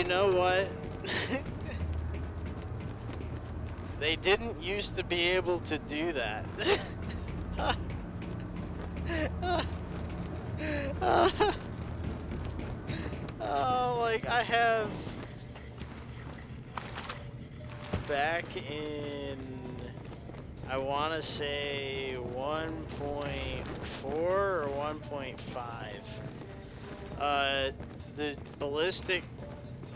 know what? They didn't used to be able to do that. Oh, like I have back in, I want to say 1.4 or 1.5.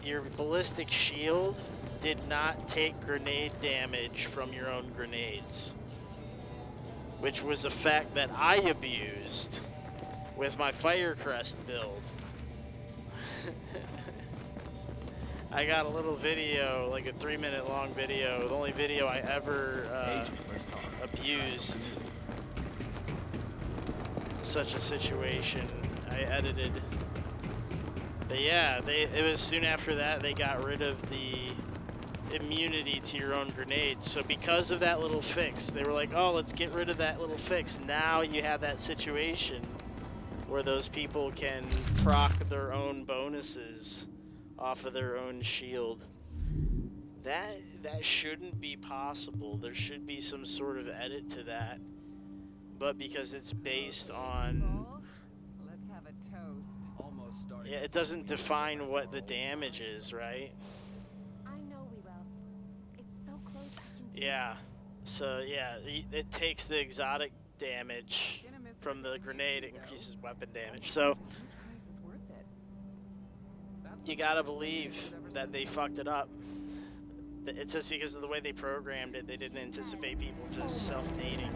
Your ballistic shield did not take grenade damage from your own grenades, which was a fact that I abused with my Firecrest build. I got a little video, like a 3-minute long video, the only video I ever abused such a situation. I edited. But yeah, it was soon after that they got rid of the immunity to your own grenades. So because of that little fix, they were like, oh, let's get rid of that little fix. Now you have that situation where those people can proc their own bonuses off of their own shield. That shouldn't be possible. There should be some sort of edit to that. But because it's based on... Let's have a toast. Almost started. Yeah, it doesn't define what the damage is, right? I know we will. It's so close to continue. Yeah. So, yeah, it takes the exotic damage from the grenade. It increases weapon damage. So, you gotta believe that they fucked it up. It's just because of the way they programmed it. They didn't anticipate people just self-nading.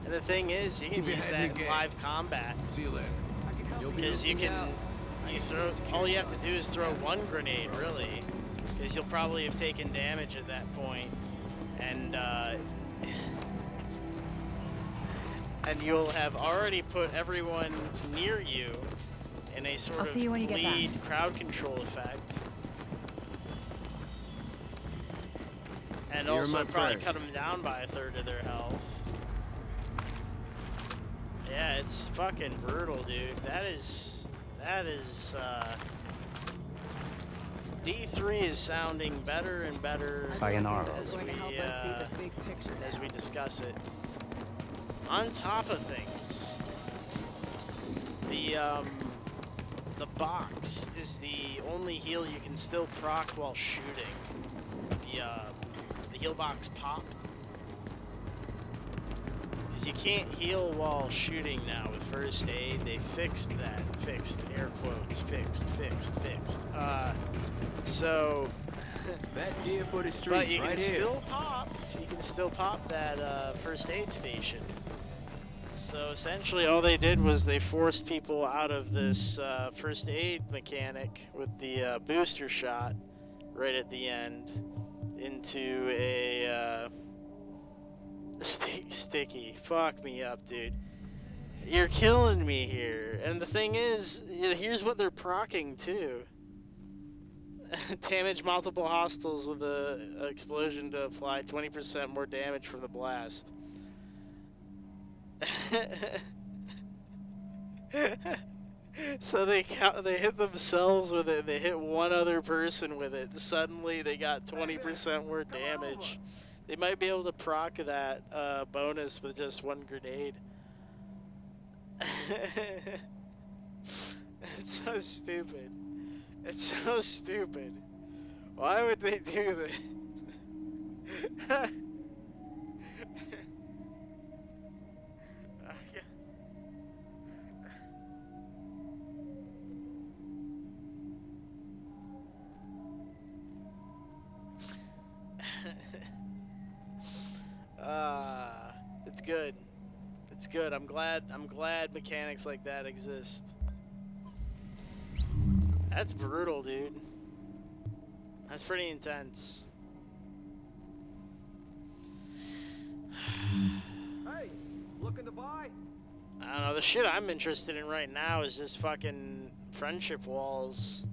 And the thing is, you can use that in live combat. See you later. Because you throw, all you have to do is throw one grenade, really. Because you'll probably have taken damage at that point. And, and you'll have already put everyone near you in a sort of lead crowd control effect. And also probably cut them down by a third of their health. Yeah, it's fucking brutal, dude. That is, D3 is sounding better and better as we discuss it. On top of things, the box is the only heal you can still proc while shooting. The heal box pop. Because you can't heal while shooting now with first aid. They fixed that. Fixed. Air quotes. Fixed. So... That's gear for the streets, but you can still pop. You can still pop that first aid station. So essentially all they did was they forced people out of this first aid mechanic with the booster shot right at the end into a... sticky. Fuck me up, dude. You're killing me here. And the thing is, here's what they're proccing too. Damage multiple hostiles with a explosion to apply 20% more damage from the blast. So they hit themselves with it. They hit one other person with it. Suddenly they got 20% more damage. They might be able to proc that bonus with just one grenade. It's so stupid. It's so stupid. Why would they do this? It's good. It's good. I'm glad mechanics like that exist. That's brutal, dude. That's pretty intense. Hey, looking to buy? I don't know. The shit I'm interested in right now is just fucking friendship walls.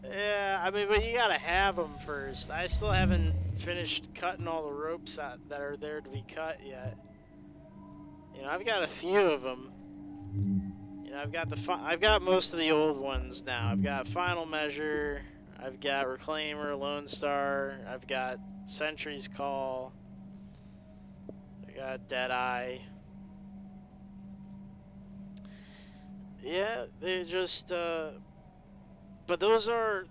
Yeah, I mean, but you gotta have them first. I still haven't finished cutting all the ropes out that are there to be cut yet. You know, I've got a few of them. You know, I've got most of the old ones now. I've got Final Measure. I've got Reclaimer, Lone Star. I've got Sentry's Call. I got Deadeye. Yeah, they just but those are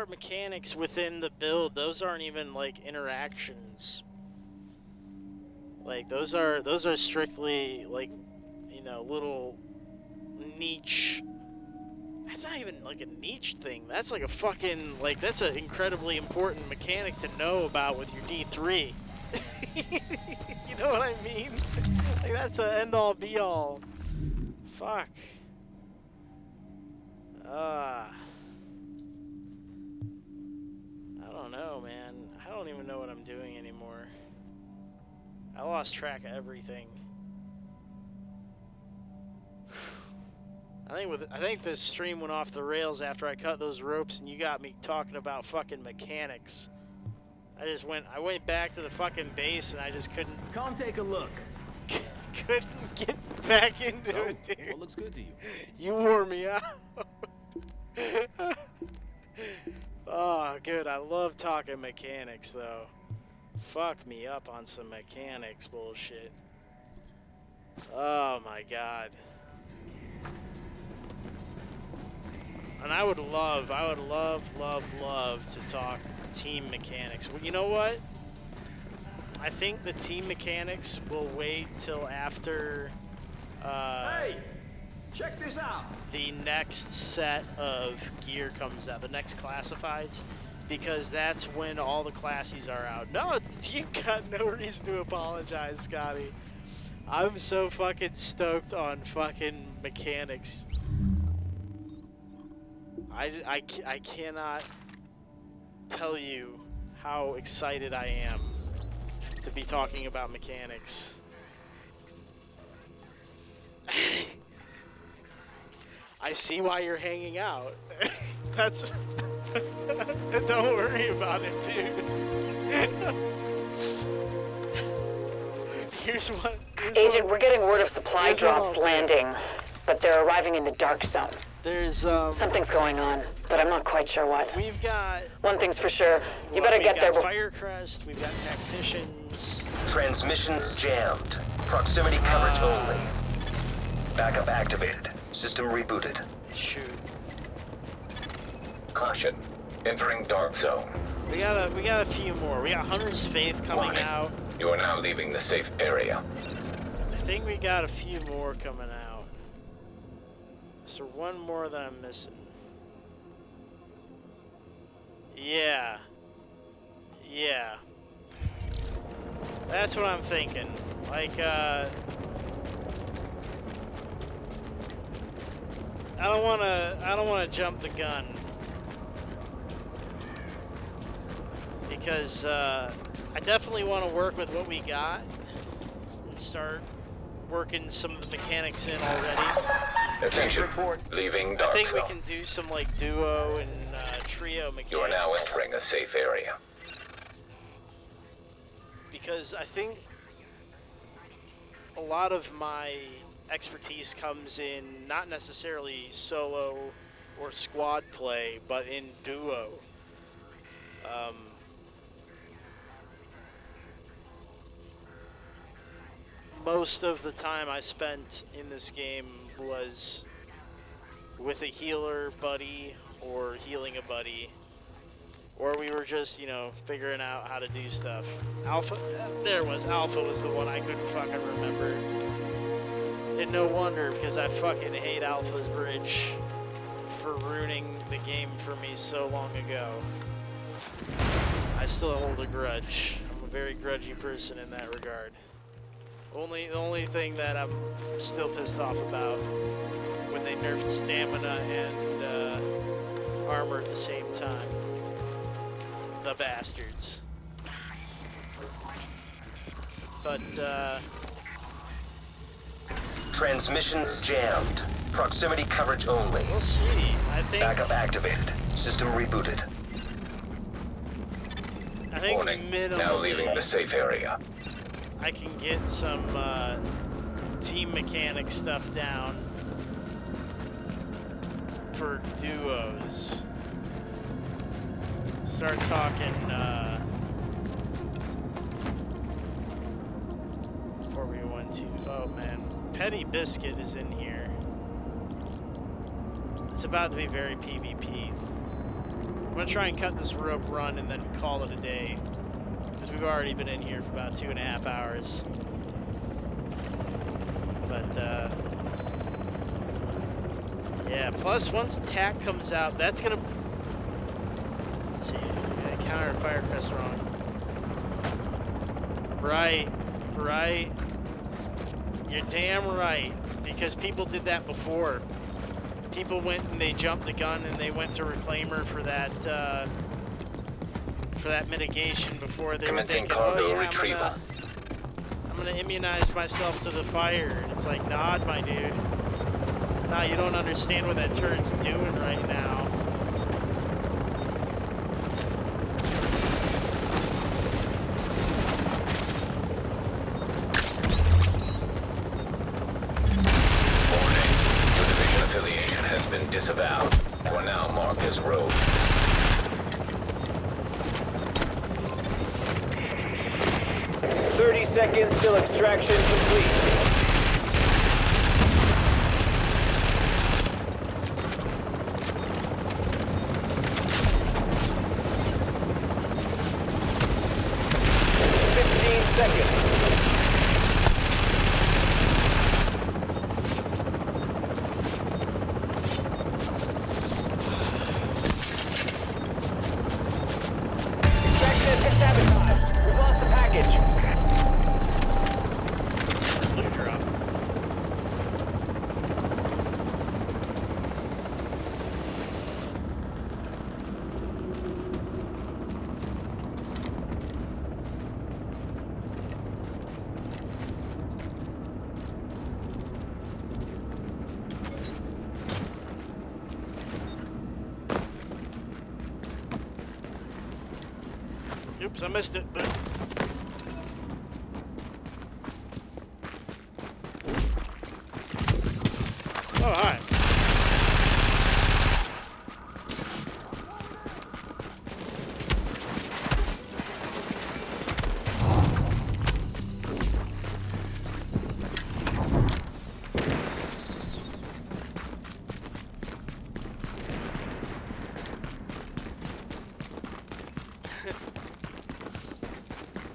mechanics within the build. Those aren't even like interactions. Like those are strictly like, you know, little niche. That's not even like a niche thing. That's like a fucking, like, that's an incredibly important mechanic to know about with your D3. You know what I mean? Like that's a end all be all. Fuck. I don't know, man. I don't even know what I'm doing anymore. I lost track of everything. I think this stream went off the rails after I cut those ropes and you got me talking about fucking mechanics. I went back to the fucking base and I just couldn't... Come take a look. Couldn't get back into it, dude. What looks good to you? You wore me out. Oh, good. I love talking mechanics, though. Fuck me up on some mechanics bullshit. Oh, my God. And I would love to talk team mechanics. Well, you know what? I think the team mechanics will wait till after Hey, check this out. the next set of gear comes out, the next classifieds, because that's when all the classies are out. No, you got no reason to apologize, Scotty. I'm so fucking stoked on fucking mechanics. I cannot tell you how excited I am to be talking about mechanics. I see why you're hanging out. That's... Don't worry about it, dude. Agent, we're getting word of supply drops landing, but they're arriving in the dark zone. There's, something's going on, but I'm not quite sure what. We've got... One thing's for sure. You better get there. We've got Firecrest, we've got Tacticians. Transmissions jammed. Proximity coverage only. Backup activated. System rebooted. Shoot. Caution. Entering dark zone. We got a few more. We got Hunter's Faith coming Warning. out. You are now leaving the safe area. I think we got a few more coming out. Is there one more that I'm missing? Yeah. Yeah. That's what I'm thinking. Like, I don't wanna jump the gun. Because, I definitely want to work with what we got and start working some of the mechanics in already. Attention. Leaving dark I think zone. we can do some like duo and trio mechanics. You are now entering a safe area. Because I think a lot of my expertise comes in not necessarily solo or squad play, but in duo. Most of the time I spent in this game was with a healer buddy or healing a buddy, or we were just, you know, figuring out how to do stuff. Alpha was the one I couldn't fucking remember. And no wonder, because I fucking hate Alpha's bridge for ruining the game for me so long ago. I still hold a grudge. I'm a very grudgy person in that regard. The only thing that I'm still pissed off about when they nerfed stamina and armor at the same time. The bastards. But, Transmissions jammed. Proximity coverage only. We'll see. I think... Backup activated. System rebooted. I think Warning. minimum... Now leaving the safe area. I can get some team mechanic stuff down for duos. Start talking 4v1-2. Oh man, Penny Biscuit is in here. It's about to be very PvP. I'm gonna try and cut this rope run and then call it a day. Because we've already been in here for about 2.5 hours. But, yeah, plus once TAC comes out, that's gonna... Let's see, I countered Firecrest wrong. Right. You're damn right. Because people did that before. People went and they jumped the gun and they went to Reclaimer for that, mitigation before they were thinking, cargo oh yeah, retrieval. I'm gonna immunize myself to the fire. And it's like, nod, my dude. Nah, you don't understand what that turret's doing right now. Warning. Your division affiliation has been disavowed. You are now marked as rogue. 30 seconds till extraction complete. seconds. Extraction has been sabotaged. We've lost the package. You drop. Oops, I missed it, but... Oh, hi.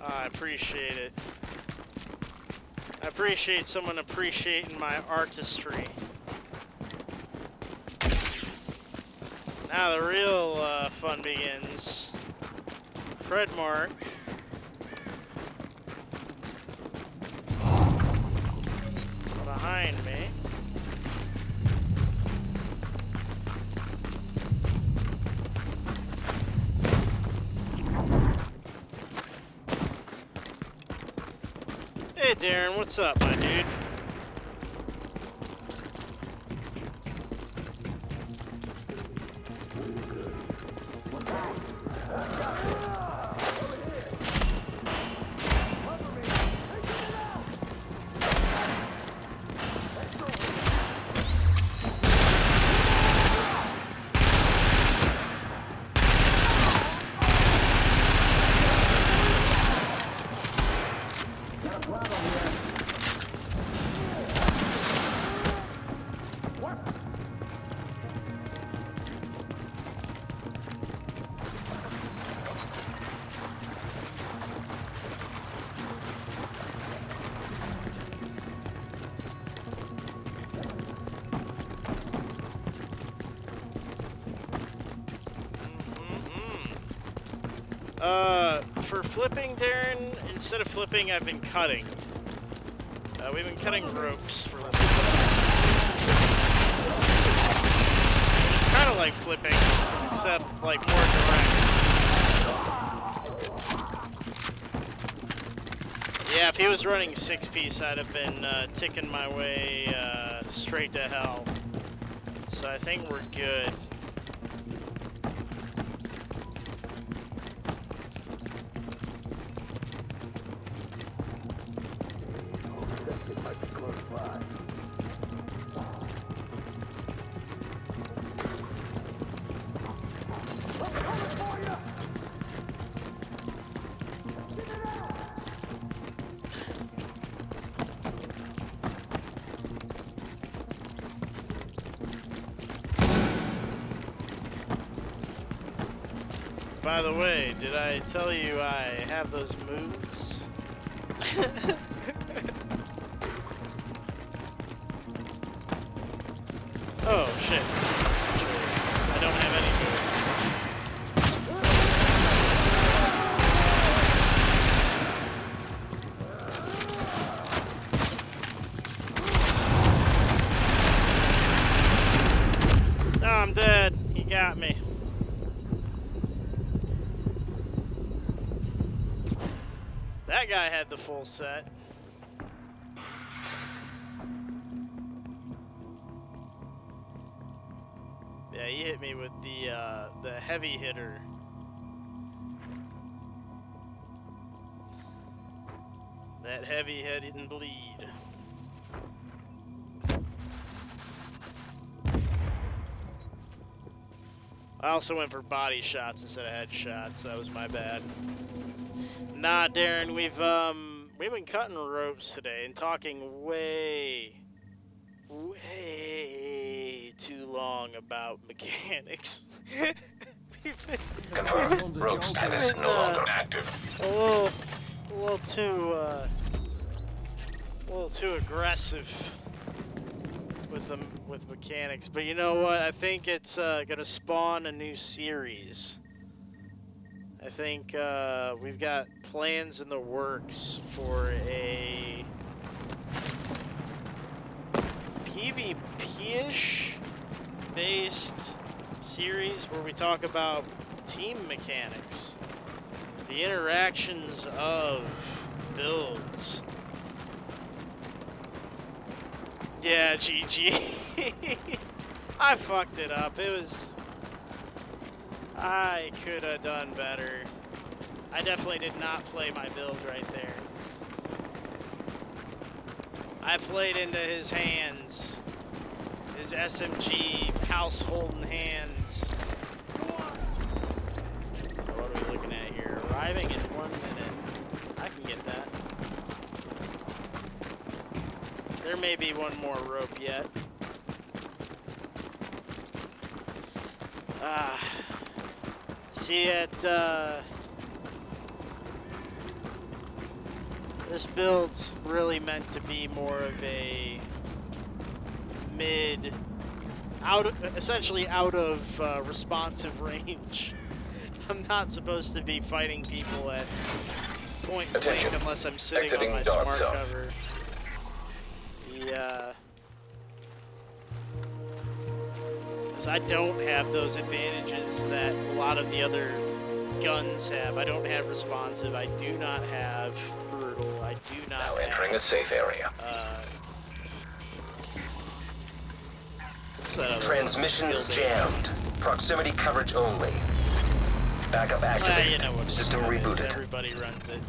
I appreciate it. I appreciate someone appreciating my artistry. Now the real fun begins. Tread mark. Behind me. Hey Darren, what's up, my dude? For flipping, Darren, instead of flipping, I've been cutting. We've been cutting ropes for... It's kind of like flipping, except, like, more direct. Yeah, if he was running 6-piece, I'd have been ticking my way straight to hell. So I think we're good. By the way, did I tell you I have those moves? Oh, shit. Actually, I don't have any moves. Oh, I'm dead. He got me. That guy had the full set. Yeah, he hit me with the heavy hitter. That heavy hit and bleed. I also went for body shots instead of headshots. That was my bad. Nah, Darren, we've been cutting ropes today and talking way too long about mechanics. Confirmed. Rope status no longer active. A a little too aggressive with them with mechanics. But you know what? I think it's gonna spawn a new series. I think we've got plans in the works for a PvP-ish based series where we talk about team mechanics, the interactions of builds. Yeah, GG. I fucked it up. I could have done better. I definitely did not play my build right there. I played into his hands. His SMG house holding hands. What are we looking at here? Arriving in 1 minute. I can get that. There may be one more rope yet. See it, this build's really meant to be more of a essentially out of responsive range. I'm not supposed to be fighting people at point blank unless I'm sitting on my smart cover. Because I don't have those advantages that a lot of the other guns have. I don't have responsive. I do not have brutal. I do not Now have, entering a safe area. Transmissions jammed. Proximity coverage only. Backup activated. You know what System rebooted. Everybody runs it.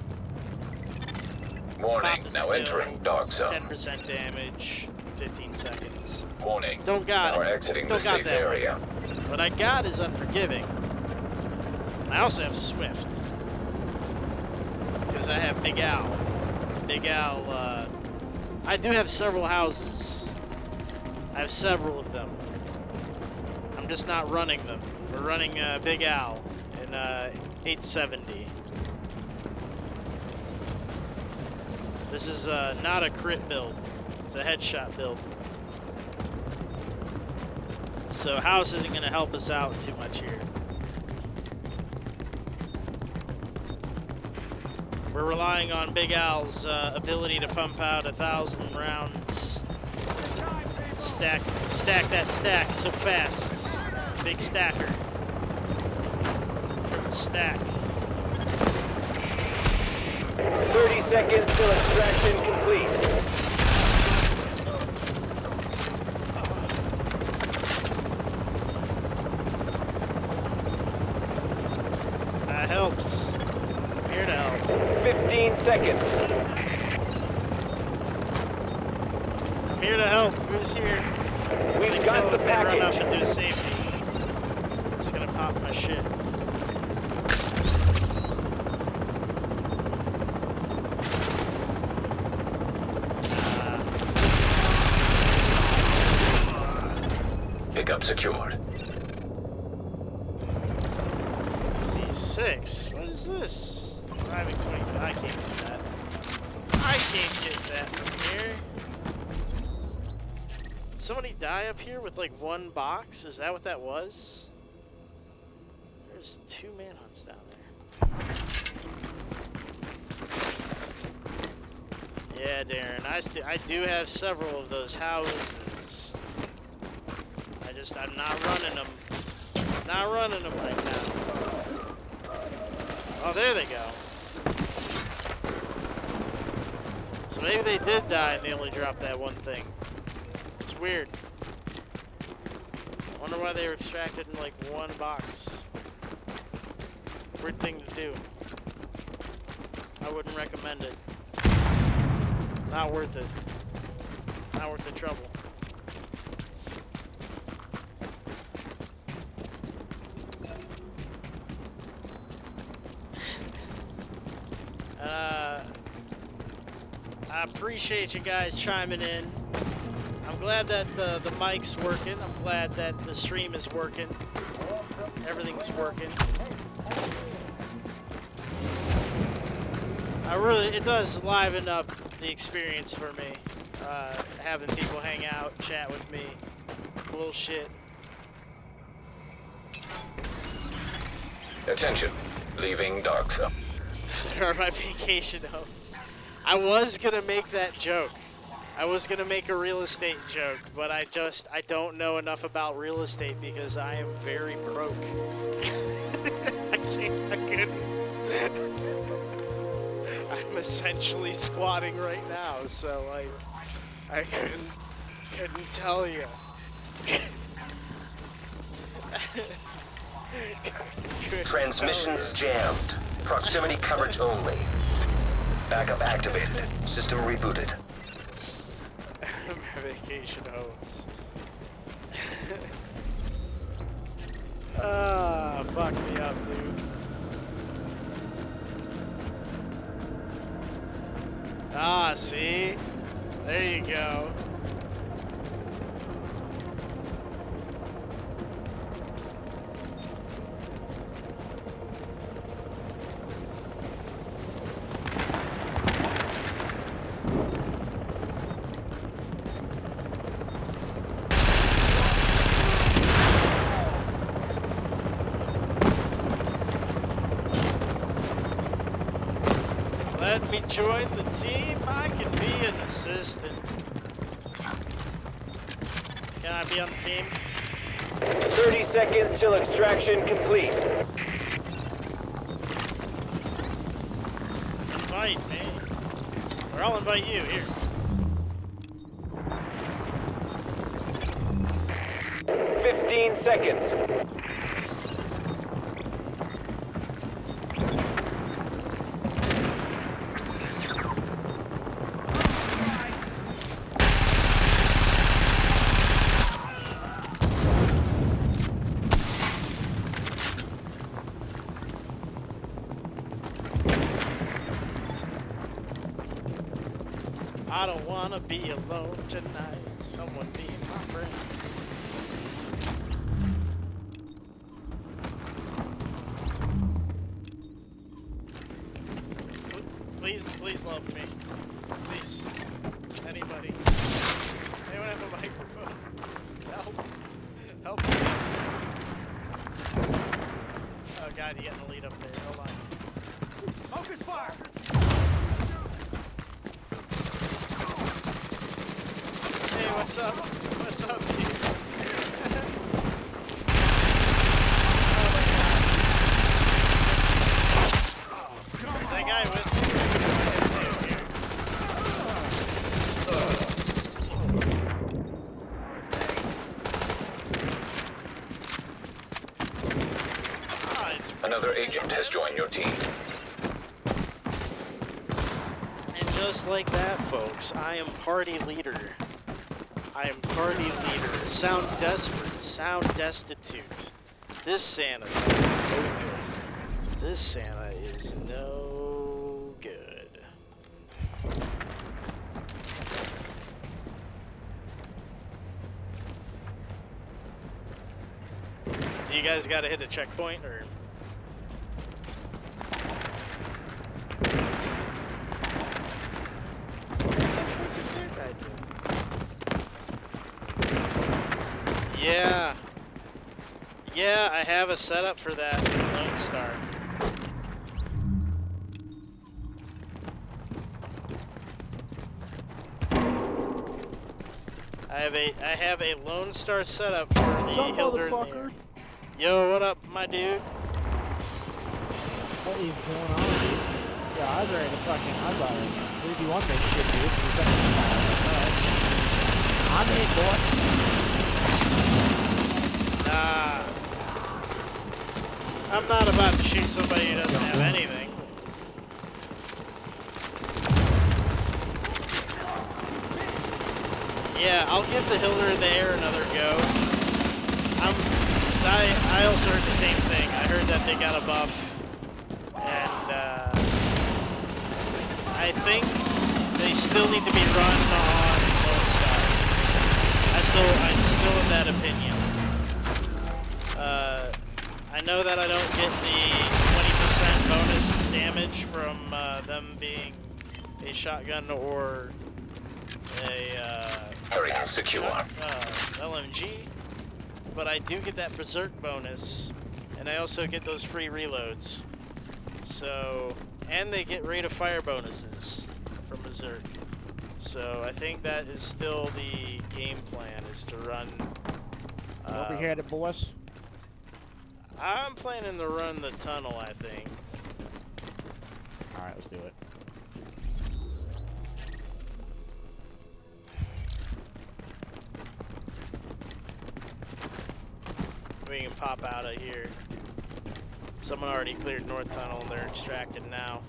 Warning. Now skill, entering dark zone. 10% damage, 15 seconds. Warning. Don't got now it. we're exiting Don't the got safe that area. One. What I got is unforgiving. I also have Swift. Because I have Big Al. Big Al, I do have several houses. I have several of them. I'm just not running them. We're running Big Al in 870. This is not a crit build. It's a headshot build. So house isn't going to help us out too much here. We're relying on Big Al's ability to pump out 1,000 rounds. Stack that stack so fast. Big stacker. Triple stack. 30 seconds till extraction complete. That helped. I'm here to help. 15 seconds. I'm here to help. Who's here? We've got the If they run up package. and do safety, it's gonna pop my shit. Pickup secured. Z6. What is this? Driving 25. I can't get that. I can't get that from here. Did somebody die up here with like one box? Is that what that was? There's 2 manhunts down there. Yeah, Darren. I do have several of those houses. I'm not running them. Not running them right now. Oh, there they go. So maybe they did die and they only dropped that one thing. It's weird. I wonder why they were extracted in like one box. Weird thing to do. I wouldn't recommend it. Not worth it. Not worth the trouble. I appreciate you guys chiming in. I'm glad that the mic's working. I'm glad that the stream is working. Everything's working. It does liven up the experience for me. Having people hang out, chat with me, bullshit. Attention. Leaving dark zone. There are my vacation homes. I was gonna make that joke. I was gonna make a real estate joke, but I don't know enough about real estate because I am very broke. I couldn't. I'm essentially squatting right now, so like, I couldn't tell you. Transmissions jammed. Proximity coverage only. Backup activated. System rebooted. My vacation homes. Ah, fuck me up, dude. Ah, see? There you go. Let me join the team. I can be an assistant. Can I be on the team? 30 seconds till extraction complete. Invite me. Or I'll invite you. Here. 15 seconds. I don't wanna be alone tonight. Someone be my friend. Please love me. Please. Anybody. Anyone have a microphone? Help. Help, please. Oh god, you getting the lead up there. Hold on. Focus fire! Hey, what's up? What's up, dude? Is that guy with me? Another agent has joined your team. And just like that, folks, I am party leader. I am party leader. Sound desperate, sound destitute. This Santa's up to no good. This Santa is no good. Do you guys gotta hit a checkpoint, or? What the fuck is that guy doing? Yeah. Yeah, I have a setup for that with Lone Star. I have a Lone Star setup for the Hilder in the air. Yo, what up, my dude? What is going on, dude? Yeah, I was ready to fucking, I was like, 3v1 this shit, dude. I'm in, boy. Nah. I'm not about to shoot somebody who doesn't have anything. Yeah, I'll give the Hilder in the air another go. Cause I also heard the same thing. I heard that they got a buff, and I think they still need to be run on Lone Star. I'm still in that opinion. I know that I don't get the 10% bonus damage from them being a shotgun or a Area secure. LMG, but I do get that berserk bonus, and I also get those free reloads. So, and they get rate of fire bonuses from berserk. So I think that is still the game plan, is to run. Where we headed, boys? I'm planning to run the tunnel, I think. Alright, let's do it. We can pop out of here. Someone already cleared North Tunnel and they're extracted now.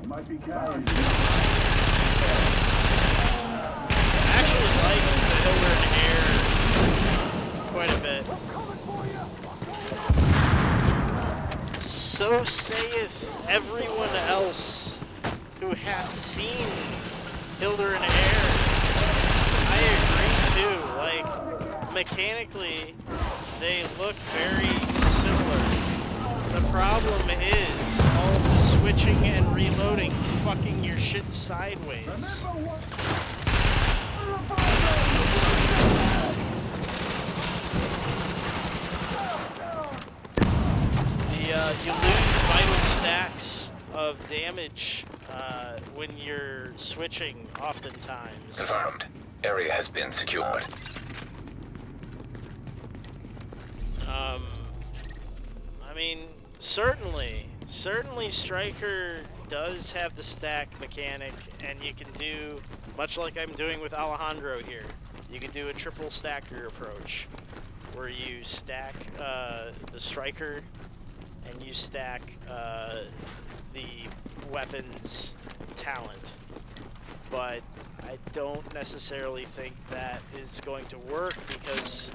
Might be carrying. I actually like the Hilder Air quite a bit. So saith everyone else who hath seen Hilder in Air. I agree too. Like, mechanically, they look very similar. The problem is all the switching and reloading fucking your shit sideways. You lose vital stacks of damage when you're switching oftentimes. Confirmed. Area has been secured. I mean, certainly Striker does have the stack mechanic, and you can do, much like I'm doing with Alejandro here, you can do a triple stacker approach, where you stack the Striker, and you stack the weapons talent. But I don't necessarily think that is going to work because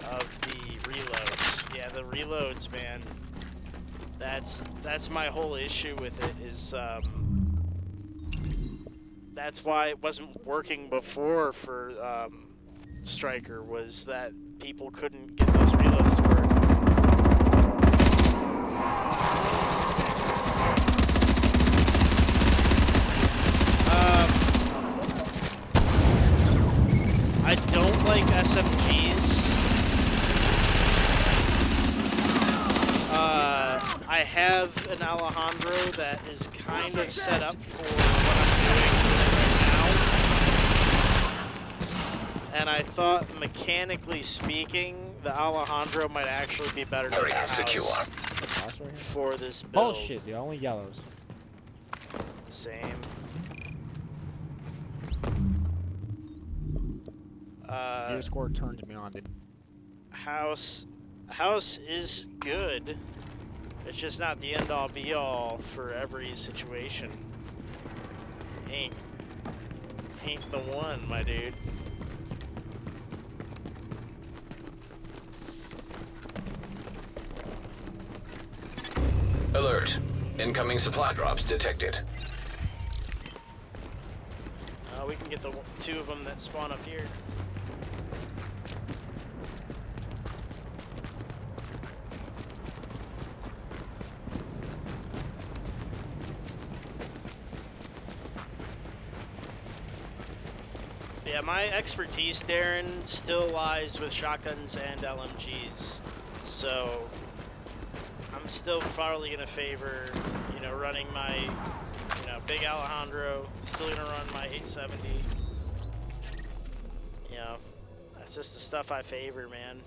of the reloads. Yeah, the reloads, man. That's my whole issue with it, is that's why it wasn't working before for Striker, was that people couldn't get those reloads to work. I don't like SMGs. I have an Alejandro that is kind of set up for what I'm doing right now. And I thought, mechanically speaking, the Alejandro might actually be better than the house for this build. Bullshit, the only yellows. Same. Discord turns me on, dude. House is good. It's just not the end-all be-all for every situation. Ain't the one, my dude. Alert. Incoming supply drops detected. We can get the two of them that spawn up here. Yeah, my expertise, Darren, still lies with shotguns and LMGs. So I'm still probably gonna favor, running my, big Alejandro. Still gonna run my 870. That's just the stuff I favor, man.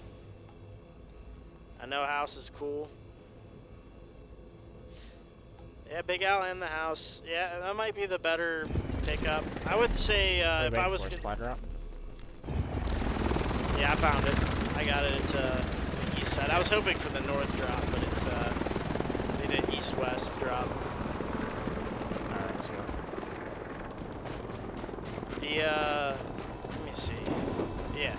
I know house is cool. Yeah, Big Al in the house. Yeah, that might be the better pickup. I would say if I was gonna... Yeah, I found it. I got it. It's the east side. I was hoping for the north drop, but it's they did east-west drop. Alright, let's go. The let me see. Yeah.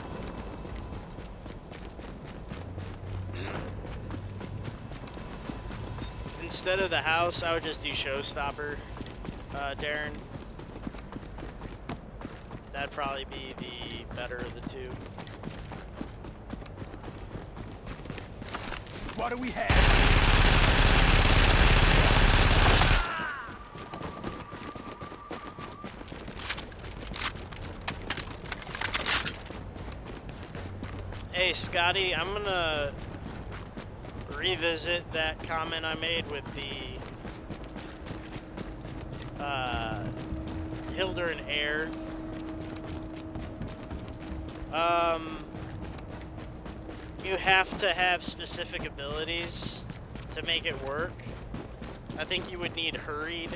Instead of the house, I would just do Showstopper, Darren. That'd probably be the better of the two. What do we have? Hey, Scotty, I'm gonna revisit that comment I made with the Hilder and Air. You have to have specific abilities to make it work. I think you would need Hurried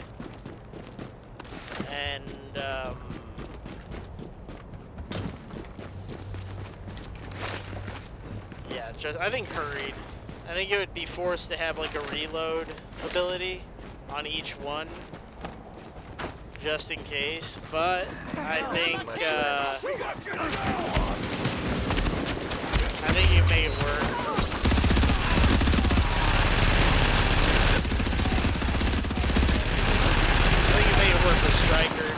and yeah, I think Hurried. I think it would be forced to have like a reload ability on each one, just in case. But I think you can make it work. I think you make it work with Striker.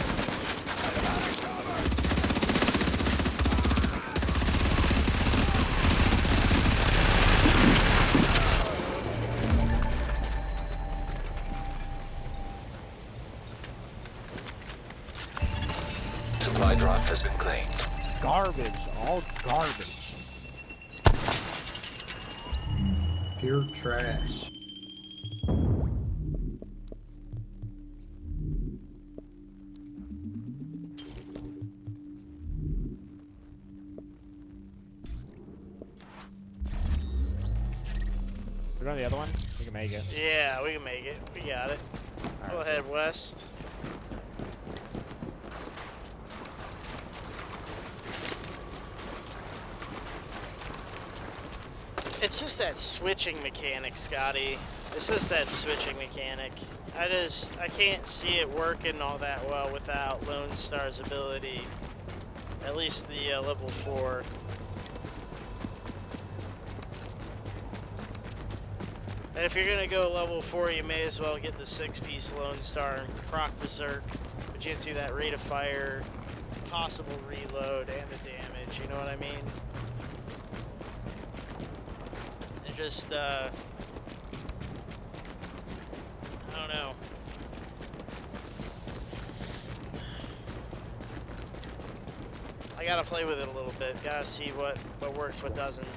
Supply drop has been claimed. Garbage. All garbage. Pure trash. We're on the other one? We can make it. Yeah, we can make it. We got it. We'll head west. It's just that switching mechanic, Scotty. It's just that switching mechanic. I can't see it working all that well without Lone Star's ability. At least the level 4. And if you're gonna go level 4, you may as well get the 6-piece Lone Star and proc Berserk, which gets you that rate of fire, possible reload, and the damage, you know what I mean? It just, I don't know. I gotta play with it a little bit, gotta see what works, what doesn't.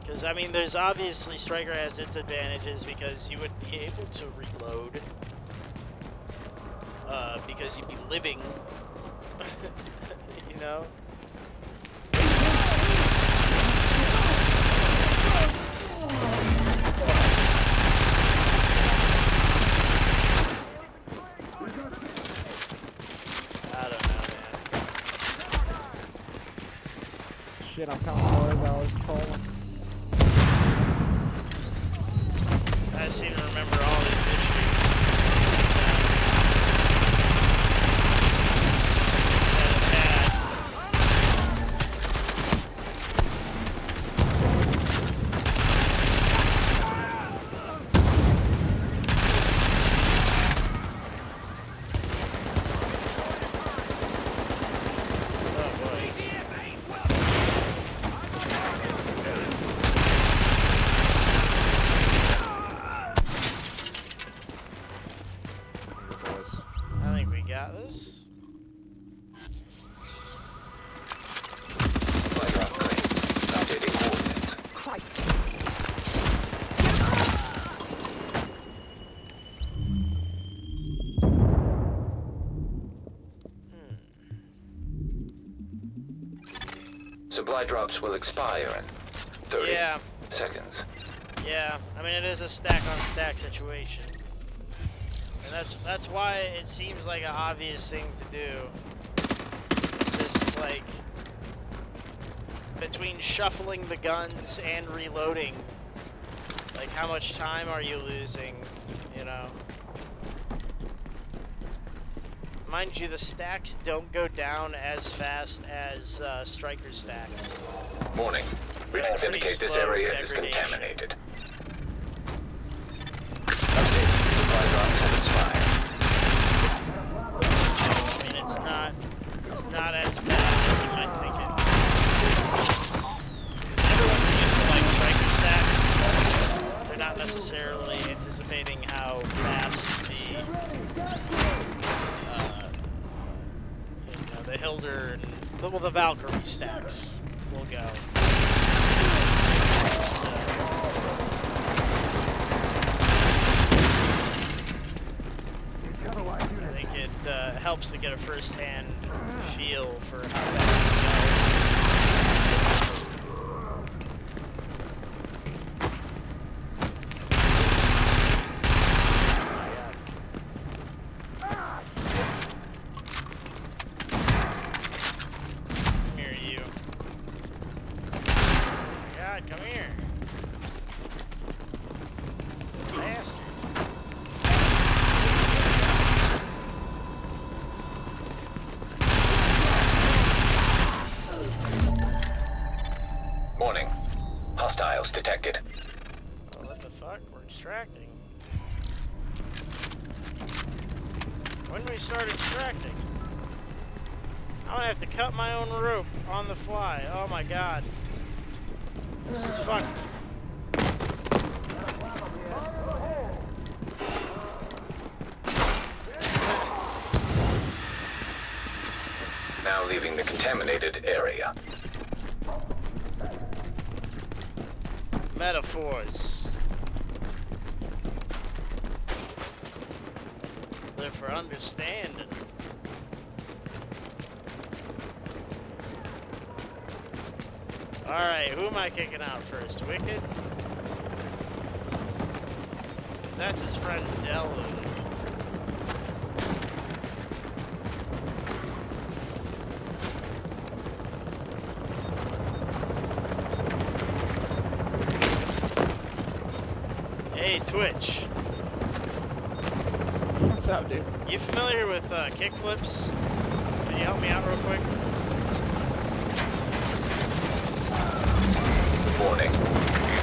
Because, I mean, there's obviously Striker has its advantages because you would be able to reload. Because you'd be living. You know? I don't know, man. Shit, I'm counting boys, I was trolling. I seem to remember all these issues. I think we got this. Supply drop claimed. Updating coordinates. Christ. Supply drops will expire in 30 Yeah. seconds. Yeah, I mean, it is a stack-on-stack situation. And that's why it seems like an obvious thing to do. It's just like, between shuffling the guns and reloading, like, how much time are you losing, you know? Mind you, the stacks don't go down as fast as Striker stacks. Warning. It's Readings pretty indicate this slow area is degradation. contaminated. Update. Supply drops have expired. I mean, it's not as bad as you might think it is. Because everyone's used to, like, Striker stacks. necessarily anticipating how fast the Hilder and the Valkyrie stacks will go. So, I think it helps to get a first-hand feel for how fast they go. Come here. Bastard. Warning. Hostiles detected. Oh, what the fuck? We're extracting. When do we start extracting? I'm gonna have to cut my own rope on the fly. Oh my god. This is fucked. Now leaving the contaminated area. Metaphors. They're for understanding. Alright, who am I kicking out first? Wicked? Because that's his friend Delu. Hey, Twitch. What's up, dude? You familiar with kickflips? Can you help me out real quick? Warning.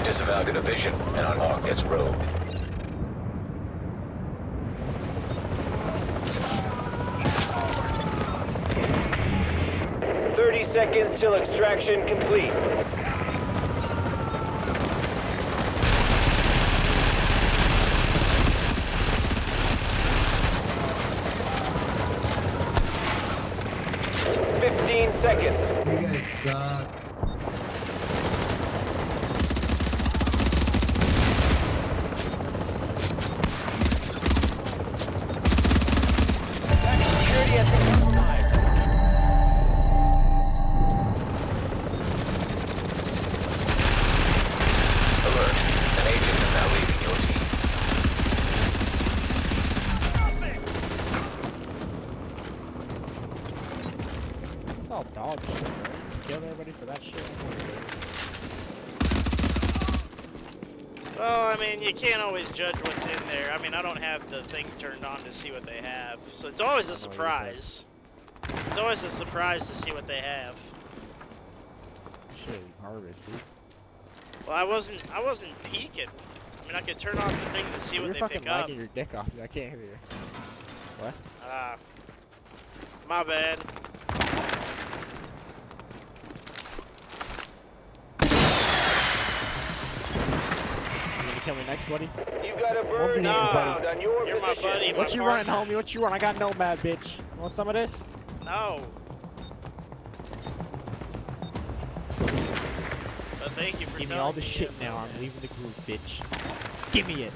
Disavow the division and unlock its robe. Seconds till extraction complete. Seconds. You guys suck. Security has been compromised. Alert. An agent is now leaving your team. It's all dog shit, bro. Kill everybody for that shit. Well, I mean, you can't always judge what's in there. I mean, I don't have the thing turned on to see what they have. So it's always a surprise. It's always a surprise to see what they have. Shit, garbage, dude. Well, I wasn't peeking. I mean, I could turn on the thing to see what they pick up. You're fucking lagging your dick off. I can't hear you. What? My bad. Kill me next, buddy. You got a bird inbound on your You're my position. buddy, What my you partner. running, homie? What you run? I got nomad, bitch. Want some of this? No. But thank you for Give me telling all the shit now. I'm leaving the group, bitch. Give me it.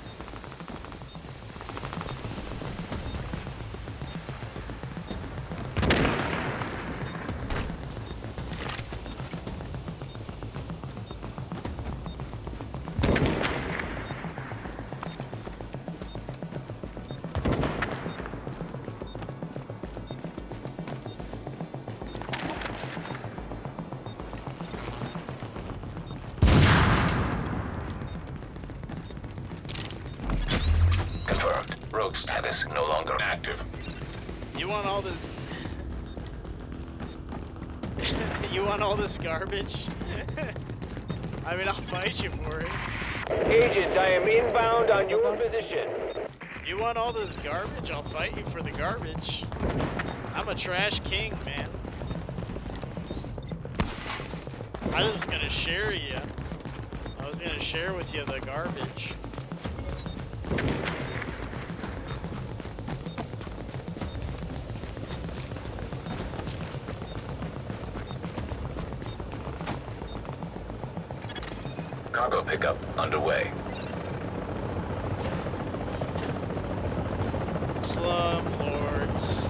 Confirmed. Rogue status no longer active. You want all the... You want all this garbage? I mean, I'll fight you for it. Agent, I am inbound on your position. You want all this garbage? I'll fight you for the garbage. I'm a trash king, man. I was gonna share you. I was gonna share with you the garbage. Cargo pickup underway. Slum lords.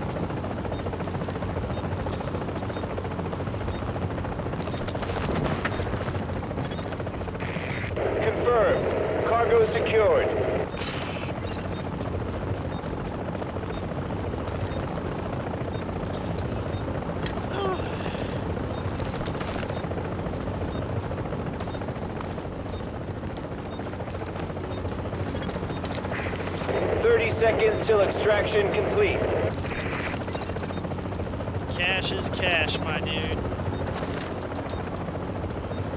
Confirmed. Cargo secured. Seconds till extraction complete. Cash is cash, my dude.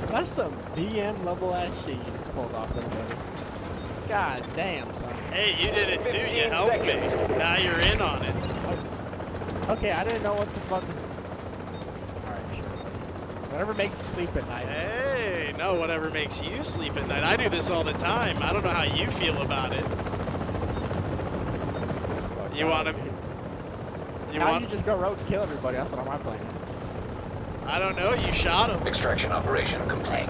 That's some DM level ass shit you just pulled off there, buddy. God damn, son. Hey, you did it too. You helped me. Now you're in on it. Okay, I didn't know what the fuck was... Alright, sure. Whatever makes you sleep at night. Hey, no, whatever makes you sleep at night. I do this all the time. I don't know how you feel about it. You want to... How you just go rogue and kill everybody? That's what my plan is. I don't know. You shot him. Extraction operation complete.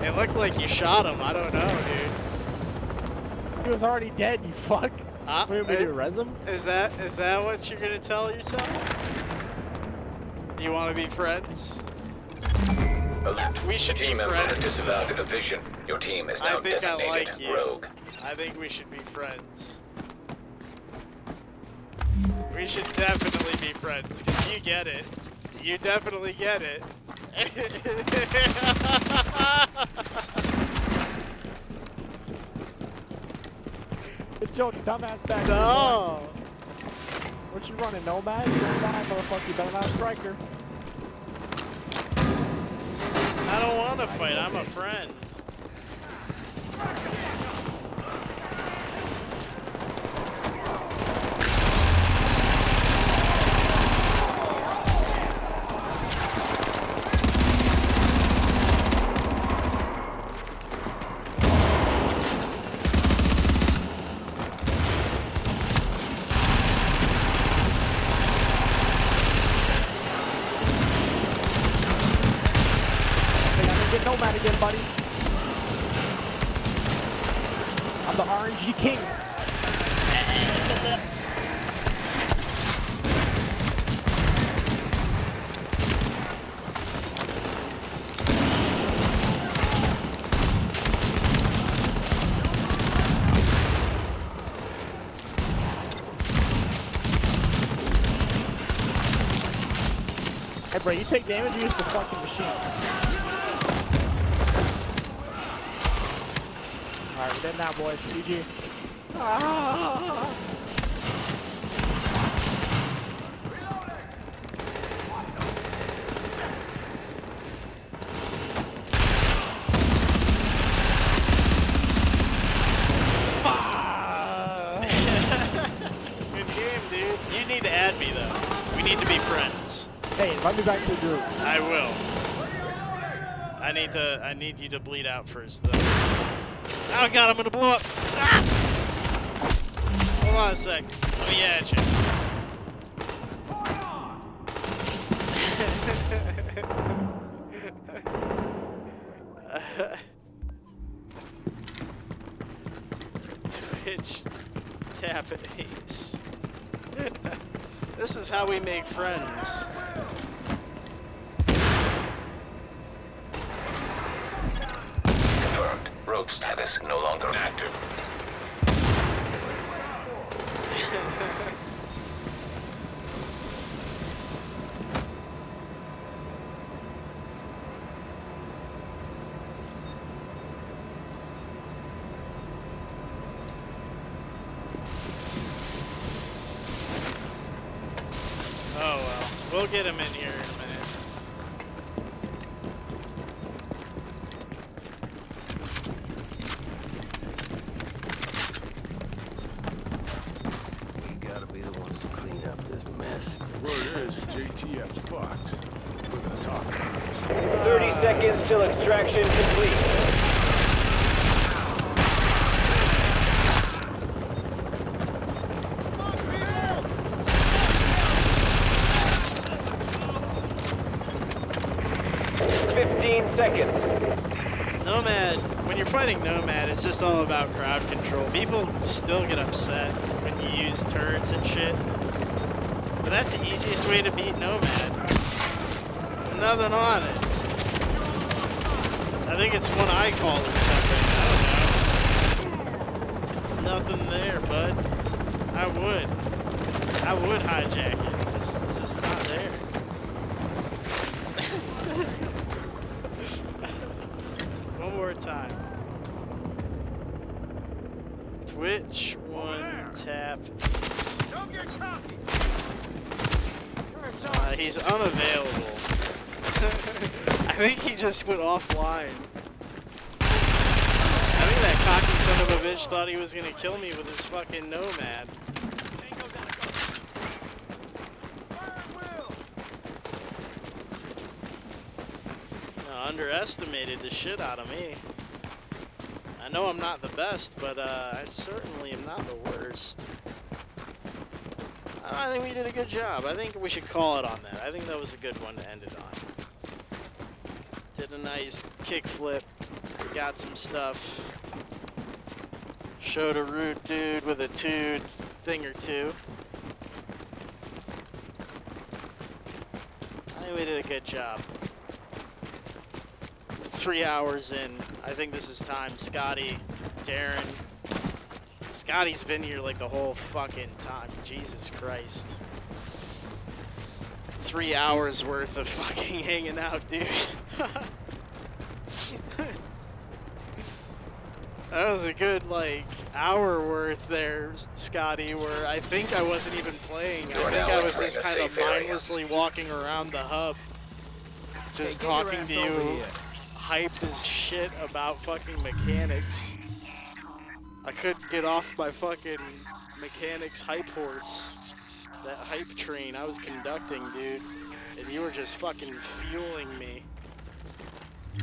It looked like you shot him. I don't know, dude. He was already dead, you fuck. Wait, we do res him? Is that what you're gonna tell yourself? You want to be friends? Alert. We should team be member friends. has disavowed a division. Your team is now I think designated I like you. rogue. I think we should be friends. We should definitely be friends, because you get it. You definitely get it. It's your dumbass back. No! What you running, Nomad? You don't die, motherfucker. You better not striker. I don't want to fight. I'm a friend. Nomad again, buddy. I'm the RNG king. Hey, bro, you take damage, you use the fucking machine. Alright, we're dead now, boys. GG. Ah! Good game, dude. You need to add me, though. We need to be friends. Hey, invite me back to the group. I will. I need you to bleed out first, though. Oh god, I'm gonna blow up! Ah! Hold on a sec. Let me at you. Twitch. Tap Ace. This is how we make friends. Confirmed. Rogue status no longer active. Oh well. We'll get him in here in a minute. JTF's fucked. We're gonna talk. 30 seconds till extraction complete. seconds. Nomad, when you're fighting Nomad, it's just all about crowd control. People still get upset when you use turrets and shit. But that's the easiest way to beat Nomad. Nothing on it. I think it's one eye call or something. I don't know. Nothing there, bud. I would hijack it. It's just not there. One more time. Twitch one tap. He's unavailable. I think he just went offline. I think that cocky son of a bitch thought he was gonna kill me with his fucking Nomad. Underestimated the shit out of me. I know I'm not the best, but I certainly am not the worst. I think we did a good job. I think we should call it on that. I think that was a good one to end it on. Did a nice kickflip. Got some stuff. Showed a rude dude with a tood thing or two. I think we did a good job. 3 hours in. I think this is time. Scotty, Darren. Scotty's been here like the whole fucking time. Jesus Christ. 3 hours worth of fucking hanging out, dude. That was a good, like, hour worth there, Scotty, where I think I wasn't even playing. I think I was just kind of mindlessly walking around the hub. Just talking to you. Hyped as shit about fucking mechanics. I couldn't get off my fucking mechanics hype horse. That hype train I was conducting, dude. And you were just fucking fueling me.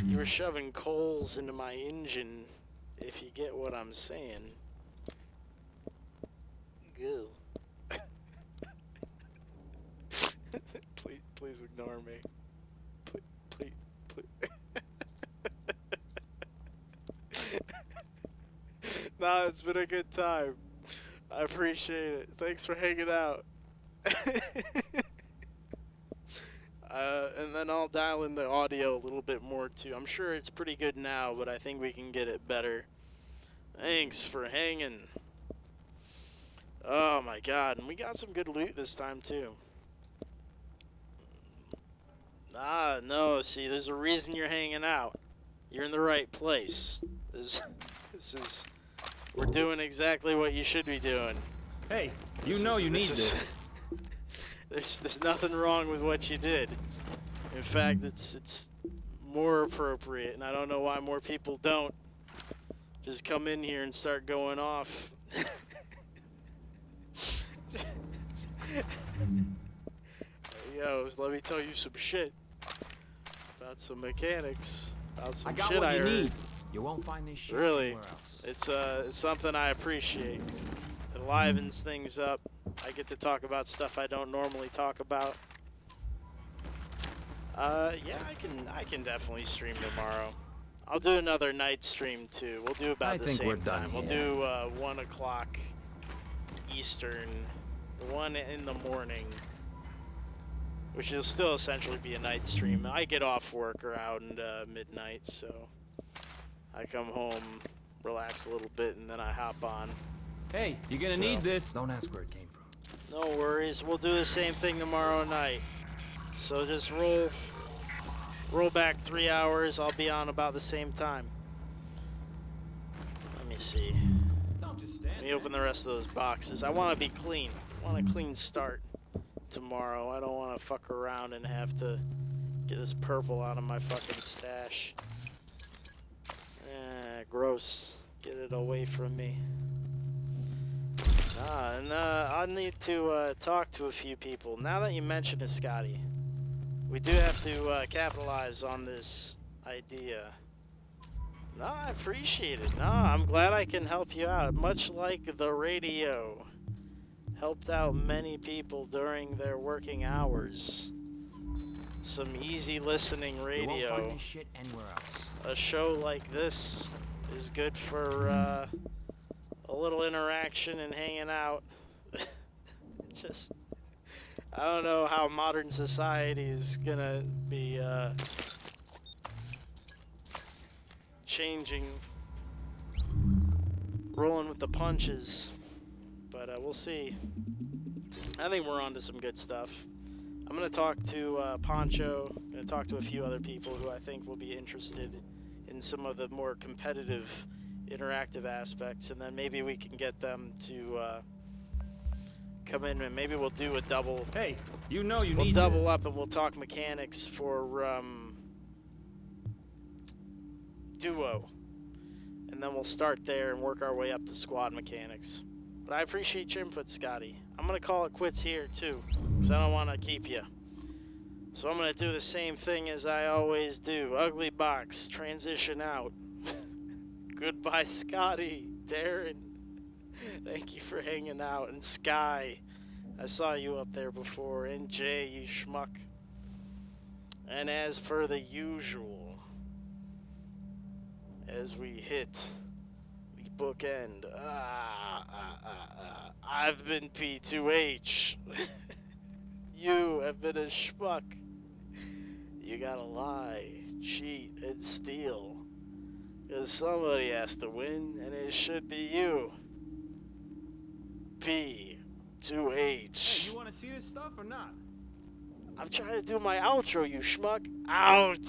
You were shoving coals into my engine, if you get what I'm saying. Go. Please ignore me. Please. Nah, it's been a good time. I appreciate it. Thanks for hanging out. And then I'll dial in the audio a little bit more too. I'm sure it's pretty good now, but I think we can get it better. Thanks for hanging. Oh my god, and we got some good loot this time too. Ah, no, see, there's a reason you're hanging out. You're in the right place. This is... We're doing exactly what you should be doing. Hey, you know you need this. There's nothing wrong with what you did. In fact, it's more appropriate, and I don't know why more people don't. Just come in here and start going off. Yo, let me tell you some shit about some mechanics, about some shit I heard. Need. You won't find this shit really, anywhere else. it's something I appreciate. It livens things up. I get to talk about stuff I don't normally talk about. Yeah, I can definitely stream tomorrow. I'll do another night stream too. We'll do about the same time. We'll do 1 o'clock Eastern, 1 in the morning, which will still essentially be a night stream. I get off work around midnight, so I come home, relax a little bit, and then I hop on. Hey, you're gonna need this. Don't ask where it came from. No worries. We'll do the same thing tomorrow night. So just roll back 3 hours. I'll be on about the same time. Let me see. Let me open the rest of those boxes. I want to be clean. I want a clean start tomorrow. I don't want to fuck around and have to get this purple out of my fucking stash. Gross. Get it away from me. And I need to talk to a few people. Now that you mention it, Scotty, we do have to capitalize on this idea. No, I appreciate it. No, I'm glad I can help you out. Much like the radio helped out many people during their working hours. some easy listening You won't radio. find this shit anywhere else. A show like this is good for a little interaction and hanging out. Just, I don't know how modern society is gonna be changing, rolling with the punches, but we'll see. I think we're on to some good stuff. I'm gonna talk to Poncho, gonna talk to a few other people who I think will be interested in some of the more competitive, interactive aspects, and then maybe we can get them to come in, and maybe we'll do a double. Hey, you know you We'll need double this. up and we'll talk mechanics for duo, and then we'll start there and work our way up to squad mechanics. But I appreciate your input, Scotty. I'm gonna call it quits here too, because I don't want to keep you. So I'm gonna do the same thing as I always do. Ugly box, transition out. Goodbye, Scotty, Darren. Thank you for hanging out, and Sky. I saw you up there before, and Jay, you schmuck. And as per the usual, as we hit the bookend, I've been P2H. You have been a schmuck. You gotta lie, cheat, and steal. Because somebody has to win, and it should be you. P2H. Hey, you want to see this stuff or not? I'm trying to do my outro, you schmuck. Out!